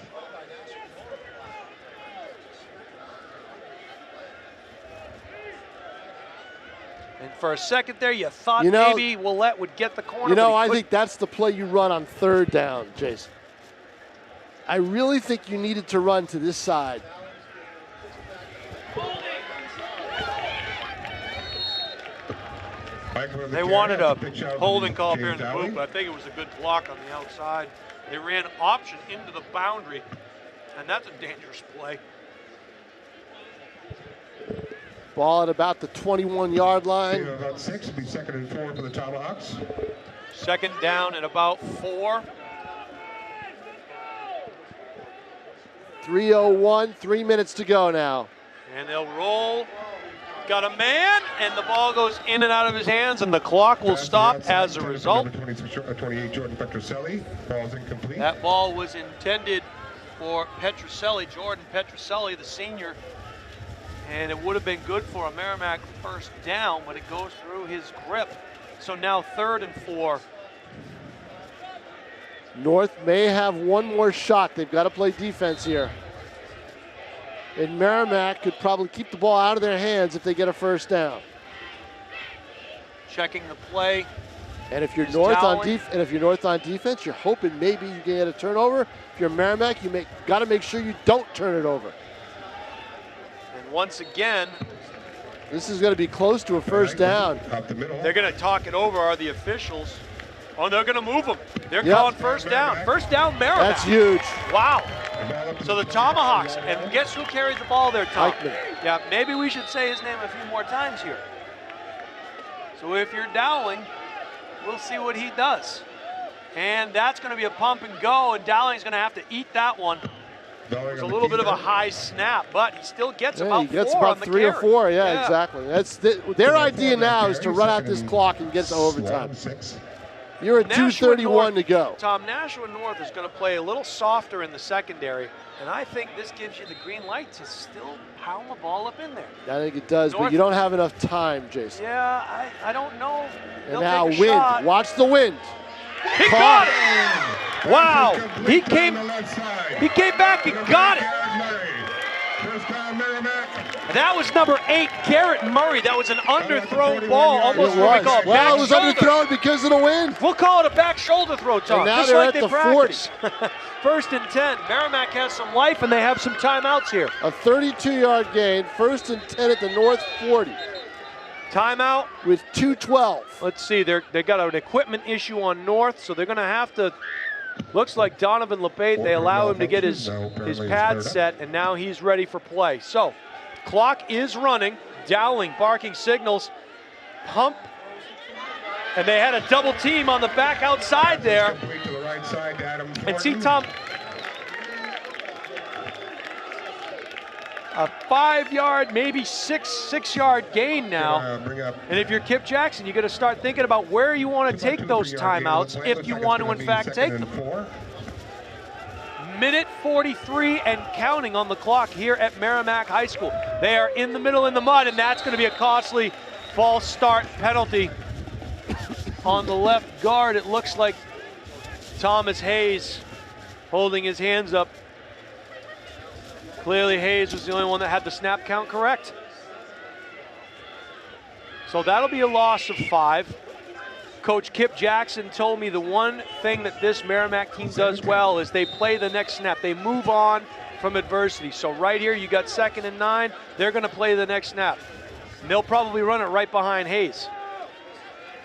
Speaker 2: And for a second there, you thought maybe Willett would get the corner.
Speaker 1: I think that's the play you run on 3rd down, Jason. I really think you needed to run to this side.
Speaker 2: They wanted a holding call up here in the booth, but I think it was a good block on the outside. They ran option into the boundary, and that's a dangerous play.
Speaker 1: Ball at about the 21-yard line.
Speaker 3: About 6, it'll be 2nd and 4 for the Tomahawks.
Speaker 2: 2nd down and about 4.
Speaker 1: 3:01, 3 minutes to go now.
Speaker 2: And they'll roll. Got a man, and the ball goes in and out of his hands, and the clock will stop as a result.
Speaker 3: 28, Jordan Petroselli. Ball's incomplete.
Speaker 2: That ball was intended for Petroselli, Jordan Petroselli, the senior. And it would have been good for a Merrimack 1st down, but it goes through his grip. So now 3rd and 4.
Speaker 1: North may have one more shot. They've got to play defense here. And Merrimack could probably keep the ball out of their hands if they get a 1st down.
Speaker 2: Checking the play.
Speaker 1: And if you're North on defense, you're hoping maybe you can get a turnover. If you're Merrimack, you got to make sure you don't turn it over.
Speaker 2: And once again,
Speaker 1: this is going to be close to a 1st down.
Speaker 2: They're going to talk it over, are the officials. Oh, they're going to move them. They're calling 1st down. 1st down, Merrimack.
Speaker 1: That's huge.
Speaker 2: Wow. So the Tomahawks, and guess who carries the ball there, Tom?
Speaker 1: Eichmann.
Speaker 2: Yeah, maybe we should say his name a few more times here. So if you're Dowling, we'll see what he does. And that's going to be a pump and go, and Dowling's going to have to eat that one. It's a little bit of a high snap, but he still gets about 4 on the
Speaker 1: 3 or
Speaker 2: carry.
Speaker 1: 4, yeah, exactly. That's their idea now is to run out this clock and get to overtime. You're at 2:31 to go.
Speaker 2: Tom, Nashua North is going to play a little softer in the secondary, and I think this gives you the green light to still pound the ball up in there.
Speaker 1: I think it does, but you don't have enough time, Jason.
Speaker 2: Yeah, I don't know.
Speaker 1: And now wind. Shot. Watch the wind.
Speaker 2: He got it! Wow! He came back and got it! That was number 8, Garrett Murray. That was an underthrown ball, almost what we call a back
Speaker 1: Well, it was
Speaker 2: shoulder.
Speaker 1: Underthrown because of the wind.
Speaker 2: We'll call it a back shoulder throw, Tom.
Speaker 1: And now
Speaker 2: just
Speaker 1: they're
Speaker 2: like
Speaker 1: at the
Speaker 2: practice. 40. 1st and 10. Merrimack has some life, and they have some timeouts here.
Speaker 1: A 32-yard gain. 1st and 10 at the North 40.
Speaker 2: Timeout.
Speaker 1: With 2:12.
Speaker 2: Let's see. They got an equipment issue on North, so they're going to have to. Looks like Donovan LePate, they allow him to get his pad set, and now he's ready for play. So, clock is running. Dowling barking signals. Pump. And they had a double team on the back outside there. And see, Tom, a 5-yard, maybe 6-yard gain now. And if you're Kip Jackson, you got to start thinking about where you want to take those timeouts if you want to, in fact, take them. Minute 43 and counting on the clock here at Merrimack High School. They are in the middle in the mud, and that's going to be a costly false start penalty on the left guard. It looks like Thomas Hayes holding his hands up. Clearly Hayes was the only one that had the snap count correct. So that'll be a loss of 5. Coach Kip Jackson told me the one thing that this Merrimack team does well is they play the next snap. They move on from adversity. So right here you got 2nd and 9. They're going to play the next snap. And they'll probably run it right behind Hayes.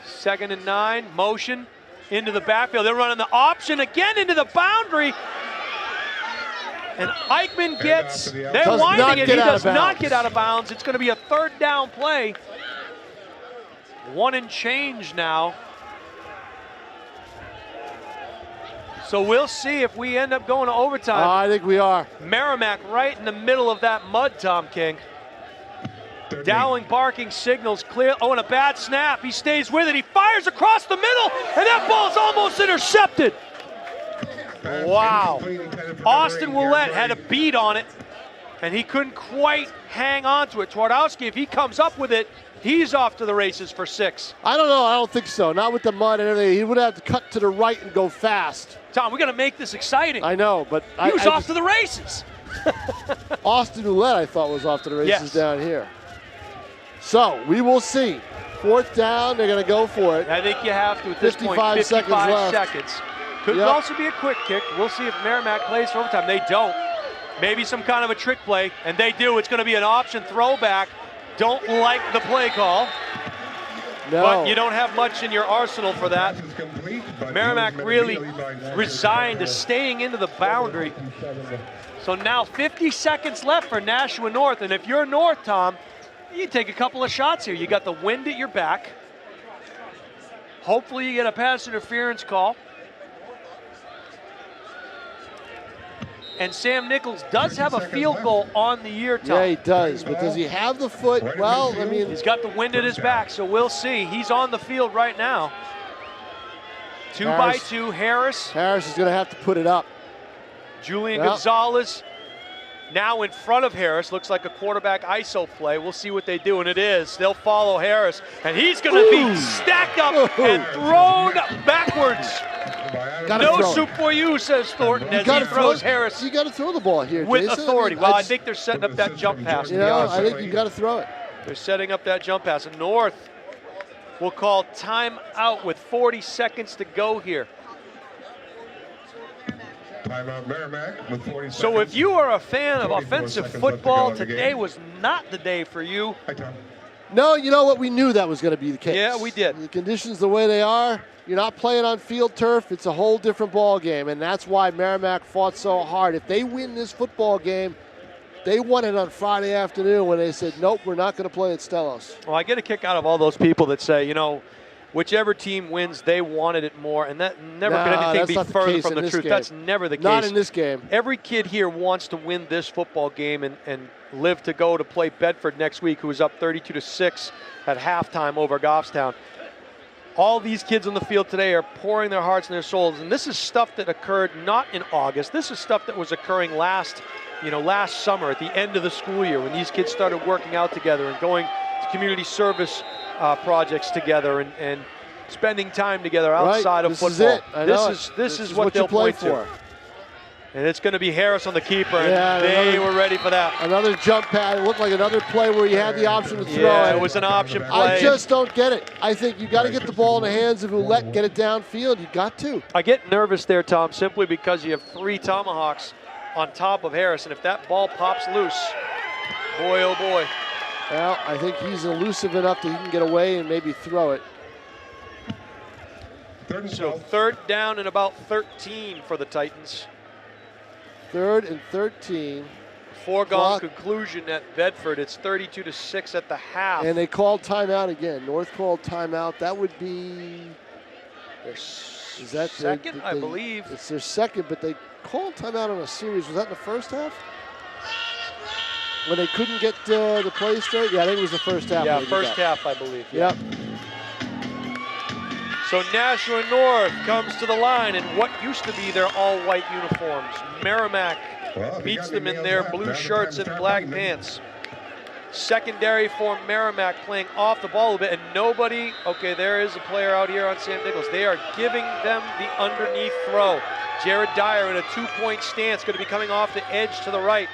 Speaker 2: 2nd and 9, motion into the backfield. They're running the option again into the boundary. And Eichmann gets, they're winding it, he does not get out of bounds. It's going to be a 3rd down play. 1 and change now. So we'll see if we end up going to overtime.
Speaker 1: I think we are.
Speaker 2: Merrimack right in the middle of that mud, Tom King. Dowling barking signals clear. Oh, and a bad snap. He stays with it. He fires across the middle, and that ball's almost intercepted. Wow. Austin Willett had a beat on it, and he couldn't quite hang on to it. Twardowski, if he comes up with it, he's off to the races for 6.
Speaker 1: I don't know. I don't think so. Not with the mud and everything. He would have to cut to the right and go fast.
Speaker 2: Tom, we got to make this exciting.
Speaker 1: I know, but
Speaker 2: he was off to the races.
Speaker 1: Austin Willett, I thought, was off to the races
Speaker 2: Yes.
Speaker 1: down here. So we will see. 4th down, they're going to go for it.
Speaker 2: I think you have to at this point.
Speaker 1: 55 seconds left.
Speaker 2: Seconds. Could
Speaker 1: Yep.
Speaker 2: also be a quick kick. We'll see if Merrimack plays for overtime. They don't. Maybe some kind of a trick play, and they do. It's going to be an option throwback. Don't like the play call.
Speaker 1: No.
Speaker 2: But you don't have much in your arsenal for that. Merrimack really resigned to staying into the boundary. So now 50 seconds left for Nashua North. And if you're North, Tom, you take a couple of shots here. You got the wind at your back. Hopefully you get a pass interference call. And Sam Nichols does have a field goal on the year, Tom.
Speaker 1: Yeah, he does. But does he have the foot? Well, I mean,
Speaker 2: He's got the wind at his back, so we'll see. He's on the field right now. 2 by 2, Harris.
Speaker 1: Harris is going to have to put it up.
Speaker 2: Julian
Speaker 1: Yep.
Speaker 2: Gonzalez now in front of Harris. Looks like a quarterback ISO play. We'll see what they do, and it is. They'll follow Harris, and he's going to be stacked up and thrown backwards. No soup for you, says Thornton, as he throws Harris
Speaker 1: You got to throw the ball here,
Speaker 2: with
Speaker 1: Jason.
Speaker 2: authority.
Speaker 1: I mean,
Speaker 2: Well, I think they're setting up that jump pass, to be honest.
Speaker 1: I think you got to throw it.
Speaker 2: They're setting up that jump pass. And North will call timeout with 40 seconds to go here.
Speaker 4: Timeout Merrimack with 40
Speaker 2: So
Speaker 4: seconds.
Speaker 2: if you are a fan of
Speaker 4: 24
Speaker 2: offensive
Speaker 4: seconds left to
Speaker 2: football,
Speaker 4: go in the
Speaker 2: today
Speaker 4: game.
Speaker 2: was not the day for you.
Speaker 4: Hi, Tom.
Speaker 1: No, you know what? We knew that was going to be the case.
Speaker 2: Yeah, we did.
Speaker 1: The conditions the way they are, you're not playing on field turf. It's a whole different ball game, and that's why Merrimack fought so hard. If they win this football game, they won it on Friday afternoon when they said, nope, we're not going to play at Stellos.
Speaker 2: Well, I get a kick out of all those people that say, you know, whichever team wins, they wanted it more, and that never could anything
Speaker 1: that's
Speaker 2: be
Speaker 1: not the
Speaker 2: further
Speaker 1: case
Speaker 2: from
Speaker 1: in
Speaker 2: the
Speaker 1: this
Speaker 2: truth.
Speaker 1: game.
Speaker 2: That's never the case.
Speaker 1: Not in this game.
Speaker 2: Every kid here wants to win this football game and live to go to play Bedford next week, who is up 32-6 at halftime over Goffstown. All these kids on the field today are pouring their hearts and their souls, and this is stuff that occurred not in August. This is stuff that was occurring last summer at the end of the school year when these kids started working out together and going to community service projects together and spending time together outside of football.
Speaker 1: This is it. I know
Speaker 2: This is what they'll
Speaker 1: you play
Speaker 2: point
Speaker 1: for.
Speaker 2: to. And it's going to be Harris on the keeper, and
Speaker 1: Yeah,
Speaker 2: they were ready for that.
Speaker 1: Another jump pad. It looked like another play where you had the option to throw
Speaker 2: Yeah,
Speaker 1: it.
Speaker 2: it was an option play.
Speaker 1: I just don't get it. I think you got to get the ball in the hands of Ouellette, get it downfield. You got to.
Speaker 2: I get nervous there, Tom, simply because you have 3 Tomahawks on top of Harris, and if that ball pops loose, boy, oh boy.
Speaker 1: Well, I think he's elusive enough that he can get away and maybe throw it.
Speaker 2: So 3rd down and about 13 for the Titans.
Speaker 1: 3rd and 13.
Speaker 2: Foregone conclusion at Bedford. It's 32-6 at the half.
Speaker 1: And they called timeout again. North called timeout. That would be
Speaker 2: their
Speaker 1: is that
Speaker 2: second, I believe.
Speaker 1: It's their second, but they called timeout on a series. Was that in the first half? When they couldn't get the play straight? Yeah, I think it was the first half.
Speaker 2: Yeah, first half, I believe.
Speaker 1: Yep.
Speaker 2: So Nashua North comes to the line in what used to be their all-white uniforms. Merrimack meets them in their blue shirts and black pants. Secondary for Merrimack playing off the ball a bit, and nobody, okay, there is a player out here on Sam Nichols. They are giving them the underneath throw. Jared Dyer in a 2-point stance, going to be coming off the edge to the right.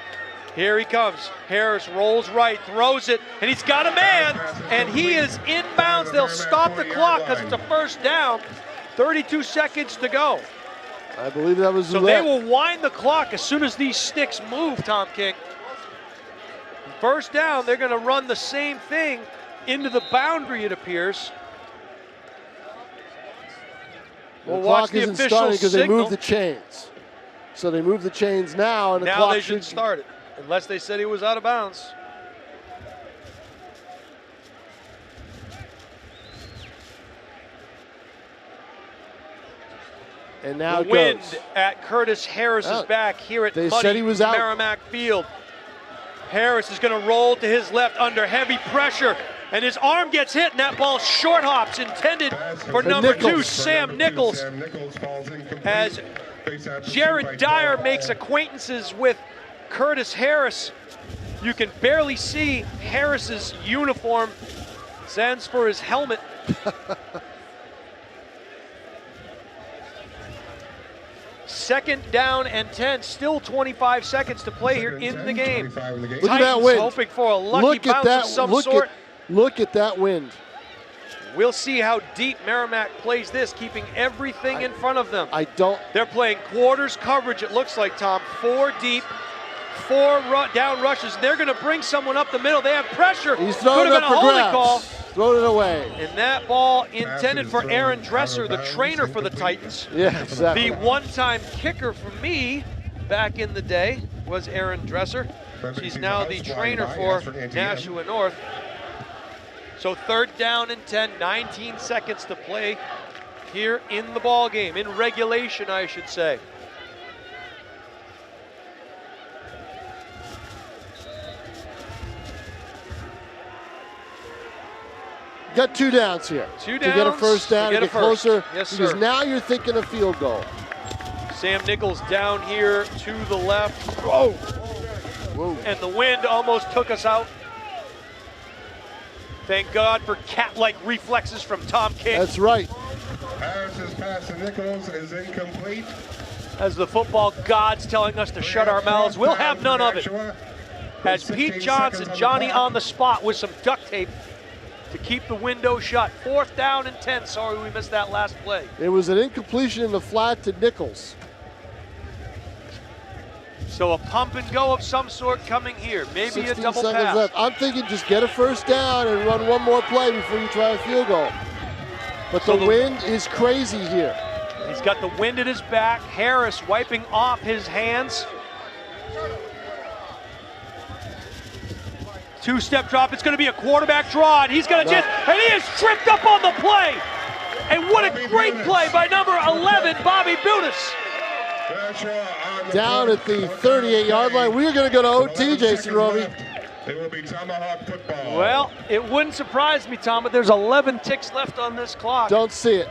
Speaker 2: Here he comes. Harris rolls right, throws it, and he's got a man, and he is inbounds. They'll stop the clock because it's a first down. 32 seconds to go.
Speaker 1: I believe that was
Speaker 2: So they will wind the clock as soon as these sticks move, Tom King. First down, they're going to run the same thing into the boundary, it appears. We'll watch the
Speaker 1: isn't
Speaker 2: official
Speaker 1: starting because they
Speaker 2: signal.
Speaker 1: moved the chains. So they move the chains now, and the
Speaker 2: Now
Speaker 1: clock
Speaker 2: they should start it, unless they said he was out of bounds.
Speaker 1: And now
Speaker 2: the
Speaker 1: it
Speaker 2: wind
Speaker 1: goes.
Speaker 2: at Curtis Harris's back here at
Speaker 1: They
Speaker 2: muddy
Speaker 1: said he was out.
Speaker 2: Merrimack Field. Harris is going to roll to his left under heavy pressure, and his arm gets hit, and that ball short hops, intended for number two, Sam Nichols. As Jared Dyer makes acquaintances with Curtis Harris, you can barely see Harris's uniform. Sends for his helmet. Second down and 10, still 25 seconds to play here in the game.
Speaker 1: Look at that wind.
Speaker 2: Hoping for a lucky bounce of some sort.
Speaker 1: Look at that wind.
Speaker 2: We'll see how deep Merrimack plays this, keeping everything in front of them. They're playing quarters coverage, it looks like, Tom. 4 deep, 4 down rushes. They're going to bring someone up the middle. They have pressure.
Speaker 1: He's throwing it up for grabs. Throwing it away.
Speaker 2: And that ball intended for Aaron Dresser, the trainer for the Titans.
Speaker 1: Yeah, exactly.
Speaker 2: The one-time kicker for me back in the day was Aaron Dresser. She's now the trainer for Nashua North. So third down and 10, 19 seconds to play here in the ball game, in regulation, I should say.
Speaker 1: Got 2 downs here.
Speaker 2: 2 downs.
Speaker 1: To get a first down and get closer.
Speaker 2: Yes,
Speaker 1: because
Speaker 2: sir.
Speaker 1: now you're thinking a field goal.
Speaker 2: Sam Nichols down here to the left.
Speaker 1: Whoa. Whoa.
Speaker 2: And the wind almost took us out. Thank God for cat-like reflexes from Tom King.
Speaker 1: That's right.
Speaker 3: Harris's pass to Nichols is incomplete.
Speaker 2: As the football gods telling us to shut our mouths, we'll have none of it. As Pete Johnson, Johnny on the spot with some duct tape to keep the window shut. 4th down and 10. Sorry we missed that last play.
Speaker 1: It was an incompletion in the flat to Nichols.
Speaker 2: So a pump and go of some sort coming here. Maybe a double
Speaker 1: 16 seconds
Speaker 2: pass.
Speaker 1: left. I'm thinking just get a first down and run one more play before you try a field goal. But
Speaker 2: So
Speaker 1: the wind is crazy here.
Speaker 2: He's got the wind at his back. Harris wiping off his hands. 2-step drop. It's going to be a quarterback draw, and he's going to just, and he is tripped up on the play. And what a great play by number 11, Bobby Bunis.
Speaker 1: Down at the 38-yard line. We're going to go to OT, Jason Roby.
Speaker 3: It will be Tomahawk football.
Speaker 2: Well, it wouldn't surprise me, Tom, but there's 11 ticks left on this clock.
Speaker 1: Don't see it.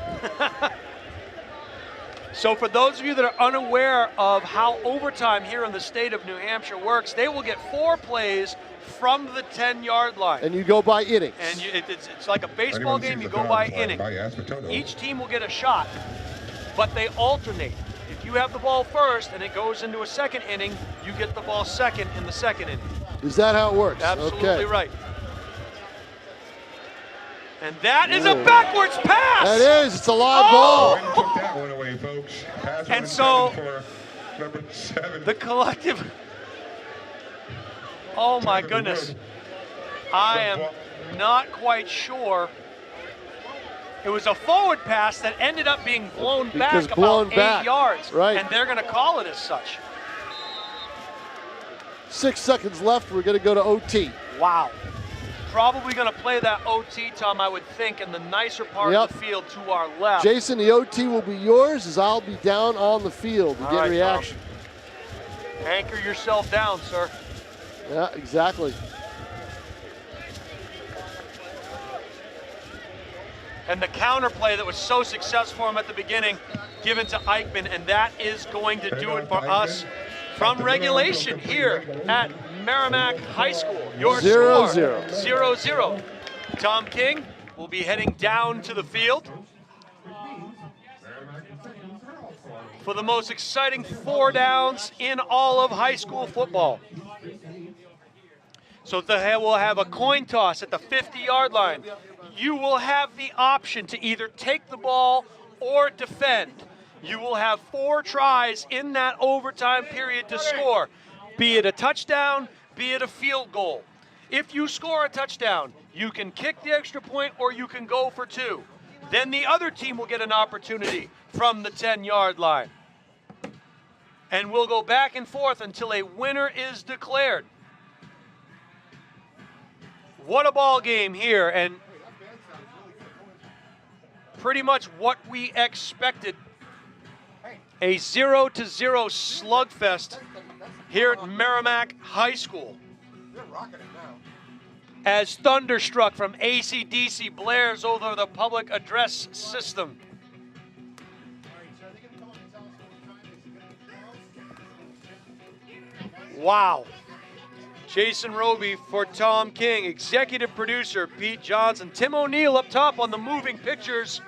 Speaker 2: So for those of you that are unaware of how overtime here in the state of New Hampshire works, they will get 4 plays from the 10-yard line.
Speaker 1: And you go by innings.
Speaker 2: And it's like a baseball game, you go by inning. Each team will get a shot, but they alternate. If you have the ball first and it goes into a second inning, you get the ball second in the second inning.
Speaker 1: Is that how it works?
Speaker 2: Absolutely
Speaker 1: okay.
Speaker 2: right. And that is a backwards pass!
Speaker 1: That is, it's a live ball.
Speaker 3: Took that one away, folks. Pass
Speaker 2: And so,
Speaker 3: for number 7.
Speaker 2: the collective, oh my goodness. I am not quite sure. It was a forward pass that ended up being blown back about 8 yards.
Speaker 1: Right.
Speaker 2: And they're going to call it as such.
Speaker 1: 6 seconds left. We're going to go to OT.
Speaker 2: Wow. Probably going to play that OT, Tom, I would think, in the nicer part of the field to our left.
Speaker 1: Jason, the OT will be yours as I'll be down on the field to
Speaker 2: All
Speaker 1: get
Speaker 2: right,
Speaker 1: reaction.
Speaker 2: Tom. Anchor yourself down, sir.
Speaker 1: Yeah, exactly.
Speaker 2: And the counter play that was so successful for him at the beginning, given to Eichmann, and that is going to do it for us from regulation here at Merrimack High School. Your
Speaker 1: 0-0.
Speaker 2: 0-0. Tom King will be heading down to the field for the most exciting 4 downs in all of high school football. So we'll have a coin toss at the 50-yard line. You will have the option to either take the ball or defend. You will have 4 tries in that overtime period to score, be it a touchdown, be it a field goal. If you score a touchdown, you can kick the extra point or you can go for 2. Then the other team will get an opportunity from the 10-yard line. And we'll go back and forth until a winner is declared. What a ball game here, and pretty much what we expected. A 0-0 slugfest here at Merrimack High School. As Thunderstruck from AC/DC blares over the public address system. Wow. Jason Roby for Tom King, executive producer Pete Johnson, Tim O'Neill up top on the moving pictures,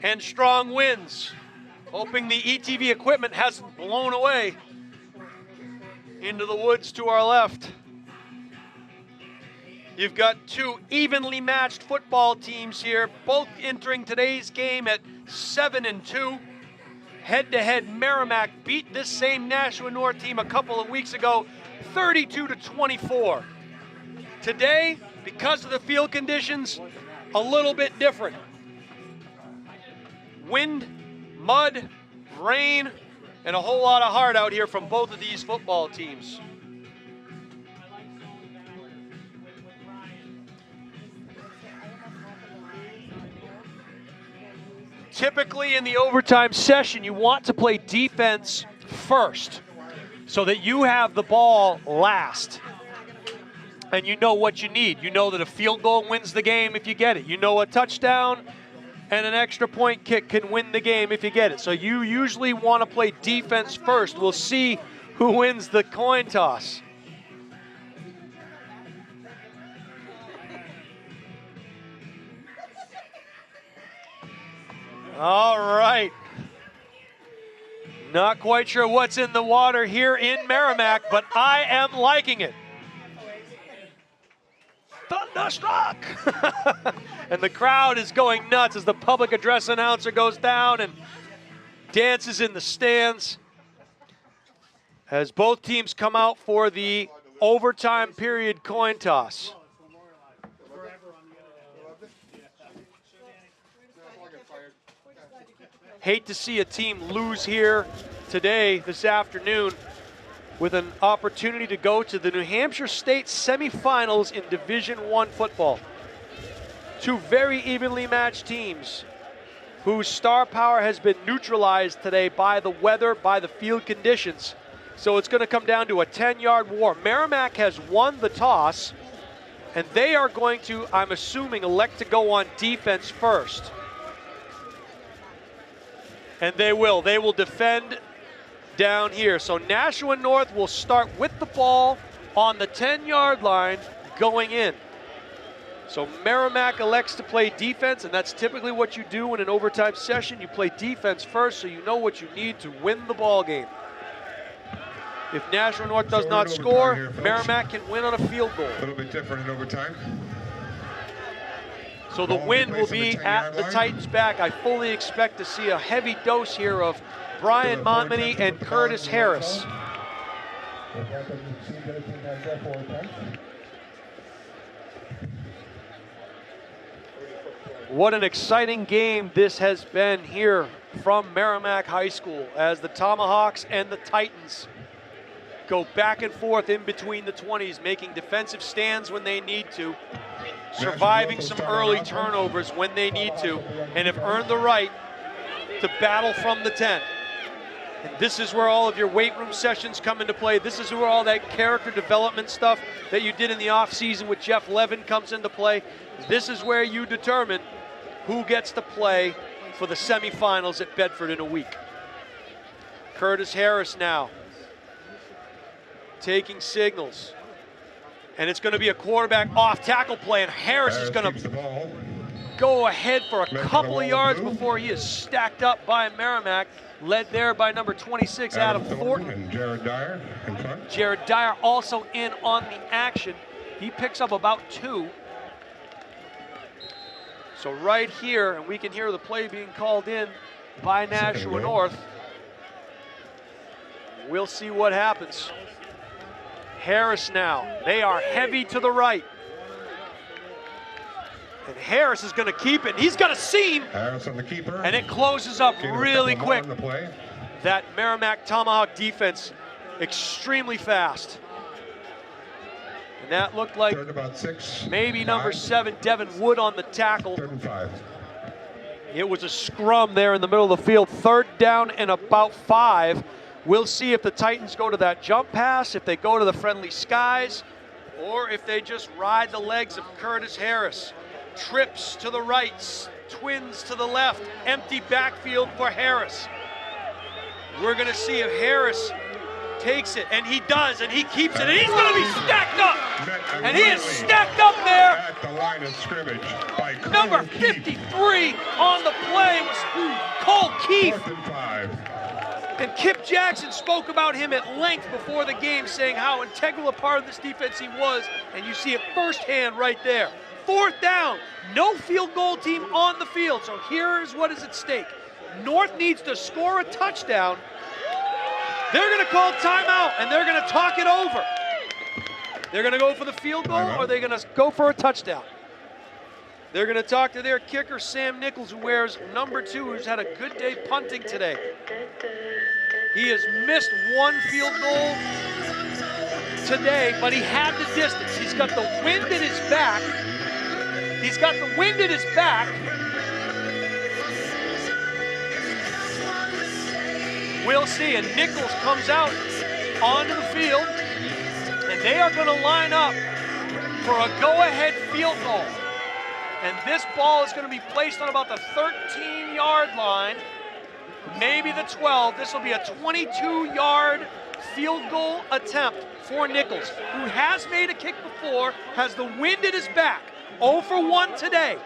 Speaker 2: and strong winds. Hoping the ETV equipment hasn't blown away into the woods to our left. You've got two evenly matched football teams here, both entering today's game at 7-2. Head-to-head, Merrimack beat this same Nashua North team a couple of weeks ago, 32-24. Today, because of the field conditions, a little bit different. Wind, mud, rain, and a whole lot of heart out here from both of these football teams. Typically in the overtime session, you want to play defense first so that you have the ball last. And you know what you need. You know that a field goal wins the game if you get it. You know a touchdown and an extra point kick can win the game if you get it. So you usually want to play defense first. We'll see who wins the coin toss. All right. Not quite sure what's in the water here in Merrimack, but I am liking it. Thunderstruck! And the crowd is going nuts as the public address announcer goes down and dances in the stands. As both teams come out for the overtime period coin toss. Hate to see a team lose here today, this afternoon, with an opportunity to go to the New Hampshire State semifinals in Division I football. Two very evenly matched teams whose star power has been neutralized today by the weather, by the field conditions. So it's going to come down to a 10-yard war. Merrimack has won the toss, and they are going to, I'm assuming, elect to go on defense first. And they will. They will defend down here. So Nashua North will start with the ball on the 10-yard line going in. So Merrimack elects to play defense, and that's typically what you do in an overtime session. You play defense first so you know what you need to win the ball game. If Nashua North does not score, here, Merrimack can win on a field goal.
Speaker 4: A little bit different in overtime.
Speaker 2: So the wind will be at the Titans' back. I fully expect to see a heavy dose here of Brian Montmany and Curtis Harris. What an exciting game this has been here from Merrimack High School as the Tomahawks and the Titans go back and forth in between the 20s, making defensive stands when they need to, surviving some early turnovers when they need to, and have earned the right to battle from the 10. And this is where all of your weight room sessions come into play. This is where all that character development stuff that you did in the offseason with Jeff Levin comes into play. This is where you determine who gets to play for the semifinals at Bedford in a week. Curtis Harris now taking signals. And it's going to be a quarterback off tackle play, and Harris is going to go ahead for a couple of yards before he is stacked up by Merrimack, led there by number 26, Adam Thornton.
Speaker 4: And Jared Dyer in front.
Speaker 2: Jared Dyer also in on the action. He picks up about 2. So right here, and we can hear the play being called in by Nashua North. We'll see what happens. Harris now, they are heavy to the right. And Harris is going to keep it. He's got a seam.
Speaker 4: Harris on the keeper.
Speaker 2: And it closes up really quick. That Merrimack Tomahawk defense, extremely fast. And that looked like
Speaker 4: about 6,
Speaker 2: maybe number 7, Devin Wood on the tackle.
Speaker 4: 3rd and 5.
Speaker 2: It was a scrum there in the middle of the field. 3rd down and about 5 We'll see if the Titans go to that jump pass, if they go to the friendly skies, or if they just ride the legs of Curtis Harris. Trips to the right, twins to the left, empty backfield for Harris. We're gonna see if Harris takes it, and he does, and he keeps it, and he's gonna be stacked up! And he is stacked up there!
Speaker 4: At the line of scrimmage by Cole
Speaker 2: Number
Speaker 4: Keith.
Speaker 2: 53 on the play was Cole Keith.
Speaker 4: 4th and 5.
Speaker 2: And Kip Jackson spoke about him at length before the game, saying how integral a part of this defense he was, and you see it firsthand right there. 4th down, no field goal team on the field, so here is what is at stake. North needs to score a touchdown. They're gonna call timeout, and they're gonna talk it over. They're gonna go for the field goal, or they're gonna go for a touchdown. They're gonna talk to their kicker, Sam Nichols, who wears number 2, who's had a good day punting today. He has missed one field goal today, but he had the distance. He's got the wind at his back. He's got the wind at his back. We'll see, and Nichols comes out onto the field, and they are gonna line up for a go-ahead field goal. And this ball is gonna be placed on about the 13-yard line, maybe the 12. This will be a 22-yard field goal attempt for Nichols, who has made a kick before, has the wind at his back. 0 for 1 today.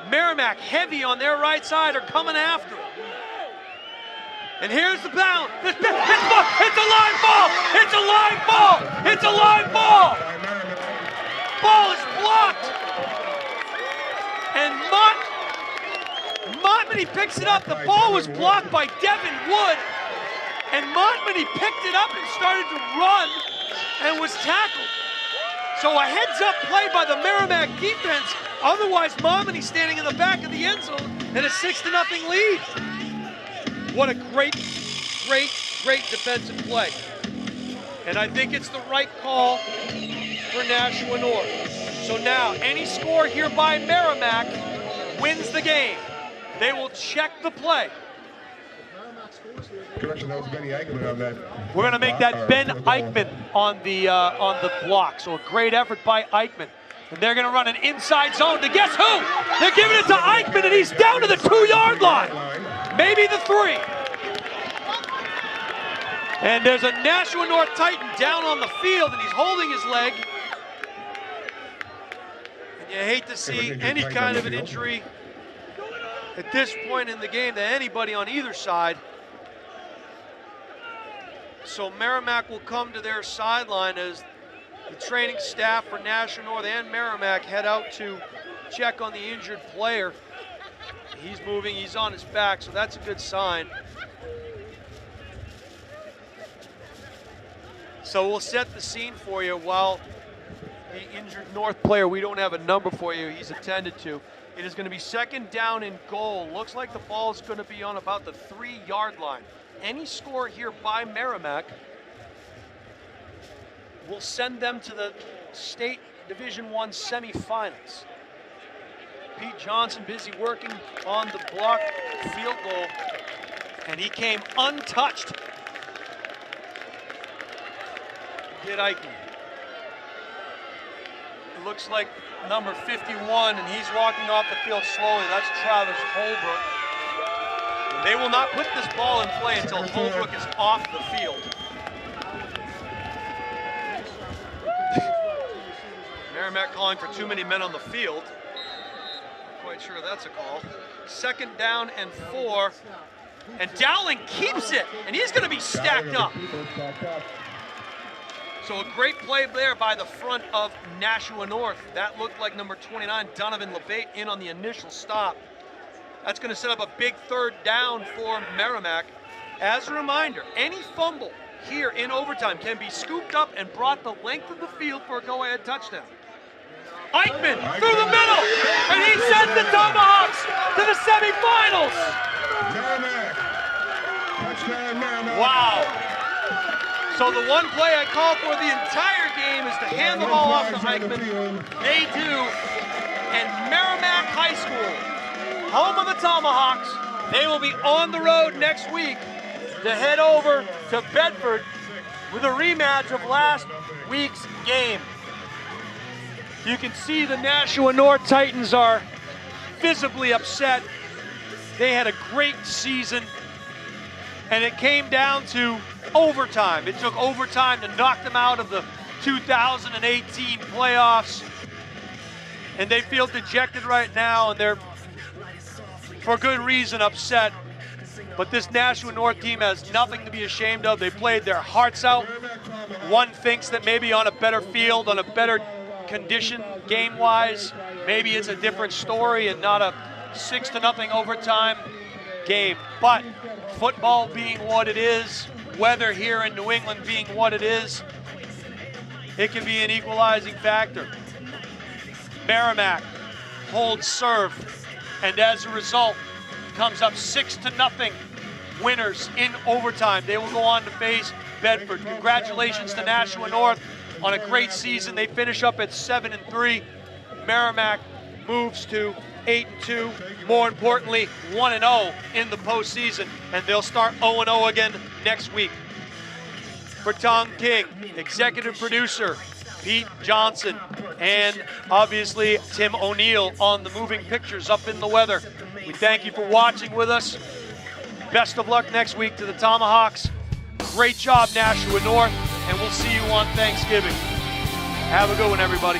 Speaker 2: Merrimack, heavy on their right side, are coming after him. And here's the bound. It's a line ball! It's a line ball! It's a line ball! Ball is blocked! And Montmany picks it up. The ball was blocked by Devin Wood. And Montmany picked it up and started to run and was tackled. So a heads-up play by the Merrimack defense. Otherwise, Montmany standing in the back of the end zone and a 6-0 lead. What a great defensive play. And I think it's the right call for Nashua North. So now, any score here by Merrimack wins the game. They will check the play.
Speaker 4: Correction, that was Benny Eichmann on that.
Speaker 2: We're going to make that Ben Eichmann on the block. So a great effort by Eichmann. And they're going to run an inside zone to guess who? They're giving it to Eichmann, and he's down to the 2-yard line. Maybe the 3. And there's a Nashua North Titan down on the field, and he's holding his leg. And you hate to see any kind of an injury at this point in the game to anybody on either side. So Merrimack will come to their sideline as the training staff for Nashua North and Merrimack head out to check on the injured player. He's moving, he's on his back, so that's a good sign. So we'll set the scene for you while the injured North player, we don't have a number for you, he's attended to. It is going to be 2nd down and goal. Looks like the ball is going to be on about the 3-yard line. Any score here by Merrimack will send them to the state Division I semifinals. Pete Johnson busy working on the block field goal, and he came untouched. Did Eichmann. It looks like number 51, and he's walking off the field slowly. That's Travis Holbrook. They will not put this ball in play until Holbrook is off the field. Merrimack calling for too many men on the field. Not quite sure that's a call. 2nd down and 4. And Dowling keeps it, and he's going to be stacked up. So a great play there by the front of Nashua North. That looked like number 29, Donovan LeBate, in on the initial stop. That's going to set up a big 3rd down for Merrimack. As a reminder, any fumble here in overtime can be scooped up and brought the length of the field for a go-ahead touchdown. Eichmann through the middle, and he sends the Tomahawks to the semifinals.
Speaker 4: Merrimack. Touchdown, Merrimack.
Speaker 2: Wow. So the one play I called for the entire game is to hand the ball off to Eichmann. They do. And Merrimack High School, home of the Tomahawks, they will be on the road next week
Speaker 5: to head over to Bedford with a rematch of last week's game.
Speaker 2: You can see the Nashua North Titans are visibly upset. They had a great season, and it came down to overtime. It took overtime to knock them out of the 2018 playoffs, and they feel dejected right now, and they're, for good reason, upset. But this Nashua North team has nothing to be ashamed of. They played their hearts out. One thinks that maybe on a better field, on a better condition game-wise, maybe it's a different story and not a 6-0 overtime game. But football being what it is, weather here in New England being what it is, it can be an equalizing factor. Merrimack holds serve, and as a result, comes up 6-0 winners in overtime. They will go on to face Bedford. Congratulations to Nashua North on a great season. They finish up at 7-3. Merrimack moves to 8-2. More importantly, 1-0 in the postseason, and they'll start 0-0 again next week. For Tom King, executive producer, Pete Johnson, and obviously Tim O'Neill on the moving pictures up in the weather. We thank you for watching with us. Best of luck next week to the Tomahawks. Great job, Nashua North, and we'll see you on Thanksgiving. Have a good one, everybody.